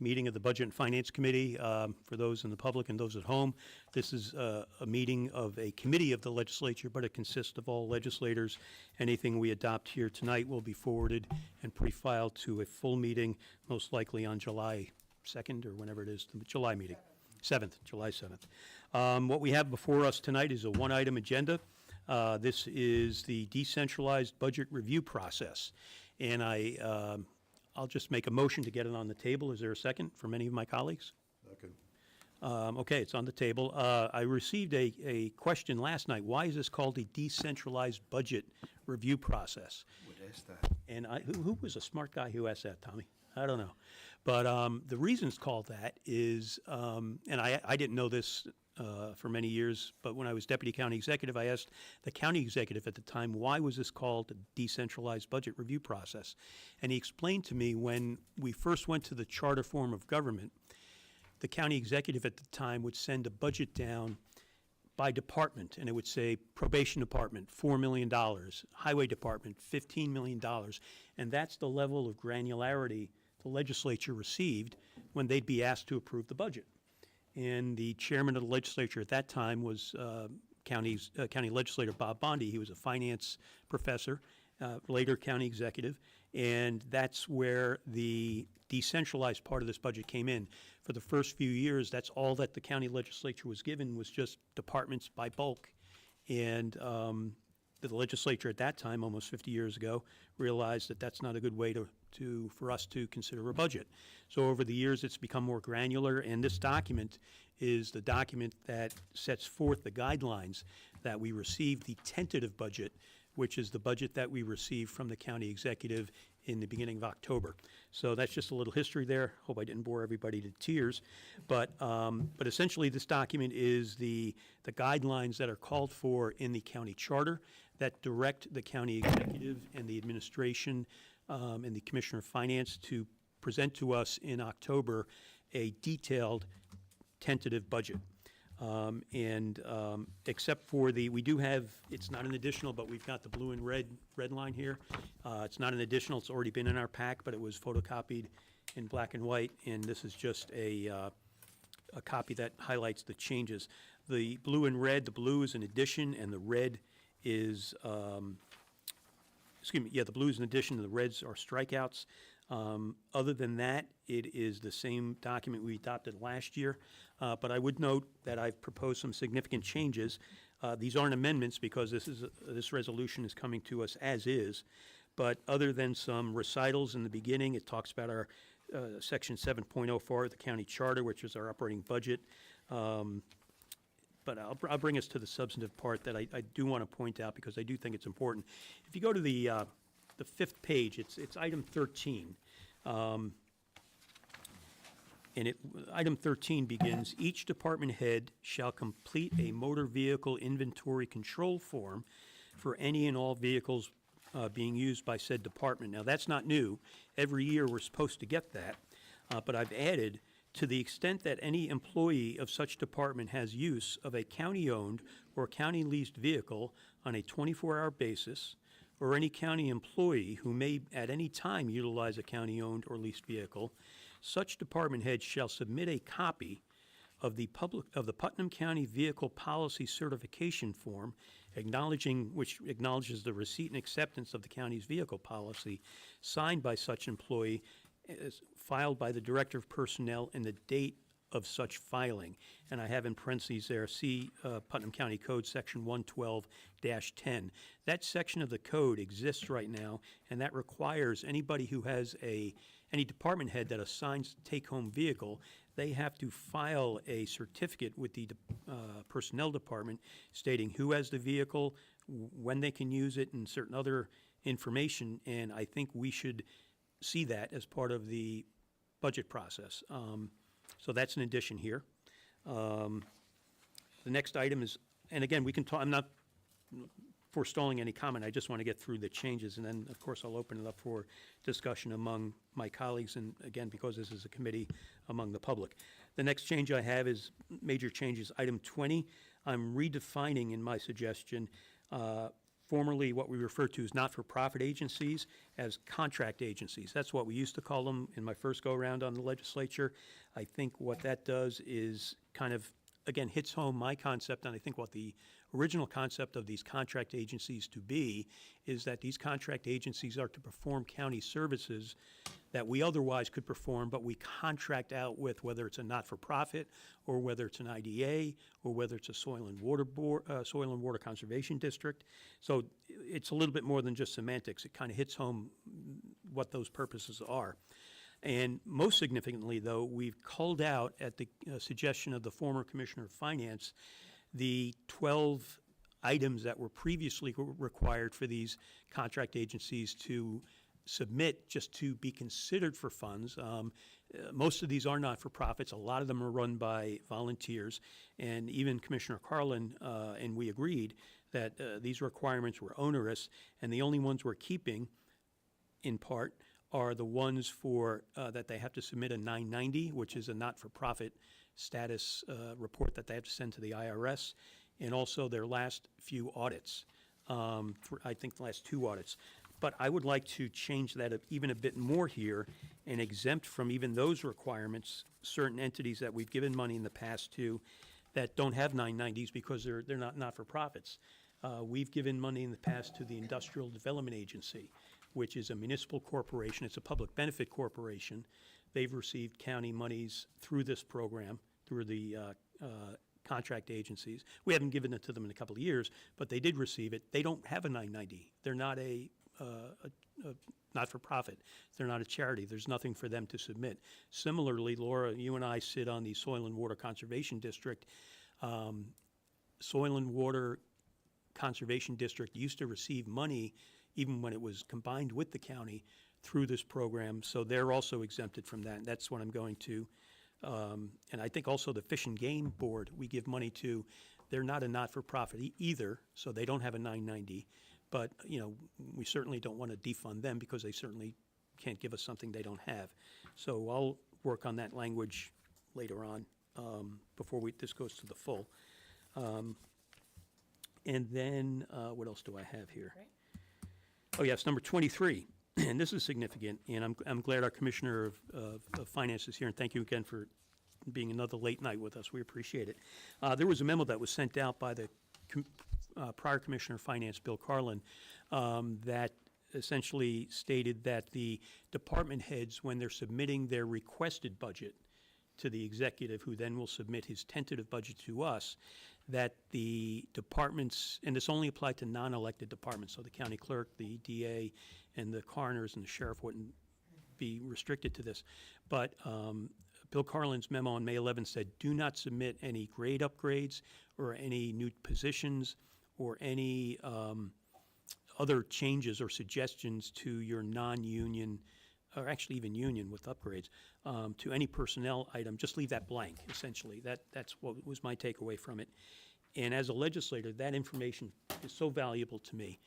meeting of the Budget and Finance Committee. For those in the public and those at home, this is a meeting of a committee of the legislature, but it consists of all legislators. Anything we adopt here tonight will be forwarded and pre-filed to a full meeting, most likely on July 2nd or whenever it is, the July meeting. 7th, July 7th. What we have before us tonight is a one-item agenda. This is the decentralized budget review process. And I'll just make a motion to get it on the table. Is there a second from any of my colleagues? Second. Okay, it's on the table. I received a question last night. Why is this called a decentralized budget review process? Would ask that. And who was a smart guy who asked that, Tommy? I don't know. But the reason it's called that is, and I didn't know this for many years, but when I was deputy county executive, I asked the county executive at the time, why was this called a decentralized budget review process? And he explained to me when we first went to the charter form of government, the county executive at the time would send a budget down by department, and it would say probation department, $4 million, highway department, $15 million, and that's the level of granularity the legislature received when they'd be asked to approve the budget. And the chairman of the legislature at that time was county legislator Bob Bondi. He was a finance professor, later county executive, and that's where the decentralized part of this budget came in. For the first few years, that's all that the county legislature was given was just departments by bulk. And the legislature at that time, almost 50 years ago, realized that that's not a good way for us to consider a budget. So over the years, it's become more granular, and this document is the document that sets forth the guidelines that we receive the tentative budget, which is the budget that we received from the county executive in the beginning of October. So that's just a little history there. Hope I didn't bore everybody to tears. But essentially, this document is the guidelines that are called for in the county charter that direct the county executive and the administration and the Commissioner of Finance to present to us in October a detailed tentative budget. Except for we do have, it's not an additional, but we've got the blue and red line here. It's not an additional, it's already been in our pack, but it was photocopied in black and white, and this is just a copy that highlights the changes. The blue and red, the blue is an addition, and the red is, the blue is an addition, and the reds are strikeouts. Other than that, it is the same document we adopted last year, but I would note that I've proposed some significant changes. These aren't amendments because this resolution is coming to us as is, but other than some recitals in the beginning, it talks about our Section 7.04 of the county charter, which is our operating budget. But I'll bring us to the substantive part that I do want to point out because I do think it's important. If you go to the fifth page, it's item 13. Item 13 begins, each department head shall complete a motor vehicle inventory control form for any and all vehicles being used by said department. Now, that's not new. Every year, we're supposed to get that. But I've added, to the extent that any employee of such department has use of a county-owned or county-leased vehicle on a 24-hour basis, or any county employee who may at any time utilize a county-owned or leased vehicle, such department head shall submit a copy of the Putnam County Vehicle Policy Certification Form, which acknowledges the receipt and acceptance of the county's vehicle policy, signed by such employee, as filed by the Director of Personnel, and the date of such filing. And I have in parentheses there, see Putnam County Code Section 112-10. That section of the code exists right now, and that requires anybody who has any department head that assigns take-home vehicle, they have to file a certificate with the Personnel Department stating who has the vehicle, when they can use it and certain other information, and I think we should see that as part of the budget process. So that's an addition here. The next item is, and again, we can talk, I'm not forestalling any comment, I just want to get through the changes, and then, of course, I'll open it up for discussion among my colleagues, and again, because this is a committee, among the public. The next change I have is major changes. Item 20, I'm redefining in my suggestion, formerly what we refer to as not-for-profit agencies as contract agencies. That's what we used to call them in my first go-around on the legislature. I think what that does is kind of, again, hits home my concept, and I think what the original concept of these contract agencies to be is that these contract agencies are to perform county services that we otherwise could perform, but we contract out with, whether it's a not-for-profit or whether it's an IDA or whether it's a soil and water conservation district. So it's a little bit more than just semantics. It kind of hits home what those purposes are. And most significantly, though, we've culled out, at the suggestion of the former Commissioner of Finance, the 12 items that were previously required for these contract agencies to submit just to be considered for funds. Most of these are not-for-profits. A lot of them are run by volunteers. And even Commissioner Carlin and we agreed that these requirements were onerous, and the only ones we're keeping, in part, are the ones for, that they have to submit a 990, which is a not-for-profit status report that they have to send to the IRS, and also their last few audits, I think the last 2 audits. But I would like to change that even a bit more here and exempt from even those requirements certain entities that we've given money in the past to that don't have 990s because they're not-for-profits. We've given money in the past to the Industrial Development Agency, which is a municipal corporation. It's a public benefit corporation. They've received county monies through this program, through the contract agencies. We haven't given it to them in a couple of years, but they did receive it. They don't have a 990. They're not a not-for-profit. They're not a charity. There's nothing for them to submit. Similarly, Laura, you and I sit on the Soil and Water Conservation District. Soil and Water Conservation District used to receive money even when it was combined with the county through this program, so they're also exempted from that. And that's what I'm going to, and I think also the Fish and Game Board we give money to, they're not a not-for-profit either, so they don't have a 990. But, you know, we certainly don't want to defund them because they certainly can't give us something they don't have. So I'll work on that language later on before this goes to the full. And then, what else do I have here? Oh, yes, number 23, and this is significant, and I'm glad our Commissioner of Finance is here, and thank you again for being another late night with us. We appreciate it. There was a memo that was sent out by the prior Commissioner of Finance, Bill Carlin, that essentially stated that the department heads, when they're submitting their requested budget to the executive, who then will submit his tentative budget to us, that the departments, and this only applied to non-elected departments, so the county clerk, the DA, and the coroners and the sheriff wouldn't be restricted to this. But Bill Carlin's memo on May 11th said, do not submit any grade upgrades or any new positions or any other changes or suggestions to your non-union, or actually even union with upgrades, to any personnel item. Just leave that blank, essentially. That's what was my takeaway from it. And as a legislator, that information is so valuable to me.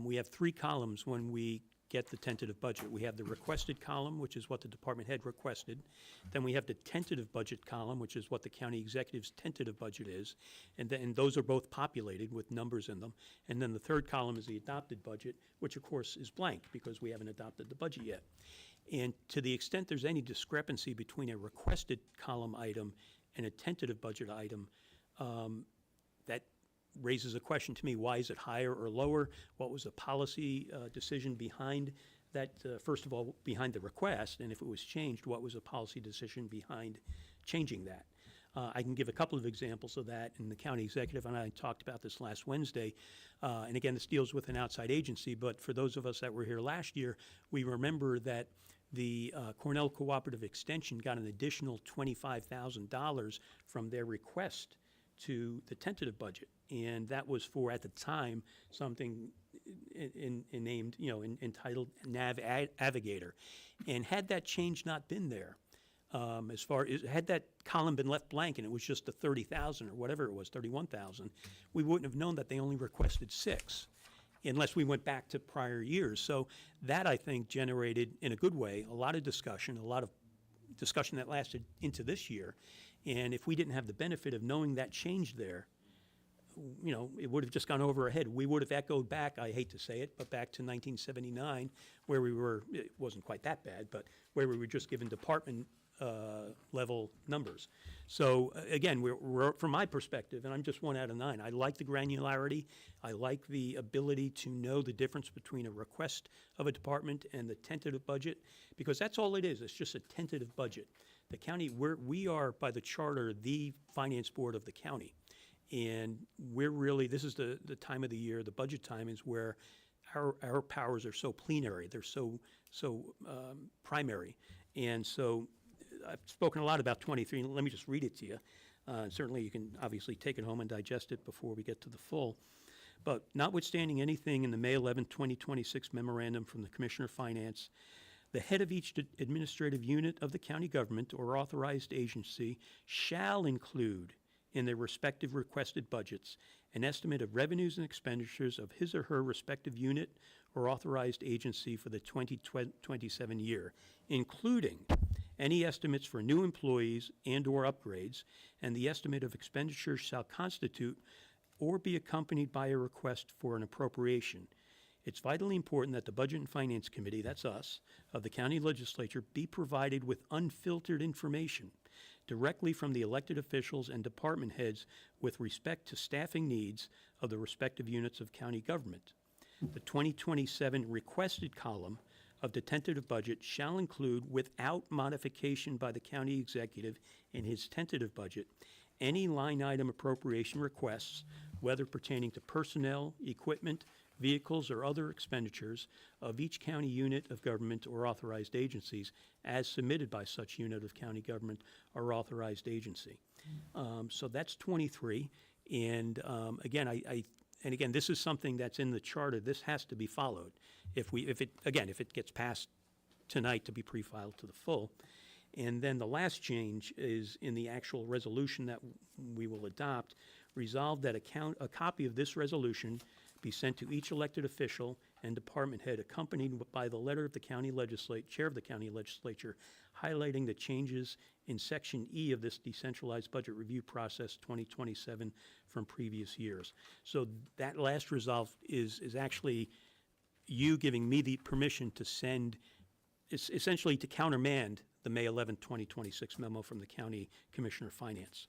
We have 3 columns when we get the tentative budget. We have the requested column, which is what the department head requested. Then we have the tentative budget column, which is what the county executive's tentative budget is. And those are both populated with numbers in them. And then the third column is the adopted budget, which of course is blank because we haven't adopted the budget yet. And to the extent there's any discrepancy between a requested column item and a tentative budget item, that raises a question to me. Why is it higher or lower? What was the policy decision behind that? First of all, behind the request, and if it was changed, what was the policy decision behind changing that? I can give a couple of examples of that, and the county executive and I talked about this last Wednesday. And again, this deals with an outside agency, but for those of us that were here last year, we remember that the Cornell Cooperative Extension got an additional $25,000 from their request to the tentative budget. And that was for, at the time, something named, entitled Navigator. And had that change not been there, as far as, had that column been left blank and it was just the 30,000 or whatever it was, 31,000, we wouldn't have known that they only requested 6, unless we went back to prior years. So that, I think, generated, in a good way, a lot of discussion that lasted into this year. And if we didn't have the benefit of knowing that change there, it would have just gone over our head. We would have echoed back, I hate to say it, but back to 1979, where we were, it wasn't quite that bad, but where we were just given department level numbers. So again, we're, from my perspective, and I'm just 1 out of 9, I like the granularity. I like the ability to know the difference between a request of a department and the tentative budget, because that's all it is. It's just a tentative budget. The county, we are, by the charter, the finance board of the county. And we're really, this is the time of the year, the budget time is where our powers are so plenary, they're so primary. And so I've spoken a lot about 23, and let me just read it to you. Certainly you can obviously take it home and digest it before we get to the full. But notwithstanding anything in the May 11, 2026 memorandum from the Commissioner of Finance, the head of each administrative unit of the county government or authorized agency shall include in their respective requested budgets an estimate of revenues and expenditures of his or her respective unit or authorized agency for the 2027 year, including any estimates for new employees and/or upgrades, and the estimate of expenditures shall constitute or be accompanied by a request for an appropriation. It's vitally important that the Budget and Finance Committee, that's us, of the county legislature be provided with unfiltered information directly from the elected officials and department heads with respect to staffing needs of the respective units of county government. The 2027 requested column of the tentative budget shall include, without modification by the county executive in his tentative budget, any line item appropriation requests, whether pertaining to personnel, equipment, vehicles, or other expenditures of each county unit of government or authorized agencies as submitted by such unit of county government or authorized agency. So that's 23. And again, this is something that's in the charter. This has to be followed. If it gets passed tonight to be pre-filed to the full. And then the last change is in the actual resolution that we will adopt. Resolve that a copy of this resolution be sent to each elected official and department head, accompanied by the letter of the county chair of the county legislature, highlighting the changes in Section E of this decentralized budget review process 2027 from previous years. So that last resolve is actually you giving me the permission to send, essentially to countermand the May 11, 2026 memo from the County Commissioner of Finance.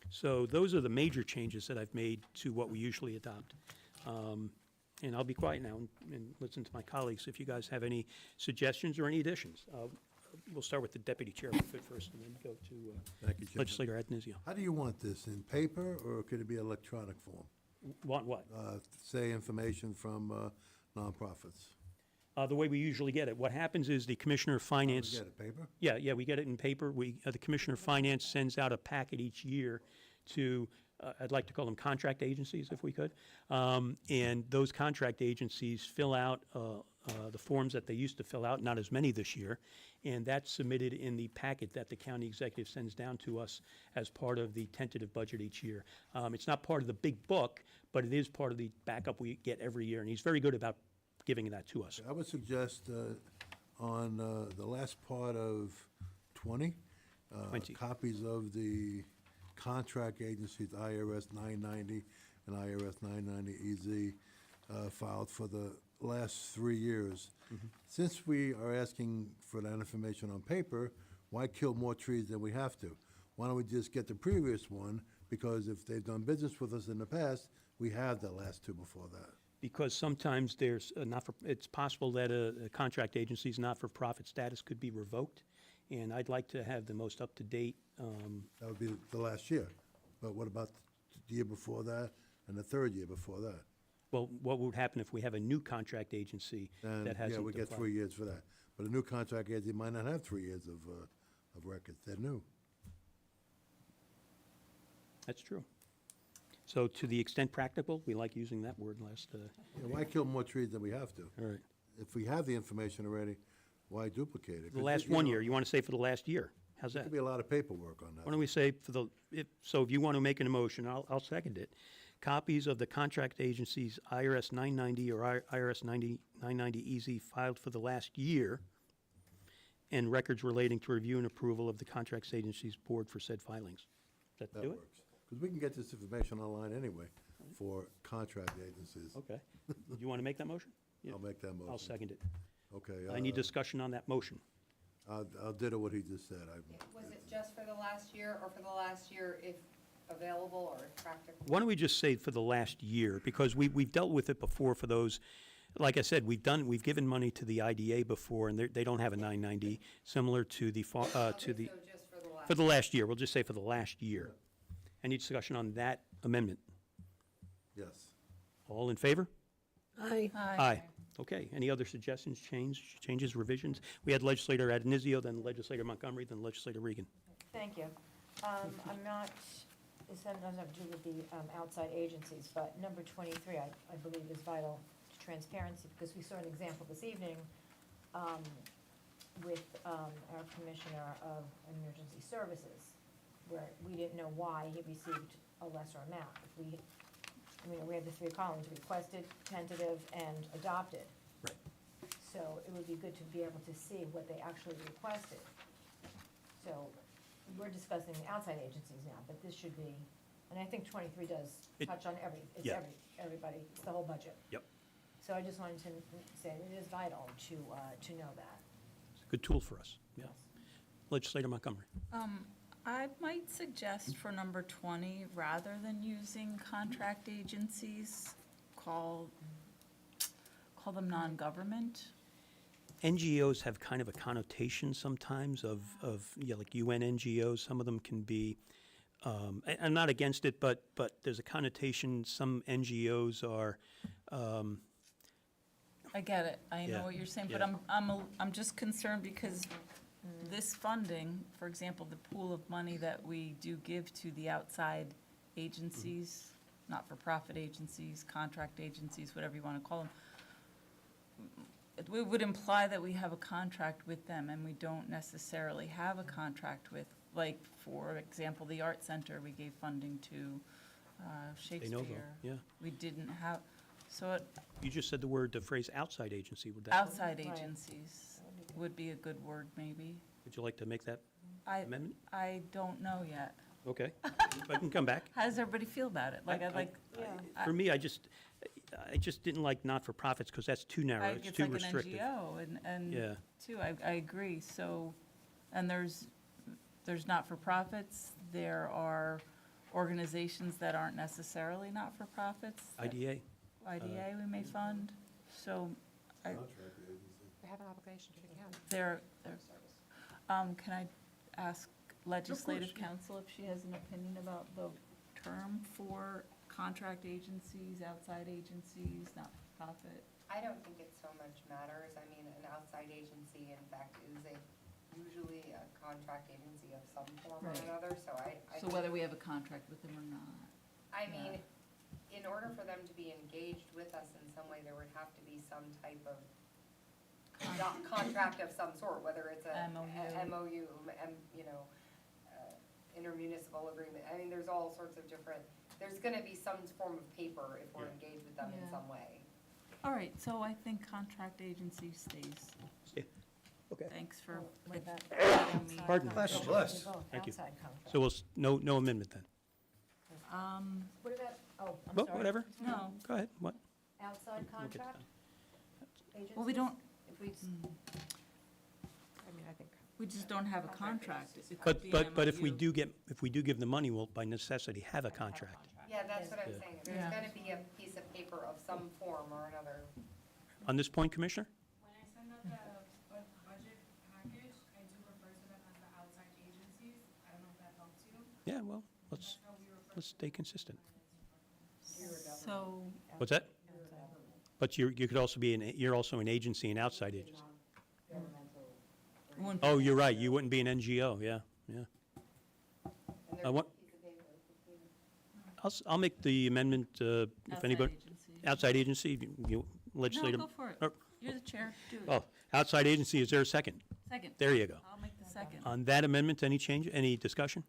So those are the major changes that I've made to what we usually adopt. And I'll be quiet now and listen to my colleagues if you guys have any suggestions or any additions. We'll start with the Deputy Chair first and then go to Thank you, Chairman. Legislator Atenizio. How do you want this, in paper, or could it be electronic form? Want what? Say information from nonprofits. The way we usually get it. What happens is the Commissioner of Finance. Get it, paper? Yeah, we get it in paper. The Commissioner of Finance sends out a packet each year to, I'd like to call them contract agencies, if we could. And those contract agencies fill out the forms that they used to fill out, not as many this year, and that's submitted in the packet that the county executive sends down to us as part of the tentative budget each year. It's not part of the big book, but it is part of the backup we get every year, and he's very good about giving that to us. I would suggest on the last part of 20, 20. copies of the contract agencies, IRS 990 and IRS 990 EZ, filed for the last 3 years. Since we are asking for that information on paper, why kill more trees than we have to? Why don't we just get the previous one? Because if they've done business with us in the past, we have the last 2 before that. Because sometimes there's it's possible that a contract agency's not-for-profit status could be revoked, and I'd like to have the most up-to-date. That would be the last year. But what about the year before that and the 3rd year before that? Well, what would happen if we have a new contract agency And, that hasn't yeah, we get applied? 3 years for that. But a new contract agency might not have 3 years of records. They're new. That's true. So to the extent practical, we like using that word last, Why kill more trees than we have to? all right. If we have the information already, why duplicate it? The 'Cause, last you one know, year, you want to say for the last year? How's There that? could be a lot of paperwork on Why that. don't we say for the, if you want to make an emotion, I'll second it. Copies of the contract agency's IRS 990 or IRS 990 EZ filed for the last year and records relating to review and approval of the contracts agency's board for said filings. Does that That do it? works. Because we can get this information online anyway for contract agencies. Okay. Do you want to make that motion? Yeah. I'll make that motion. I'll second it. Okay. I need discussion on that motion. I'll ditto what he just said. Was it just for the last year, or for the last year if available or if practical? Why don't we just say for the last year, because we've dealt with it before for those, like I said, we've given money to the IDA before, and they don't have a 990, similar to the, Okay, so just for the last year, we'll just say for the last year. Any discussion on that amendment? Yes. All in favor? Aye. Aye. Okay, any other suggestions, changes, revisions? We had legislator Adnizio, then legislator Montgomery, then legislator Regan. Thank you. I'm not, this doesn't have to do with the outside agencies, but number 23, I believe is vital to transparency, because we saw an example this evening with our Commissioner of Emergency Services, where we didn't know why he received a lesser amount. We have the three columns, requested, tentative, and adopted. Right. So it would be good to be able to see what they actually requested. So we're discussing the outside agencies now, but this should be, and I think 23 does touch on Yeah. everybody, it's the whole budget. Yep. So I just wanted to say it is vital to know that. It's a good tool for us, yeah. Legislator Montgomery. I might suggest for number 20, rather than using contract agencies, call them non-government. NGOs have kind of a connotation sometimes of like UN NGOs. Some of them can be, I'm not against it, but there's a connotation. Some NGOs are, I get it, I Yeah, know what you're saying, but yeah. I'm just concerned because this funding, for example, the pool of money that we do give to the outside agencies, not-for-profit agencies, contract agencies, whatever you want to call them, it would imply that we have a contract with them, and we don't necessarily have a contract with, like, for example, the Art Center, we gave funding to Shakespeare. yeah. We didn't have, so You just said the phrase outside agency. Would that, outside Right. agencies would be a good word, maybe. would you like to make that I, amendment? I don't know yet. Okay, I can come back. How does everybody feel about it? Like, I'd like, For me, I just didn't like not-for-profits because that's too narrow. It's it's too like an restrictive. NGO, and, Yeah. too, I agree, so, and there's not-for-profits, there are organizations that aren't necessarily not-for-profits. that IDA. IDA we may fund, so, They have an obligation to the county. there, can I ask legislative counsel if she has an opinion about the term for contract agencies, outside agencies, not-for-profit? I don't think it so much matters. I mean, an outside agency, in fact, is usually a contract agency of some form or Right. another, so I So think- whether we have a contract with them or not? I mean, in order for them to be engaged with us in some way, there would have to be some type of contract of some sort, whether it's a MOU, intermunicipal agreement. I mean, there's all sorts of different, there's gonna be some form of paper if we're engaged with them in Yeah. some way. All right, so I think contract agency stays. Yeah. Okay. Thanks for What about letting me. Pardon me. Bless you. Bless. both, Thank you. outside contract? So no amendment then? What about, I'm Well, sorry. whatever. No. Go ahead, what? Outside We'll get to contract? Well, we don't, If we, I mean, I think. we just don't have a contract. It could be But if we MOU. do give the money, we'll by necessity have a contract. Yeah, that's what I'm Yeah. saying. There's Yeah. gonna be a piece of paper of some form or another. On this point, Commissioner? When I send out the budget package, I do refer to them as the outside agencies. I don't know if that helps you. Yeah, well, let's That's how we refer let's stay consistent. So, What's that? But you could also be, you're also an agency, an outside agency. wouldn't- Oh, you're right, you wouldn't be an NGO, yeah. And I want- there's a piece of paper. I'll make the amendment, if Outside anybody. agency. Outside agency, you No, legislative. go for it. or- You're the chair. Do it. Oh, outside agency, is there a second? Second. There you go. I'll make the second. On that amendment, any change, any discussion?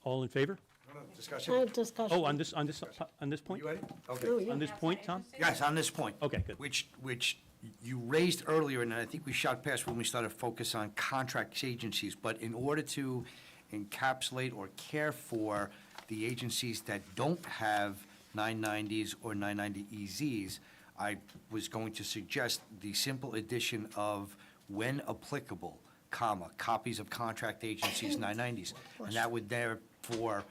All in favor? Discussion? Discussion. Oh, on this point? You ready? Okay. Oh, yeah. On this point, Tom? Yes, on this point. Okay, good. Which you raised earlier, and I think we shot past when we started to focus on contract agencies. But in order to encapsulate or care for the agencies that don't have 990s or 990 EZs, I was going to suggest the simple addition of when applicable, comma, copies of contract agencies 990s. And that would therefore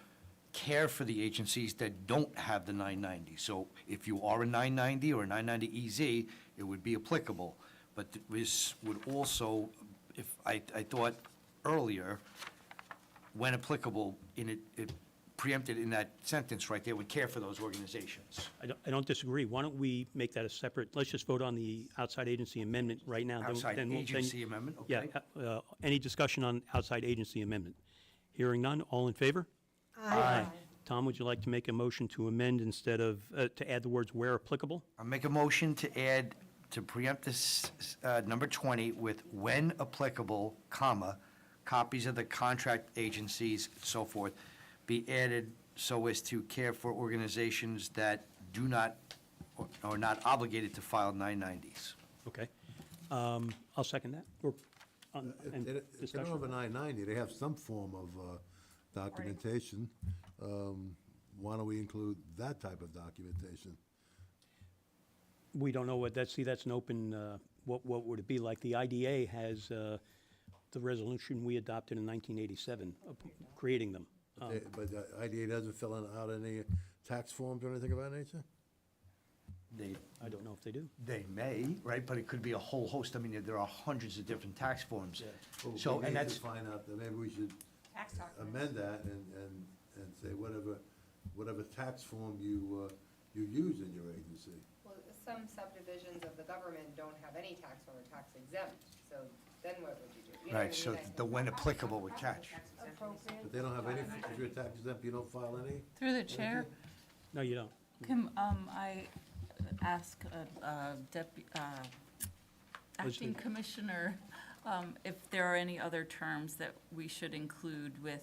care for the agencies that don't have the 990. So if you are a 990 or a 990 EZ, it would be applicable. But this would also, if I thought earlier, when applicable, it preempted in that sentence right there, would care for those organizations. I don't disagree. Why don't we make that a separate, let's just vote on the outside agency amendment right now. then- Outside then we'll- then- agency amendment, Yeah, okay? any discussion on outside agency amendment? Hearing none, all in favor? Aye. Tom, would you like to make a motion to amend instead of, to add the words where applicable? I'll make a motion to add, to preempt this, number 20 with when applicable, comma, copies of the contract agencies, so forth, be added so as to care for organizations that do not, or are not obligated to file 990s. Okay. I'll second that. Or, and If they don't have discussion? a 990, they have some form of documentation. Why don't we include that type of documentation? We don't know what that's an open, what would it be like? The IDA has the resolution we adopted in 1987, creating them. But the IDA doesn't fill out any tax forms or anything of that nature? I don't know if they do. They may, right, but it could be a whole host, I mean, there are hundreds of different tax forms. Well, So, we and need to that's, find out, that maybe we should amend that and say whatever tax form you use in your agency. Well, some subdivisions of the government don't have any tax or are tax exempt, so then what would you do? You know what I right, so mean? the when applicable would catch. But they don't have any, if you're tax exempt, you don't file any? Through the chair, No, you don't. can I ask acting commissioner if there are any other terms that we should include with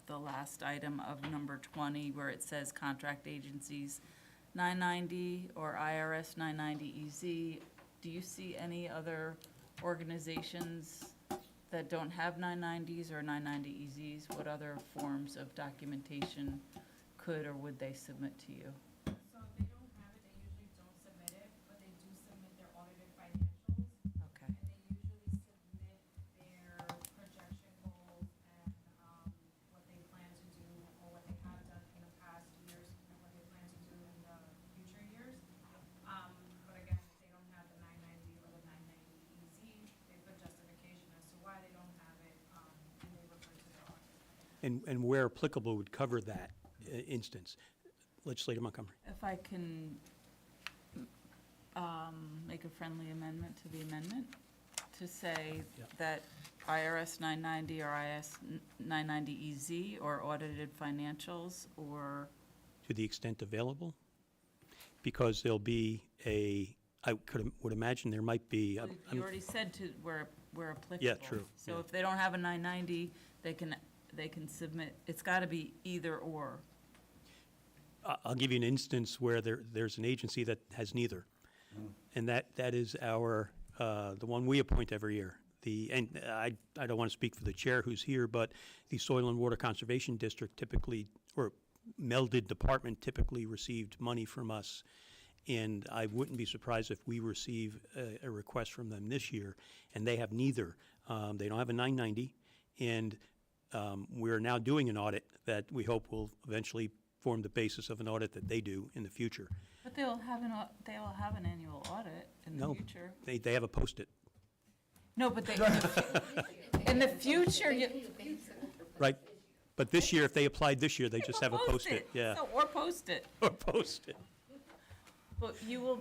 the last item of number 20, where it says contract agencies 990 or IRS 990 EZ? Do you see any other organizations that don't have 990s or 990 EZs? What other forms of documentation could or would they submit to you? So if they don't have it, they usually don't submit it, but they do submit their audited financials. Okay. And they usually submit their projection goals and, what they plan to do or what they have done in the past years and what they plan to do in the future years. But again, if they don't have the 990 or the 990 EZ, they put justification as to why they don't have it, and they refer to their audit. And where applicable would cover that instance. Legislator Montgomery. If I can make a friendly amendment to the amendment to say Yeah. that IRS 990 or IS 990 EZ or audited financials or, To the extent available? Because there'll be would imagine there might be. you already said to where applicable. Yeah, true, So yeah. if they don't have a 990, they can submit, it's got to be either or. I'll give you an instance where there's an agency that has neither. And that is the one we appoint every year. And I don't want to speak for the chair who's here, but the Soil and Water Conservation District typically, or melded department typically received money from us. And I wouldn't be surprised if we receive a request from them this year, and they have neither. They don't have a 990, and we're now doing an audit that we hope will eventually form the basis of an audit that they do in the future. But they'll have an annual audit in the No, future. they have a Post-it, No, but they, in the future, right? But this year, if they applied this year, they just have a Post-it, yeah, So, or post it. or Post-it. But you will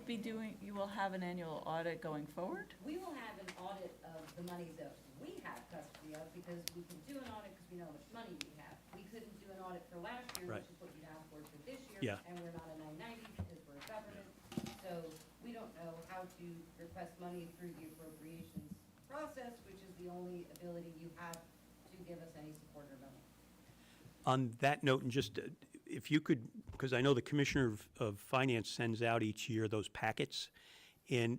have an annual audit going forward? We will have an audit of the money that we have custody of, because we can do an audit because we know how much money we have. We couldn't do an audit for last year, Right. which is what you asked for this year. Yeah. And we're not a 990 because we're a government. So we don't know how to request money through the appropriations process, which is the only ability you have to give us any support or money. On that note, and just if you could, because I know the Commissioner of Finance sends out each year those packets, and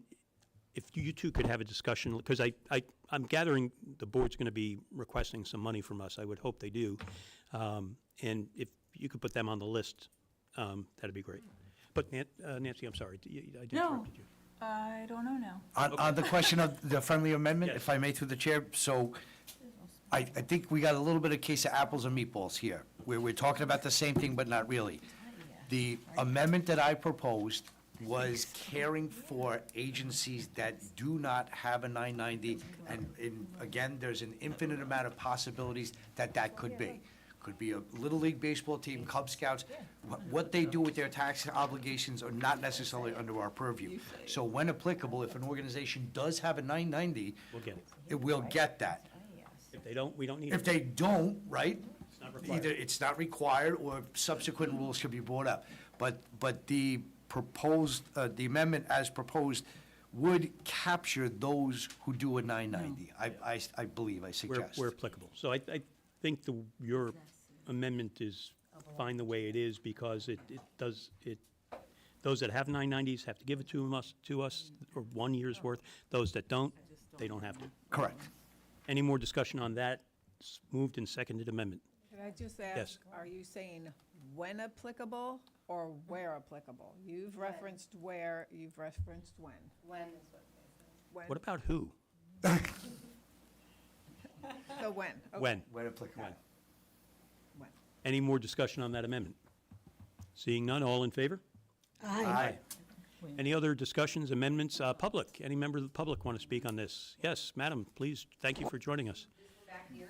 if you two could have a discussion, because I'm gathering the board's going to be requesting some money from us. I would hope they do. And if you could put them on the list, that'd be great. But Nancy, I'm sorry, I interrupted you. I don't know now. On the question of the friendly amendment, if I may through the chair, so I think we got a little bit of case of apples and meatballs here, where we're talking about the same thing, but not really. The amendment that I proposed was caring for agencies that do not have a 990, and again, there's an infinite amount of possibilities that could be. Could be a Little League baseball team, Cub Scouts. What they do with their tax obligations are not necessarily under our purview. So when applicable, if an organization does have a 990, We'll get it. it will get that. If they don't, we don't need it. If they don't, right? It's not required. Either it's not required or subsequent rules should be brought up. But the proposed, the amendment as proposed would capture those who do a 990. I believe, I suggest. Where applicable. So I think your amendment is fine the way it is, because it does, those that have 990s have to give it to us, or 1 year's worth. Those that don't, they don't have to. Correct. Any more discussion on that moved and seconded amendment? Can I just Yes. ask, are you saying when applicable or where applicable? You've referenced where, you've referenced when. When is what they said. When? What about who? So when? Okay. When? When applicable. When. Any more discussion on that amendment? Seeing none, all in favor? Aye. Any other discussions, amendments? Public, any member of the public want to speak on this? Yes, madam, please, thank you for joining us.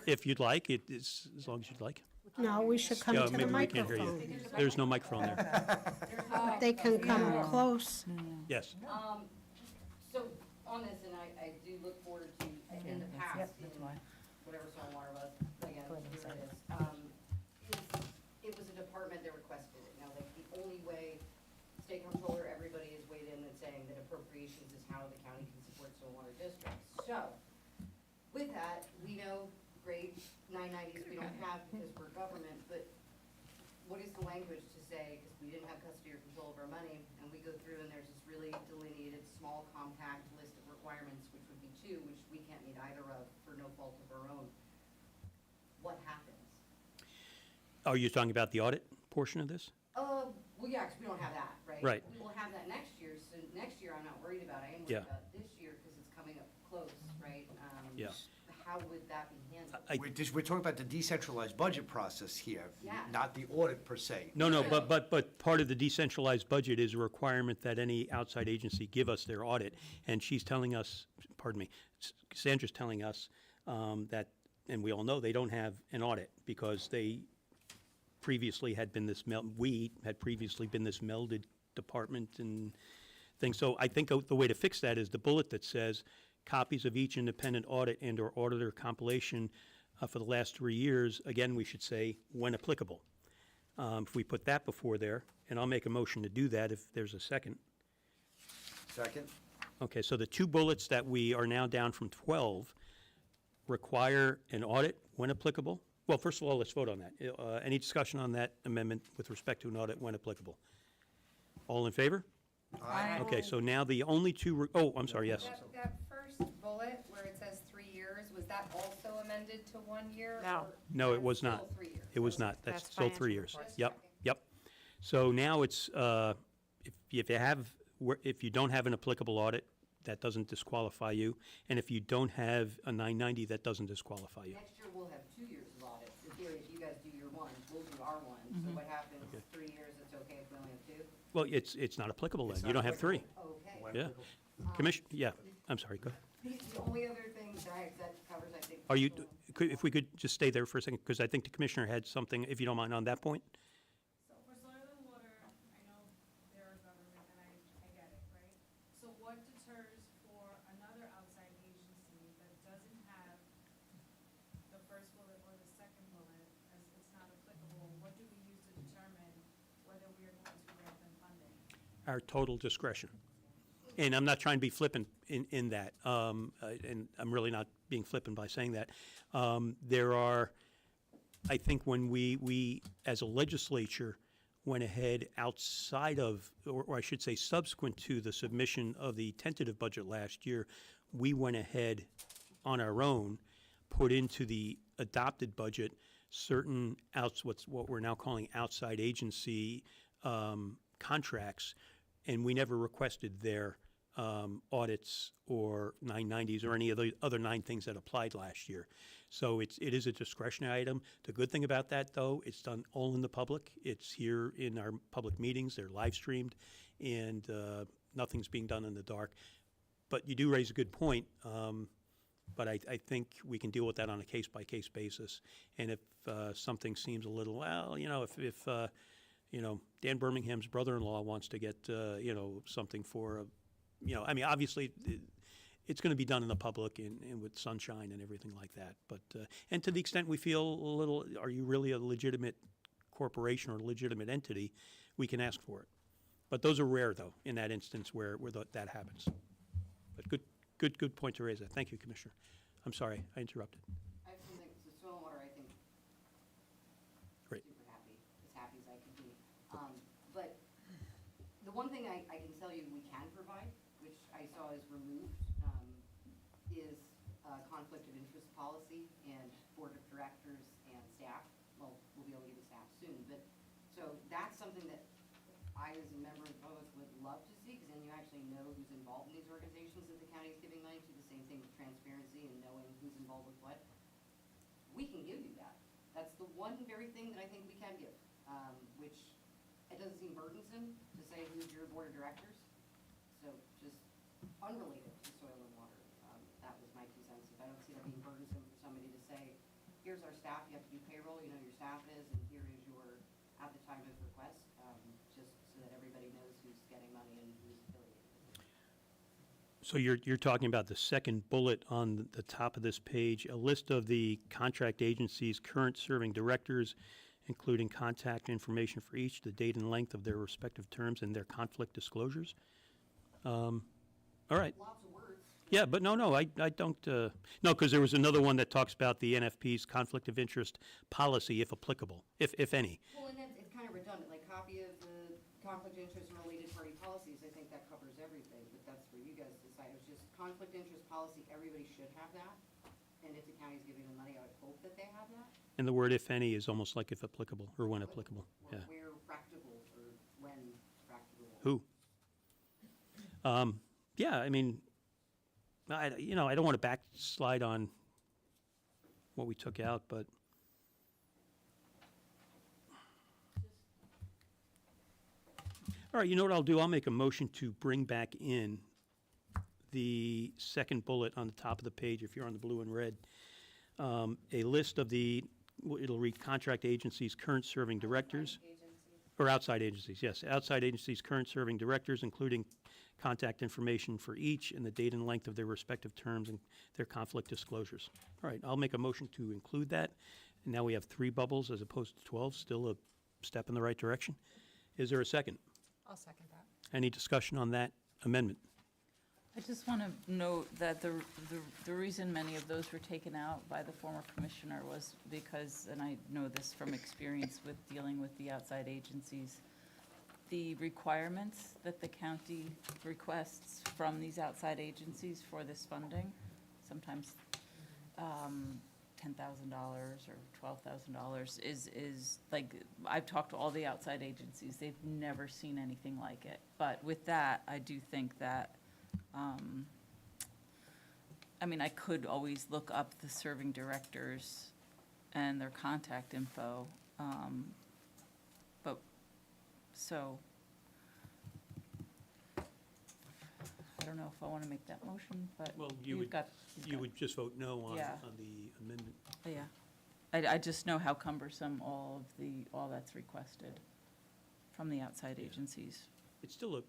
If you'd like, it is, as long as you'd like. No, we should come Yeah, to the maybe we can't hear you. microphone. There's no microphone there. They can come close. Yes. So on this, and I do look forward to, in the past, in whatever stormwater was, again, here it is. It was a department that requested it. Now, like, the only way, state comptroller, everybody has weighed in and saying that appropriations is how the county can support stormwater districts. So, with that, we know grade 990s we don't have because we're government, but what is the language to say, because we didn't have custody or control of our money, and we go through and there's this really delineated, small, compact list of requirements, which would be 2, which we can't meet either of for no fault of our own. What happens? Are you talking about the audit portion of this? Well, yeah, because we don't have that, right? Right. We will have that next year, so next year I'm not worried about. I am Yeah. worried about this year because it's coming up close, right? Yeah. How would that be handled? We're talking about the decentralized budget process here, Yeah. not the audit per se. No, but part of the decentralized budget is a requirement that any outside agency give us their audit. And she's telling us, pardon me, Sandra's telling us that, and we all know, they don't have an audit because they previously had been this, we had previously been this melded department and things. So I think the way to fix that is the bullet that says, copies of each independent audit and/or auditor compilation for the last 3 years. Again, we should say, when applicable. If we put that before there, and I'll make a motion to do that if there's a second. Second? Okay, so the 2 bullets that we are now down from 12 require an audit when applicable. Well, first of all, let's vote on that. Any discussion on that amendment with respect to an audit when applicable? All in favor? Aye. Okay, so now the only 2, I'm sorry, yes. That first bullet where it says 3 years, was that also amended to 1 year? No. or No, it that's was not. still 3 years? It was not. That's That's still 3 financial years. reports. Yep, yep. So now it's, if you have, if you don't have an applicable audit, that doesn't disqualify you. And if you don't have a 990, that doesn't disqualify you. Next year, we'll have 2 years of audits. In theory, if you guys do your ones, we'll do our ones. So what happens, 3 years, it's okay if we only have 2? Well, it's not applicable then. You don't have 3. Okay. Yeah. Commission, yeah, I'm sorry, go ahead. The only other thing that covers, I think. Are you, if we could just stay there for a second, because I think the commissioner had something, if you don't mind, on that point? So for soil and water, I know they're a government and I get it, right? So what deters for another outside agency that doesn't have the first bullet or the second bullet, as it's not applicable our total discretion. And I'm not trying to be flippant in that, and I'm really not being flippant by saying that. There are, I think when we, as a legislature, went ahead outside of, or I should say subsequent to the submission of the tentative budget last year, we went ahead on our own, put into the adopted budget certain what we're now calling outside agency contracts, and we never requested their audits or 990s or any of the other 9 things that applied last year. So it is a discretionary item. The good thing about that, though, it's done all in the public. It's here in our public meetings. They're live streamed, and nothing's being done in the dark. But you do raise a good point. But I think we can deal with that on a case-by-case basis. And if something seems a little, well, if Dan Birmingham's brother-in-law wants to get, something for, obviously, it's going to be done in the public and with sunshine and everything like that. But, and to the extent we feel a little, are you really a legitimate corporation or a legitimate entity, we can ask for it. But those are rare, though, in that instance where that happens. But good point to raise that. Thank you, Commissioner. I'm sorry, I interrupted. I have something, so stormwater, I think, Great. super happy, as happy as I can be. But the one thing I can tell you we can provide, which I saw is removed, is conflict of interest policy and board of directors and staff. Well, we'll be able to get to staff soon, but, so that's something that I, as a member of the public, would love to see, because then you actually know who's involved in these organizations that the county is giving money to. The same thing with transparency and knowing who's involved with what. We can give you that. That's the one very thing that I think we can give, which it doesn't seem burdensome to say who's your board of directors. So just unrelated to soil and water. That was my 2 cents. I don't see that being burdensome for somebody to say, here's our staff, you have to do payroll, you know who your staff is, and here is your, at the time of request, just so that everybody knows who's getting money and who's affiliated with it. So you're talking about the second bullet on the top of this page, a list of the contract agencies' current serving directors, including contact information for each, the date and length of their respective terms, and their conflict disclosures. All right. Lots of words. Yeah, but no, I don't, no, because there was another one that talks about the NFP's conflict of interest policy, if applicable, if any. Well, and it's kind of redundant, like copy of the conflict of interest and related party policies, I think that covers everything, but that's for you guys to decide. It was just conflict of interest policy, everybody should have that. And if the county's giving them money, I would hope that they have that. And the word if any is almost like if applicable, or when applicable, Or yeah. where practicable, or when practicable. Who? Yeah, I mean, I don't want to backslide on what we took out, but all right, you know what I'll do? I'll make a motion to bring back in the second bullet on the top of the page, if you're on the blue and red, a list of it'll read contract agencies, current serving directors. Or outside agencies, yes. Outside agencies, current serving directors, including contact information for each and the date and length of their respective terms and their conflict disclosures. All right, I'll make a motion to include that. And now we have 3 bubbles as opposed to 12, still a step in the right direction. Is there a second? I'll second that. Any discussion on that amendment? I just want to note that the reason many of those were taken out by the former commissioner was because, and I know this from experience with dealing with the outside agencies, the requirements that the county requests from these outside agencies for this funding, sometimes $10,000 or $12,000 is like, I've talked to all the outside agencies, they've never seen anything like it. But with that, I do think that I could always look up the serving directors and their contact info, so I don't know if I want to make that motion, but Well, you would just vote no on Yeah. the amendment. Yeah, I just know how cumbersome all that's requested from the outside agencies. It's still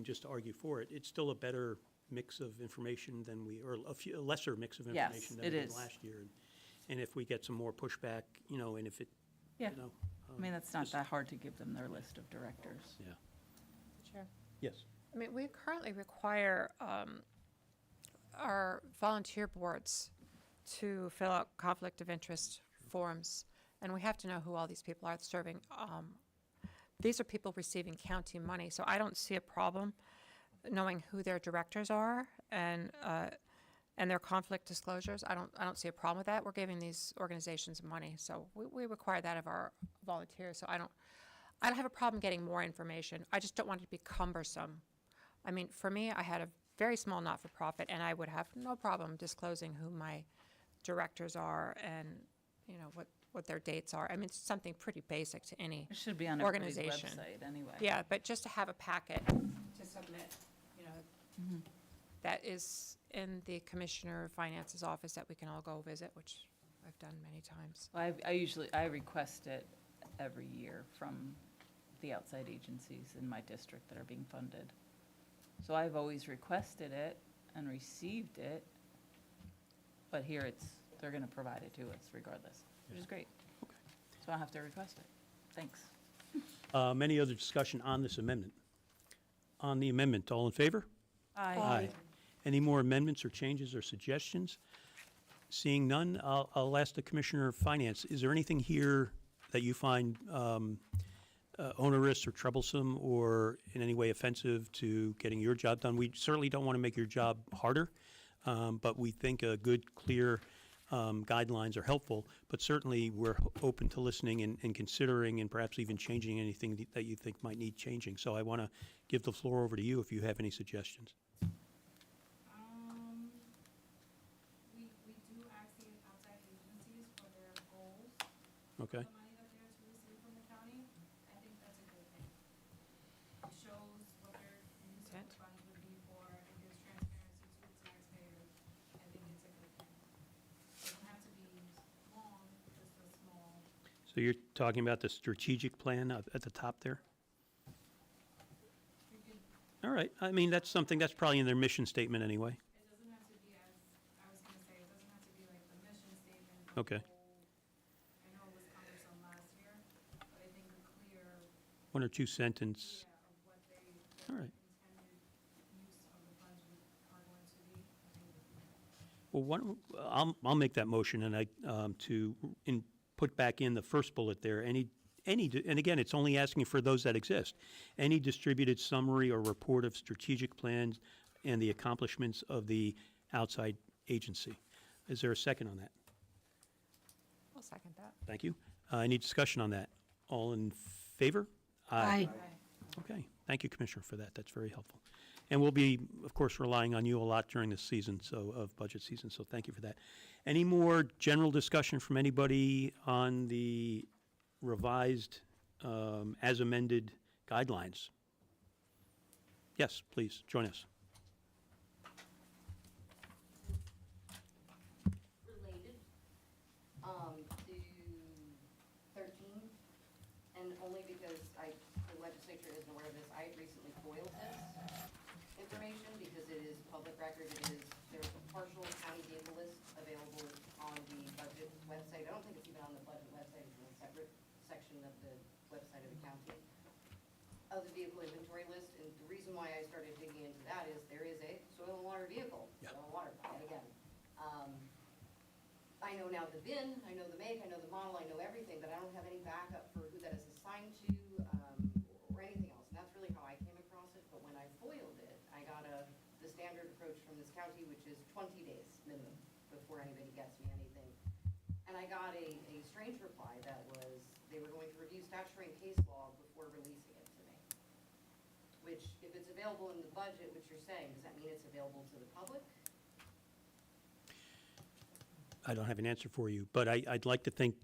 just to argue for it, it's still a better mix of information than or a lesser mix of Yes, information than it we did is. last year. And if we get some more pushback, and if it, Yeah. you know. That's not just- that hard to give them their list of directors. Yeah. Chair. Yes. I mean, we currently require our volunteer boards to fill out conflict of interest forms, and we have to know who all these people are serving. These are people receiving county money, so I don't see a problem knowing who their directors are and their conflict disclosures. I don't see a problem with that. We're giving these organizations money, so we require that of our volunteers. So I don't have a problem getting more information. I just don't want it to be cumbersome. I mean, for me, I had a very small not-for-profit, and I would have no problem disclosing who my directors are and, you know, what their dates are. I mean, it's something pretty basic to any It should be on everybody's organization. website anyway. Yeah, but just to have a packet to submit, you know, that is in the Commissioner of Finance's office that we can all go visit, which I've done many times. I request it every year from the outside agencies in my district that are being funded. So I've always requested it and received it, but here they're gonna provide it to us regardless, which is great. So I don't have to request it. Thanks. Any other discussion on this amendment? On the amendment, all in favor? Aye. Any more amendments or changes or suggestions? Seeing none, I'll ask the Commissioner of Finance, is there anything here that you find onerous or troublesome or in any way offensive to getting your job done? We certainly don't want to make your job harder, but we think a good, clear guidelines are helpful, but certainly we're open to listening and considering and perhaps even changing anything that you think might need changing. So I want to give the floor over to you if you have any suggestions. We do ask the outside agencies for their goals, Okay? the money that they're to receive from the county. I think that's a good thing. It shows what their use of the funds would be for, it gives transparency to the taxpayers. I think it's a good thing. Doesn't have to be long, just a small. So you're talking about the strategic plan at the top there? All right, I mean, that's something, that's probably in their mission statement anyway. It doesn't have to be as, I was gonna say, it doesn't have to be like the mission statement. the Okay. whole- I know it was cumbersome last year, but I think a clear, One or two sentence. yeah, of what they, All their right. intended use of the funds are going to be. I think Well, I'll make that motion and put back in the first bullet there, and again, it's only asking for those that exist. Any distributed summary or report of strategic plans and the accomplishments of the outside agency. Is there a second on that? I'll second that. Thank you. Any discussion on that? All in favor? Aye. Okay, thank you, Commissioner, for that. That's very helpful. And we'll be, of course, relying on you a lot during this season, of budget season, so thank you for that. Any more general discussion from anybody on the revised, as amended guidelines? Yes, please, join us. Related, to 13, and only because the legislature isn't aware of this, I recently foiled this information because it is public record, there's a partial county vehicle list available on the budget website. I don't think it's even on the budget website, it's in a separate section of the website of the county, of the vehicle inventory list, and the reason why I started digging into that is there is a soil and water vehicle, Yeah. soil and water, and again, I know now the VIN, I know the make, I know the model, I know everything, but I don't have any backup for who that is assigned to, or anything else, and that's really how I came across it, but when I foiled it, I got the standard approach from this county, which is 20 days minimum before anybody gets me anything. And I got a strange reply that was, they were going to review statutory and case law before releasing it to me. Which, if it's available in the budget, which you're saying, does that mean it's available to the public? I don't have an answer for you, but I'd like to think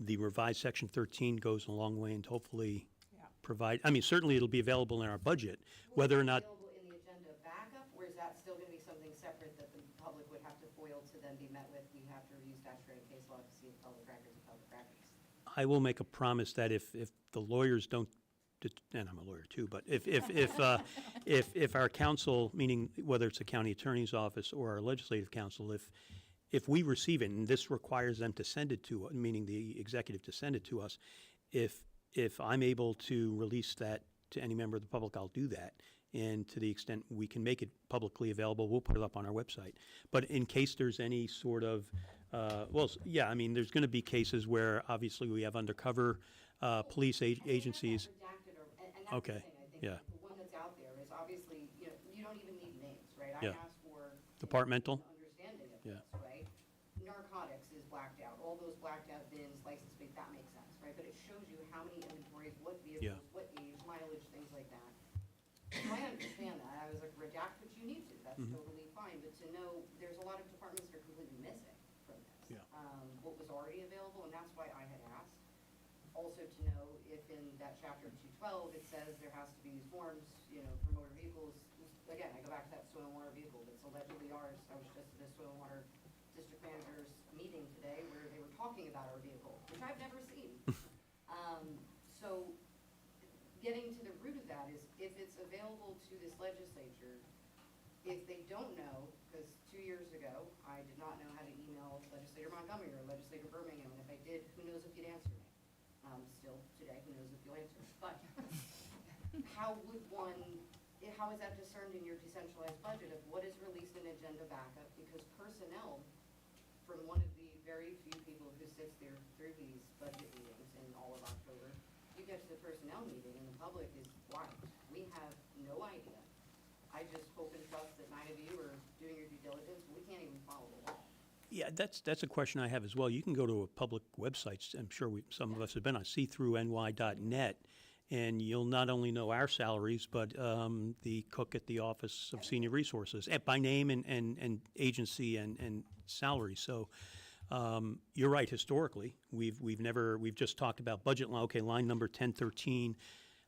the revised Section 13 goes a long way and hopefully Yeah. provide, I mean, certainly it'll be available in our budget, whether or not, Available in the agenda backup, or is that still gonna be something separate that the public would have to foil to then be met with? We have to review statutory and case law to see if public records are public records. I will make a promise that if the lawyers don't, and I'm a lawyer too, but if our counsel, meaning whether it's the county attorney's office or our legislative counsel, if we receive it, and this requires them to send it to, meaning the executive to send it to us, if I'm able to release that to any member of the public, I'll do that. and to the extent we can make it publicly available, we'll put it up on our website. But in case there's any sort of, yeah, I mean, there's going to be cases where obviously we have undercover police agencies. Redacted or, and that's Okay, the thing, I think. yeah. The one that's out there is obviously, you don't even need names, right? Yeah. I asked for. Departmental? An understanding of Yeah. this, right? Narcotics is blacked out. All those blacked out bins, license plate, that makes sense, right? But it shows you how many inventories, what vehicles, what age, mileage, things like that. So I understand that. I was like, redact what you need to. That's totally fine. But to know, there's a lot of departments that are completely missing from this. Yeah. What was already available, and that's why I had asked. Also to know if in that chapter 212, it says there has to be these forms, for motor vehicles. Again, I go back to that soil and water vehicle that's allegedly ours. I was just at a soil and water district manager's meeting today where they were talking about our vehicle, which I've never seen. So getting to the root of that is if it's available to this legislature, if they don't know, because 2 years ago, I did not know how to email Legislator Montgomery or Legislator Birmingham, and if I did, who knows if you'd answer me. Still today, who knows if you'll answer me. But how is that discerned in your decentralized budget of what is released in agenda backup? Because personnel, from one of the very few people who sits there through these budget meetings in all of October, you get to the personnel meeting and the public is white. We have no idea. I just hope and trust that 9 of you are doing your due diligence. We can't even follow the law. Yeah, that's a question I have as well. You can go to a public website, I'm sure some of us have been on, seethroughny.net, and you'll not only know our salaries, but the cook at the Office of Senior Resources, by name and agency and salary. So you're right, historically, we've just talked about budget line, okay, line number 1013,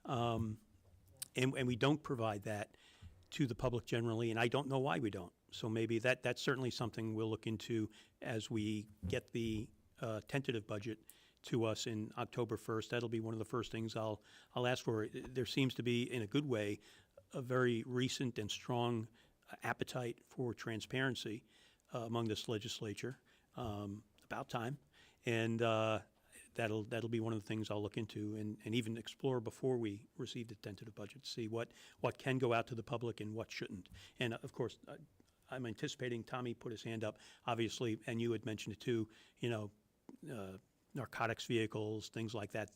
and we don't provide that to the public generally, and I don't know why we don't. So maybe that's certainly something we'll look into as we get the tentative budget to us in October 1st. That'll be one of the first things I'll ask for. There seems to be, in a good way, a very recent and strong appetite for transparency among this legislature. About time. And that'll be one of the things I'll look into and even explore before we receive the tentative budget, see what can go out to the public and what shouldn't. And of course, I'm anticipating, Tommy put his hand up, obviously, and you had mentioned it too, narcotics vehicles, things like that.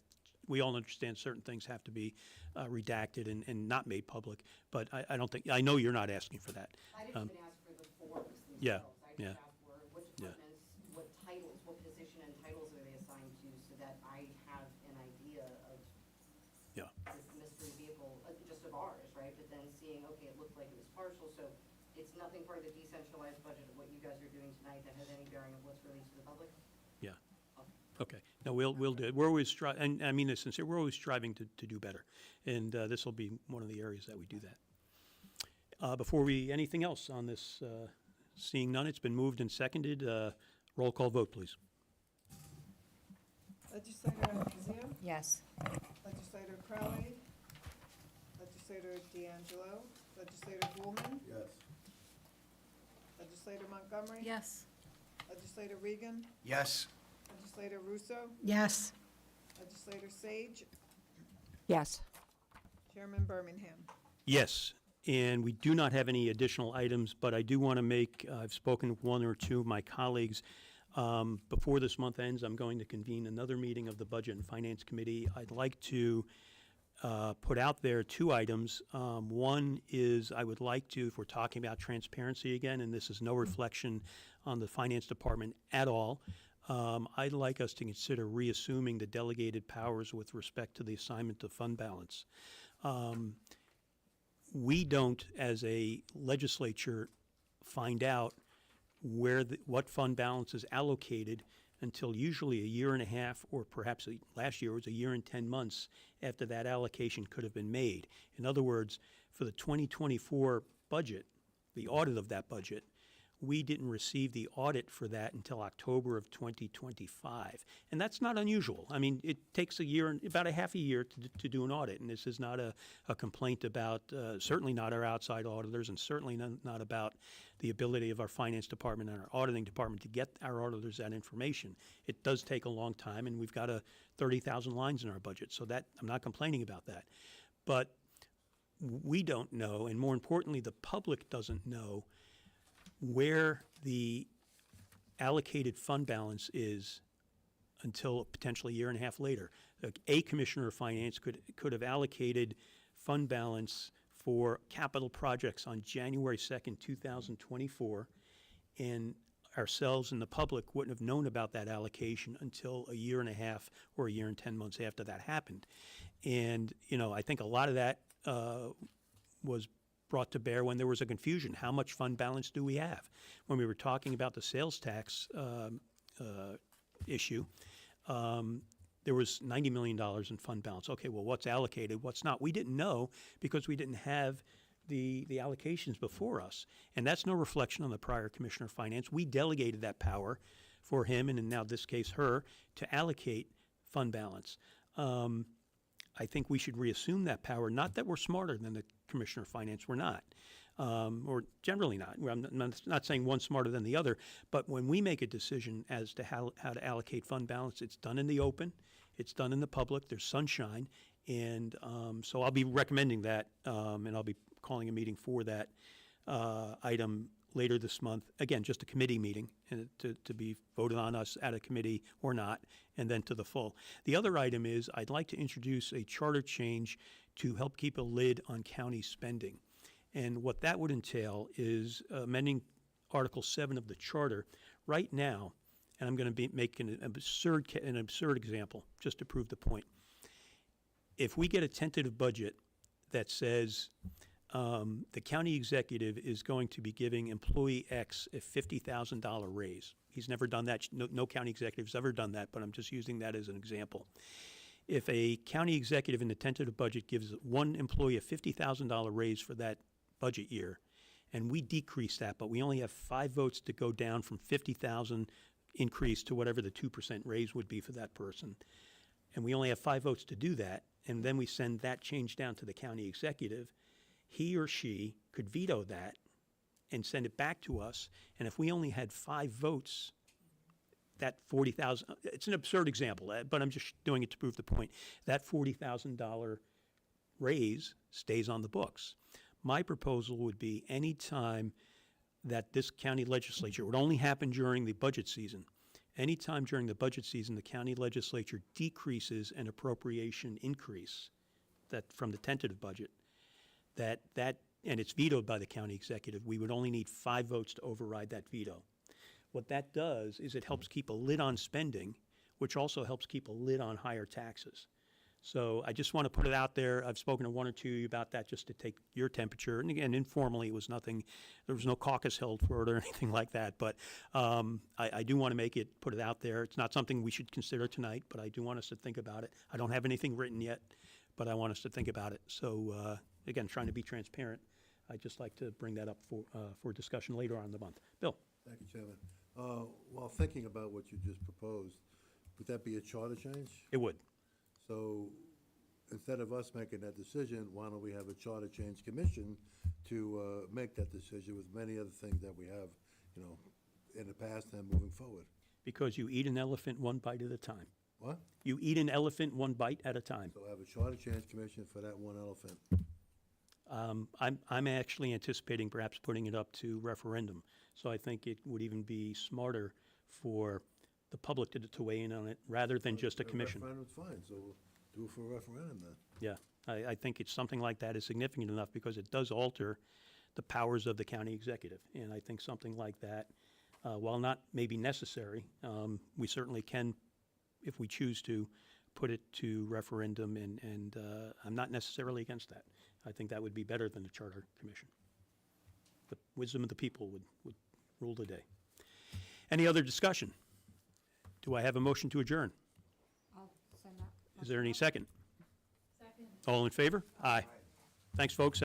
We all understand certain things have to be redacted and not made public, but I know you're not asking for that. I didn't even ask for the forms themselves. Yeah, I yeah. just asked for what Yeah. departments, what titles, what position and titles are they assigned to so that I have an idea of Yeah. this mystery vehicle, just of ours, right? But then seeing, okay, it looked like it was partial, so it's nothing part of the decentralized budget of what you guys are doing tonight that has any bearing of what's released to the public? Yeah. Okay. No, we'll do it. We're always and I mean this sincere, we're always striving to do better. And this will be one of the areas that we do that. Anything else on this? Seeing none, it's been moved and seconded. Roll call vote, please. Legislator Kazim, Yes. Legislator Crowley, Legislator D'Angelo, Legislator Woolman, Yes. Legislator Montgomery. Yes. Legislator Regan, Yes. Legislator Russo, Yes. Legislator Sage, Yes. Chairman Birmingham. Yes, and we do not have any additional items, but I do want to I've spoken with one or two of my colleagues. Before this month ends, I'm going to convene another meeting of the Budget and Finance Committee. I'd like to put out there 2 items. One is I would like to, if we're talking about transparency again, and this is no reflection on the Finance Department at all, I'd like us to consider reassuming the delegated powers with respect to the assignment of fund balance. We don't, as a legislature, find out what fund balance is allocated until usually a year and a half, or perhaps last year was a year and 10 months after that allocation could have been made. In other words, for the 2024 budget, the audit of that budget, we didn't receive the audit for that until October of 2025. And that's not unusual. I mean, it takes about a half a year to do an audit. And this is not a complaint about, certainly not our outside auditors, and certainly not about the ability of our finance department and our auditing department to get our auditors that information. It does take a long time, and we've got 30,000 lines in our budget. So that I'm not complaining about that. But we don't know, and more importantly, the public doesn't know where the allocated fund balance is until potentially a year and a half later. A commissioner of finance could have allocated fund balance for capital projects on January 2nd, 2024, and ourselves and the public wouldn't have known about that allocation until a year and a half or a year and 10 months after that happened. And, I think a lot of that was brought to bear when there was a confusion. How much fund balance do we have? When we were talking about the sales tax issue, there was $90 million in fund balance. Okay, well, what's allocated, what's not? We didn't know because we didn't have the allocations before us. And that's no reflection on the prior Commissioner of Finance. We delegated that power for him, and in now this case her, to allocate fund balance. I think we should reassume that power, not that we're smarter than the Commissioner of Finance, we're not, or generally not. I'm not saying one's smarter than the other, but when we make a decision as to how to allocate fund balance, it's done in the open, it's done in the public, there's sunshine, and so I'll be recommending that, and I'll be calling a meeting for that item later this month. Again, just a committee meeting, and to be voted on us at a committee or not, and then to the full. The other item is I'd like to introduce a charter change to help keep a lid on county spending. And what that would entail is amending Article 7 of the charter. Right now, and I'm going to make an absurd example just to prove the point. If we get a tentative budget that says the county executive is going to be giving employee X a $50,000 raise. He's never done that. No county executive's ever done that, but I'm just using that as an example. If a county executive in the tentative budget gives one employee a $50,000 raise for that budget year, and we decrease that, but we only have 5 votes to go down from 50,000 increase to whatever the 2% raise would be for that person, and we only have 5 votes to do that, and then we send that change down to the county executive, he or she could veto that and send it back to us. And if we only had 5 votes, that $40,000, it's an absurd example, but I'm just doing it to prove the point. That $40,000 raise stays on the books. My proposal would be any time that this county legislature, it would only happen during the budget season. Anytime during the budget season, the county legislature decreases an appropriation increase that from the tentative budget, and it's vetoed by the county executive, we would only need 5 votes to override that veto. What that does is it helps keep a lid on spending, which also helps keep a lid on higher taxes. So I just want to put it out there. I've spoken to 1 or 2 about that just to take your temperature. And again, informally, it was nothing, there was no caucus held for it or anything like that. But I do want to put it out there. It's not something we should consider tonight, but I do want us to think about it. I don't have anything written yet, but I want us to think about it. So again, trying to be transparent, I'd just like to bring that up for discussion later on in the month. Bill? Thank you, Chairman. While thinking about what you just proposed, would that be a charter change? It would. So instead of us making that decision, why don't we have a charter change commission to make that decision with many other things that we have, in the past and moving forward? Because you eat an elephant 1 bite at a time. What? You eat an elephant 1 bite at a time. So have a charter change commission for that one elephant. I'm actually anticipating perhaps putting it up to referendum. So I think it would even be smarter for the public to weigh in on it rather than just a commission. Referendum's fine, so we'll do it for a referendum then. Yeah, I think it's something like that is significant enough because it does alter the powers of the county executive. And I think something like that, while not maybe necessary, we certainly can, if we choose to, put it to referendum, and I'm not necessarily against that. I think that would be better than the charter commission. The wisdom of the people would rule the day. Any other discussion? Do I have a motion to adjourn? I'll send that. Is there any second? Second. All in favor? Aye. Thanks, folks.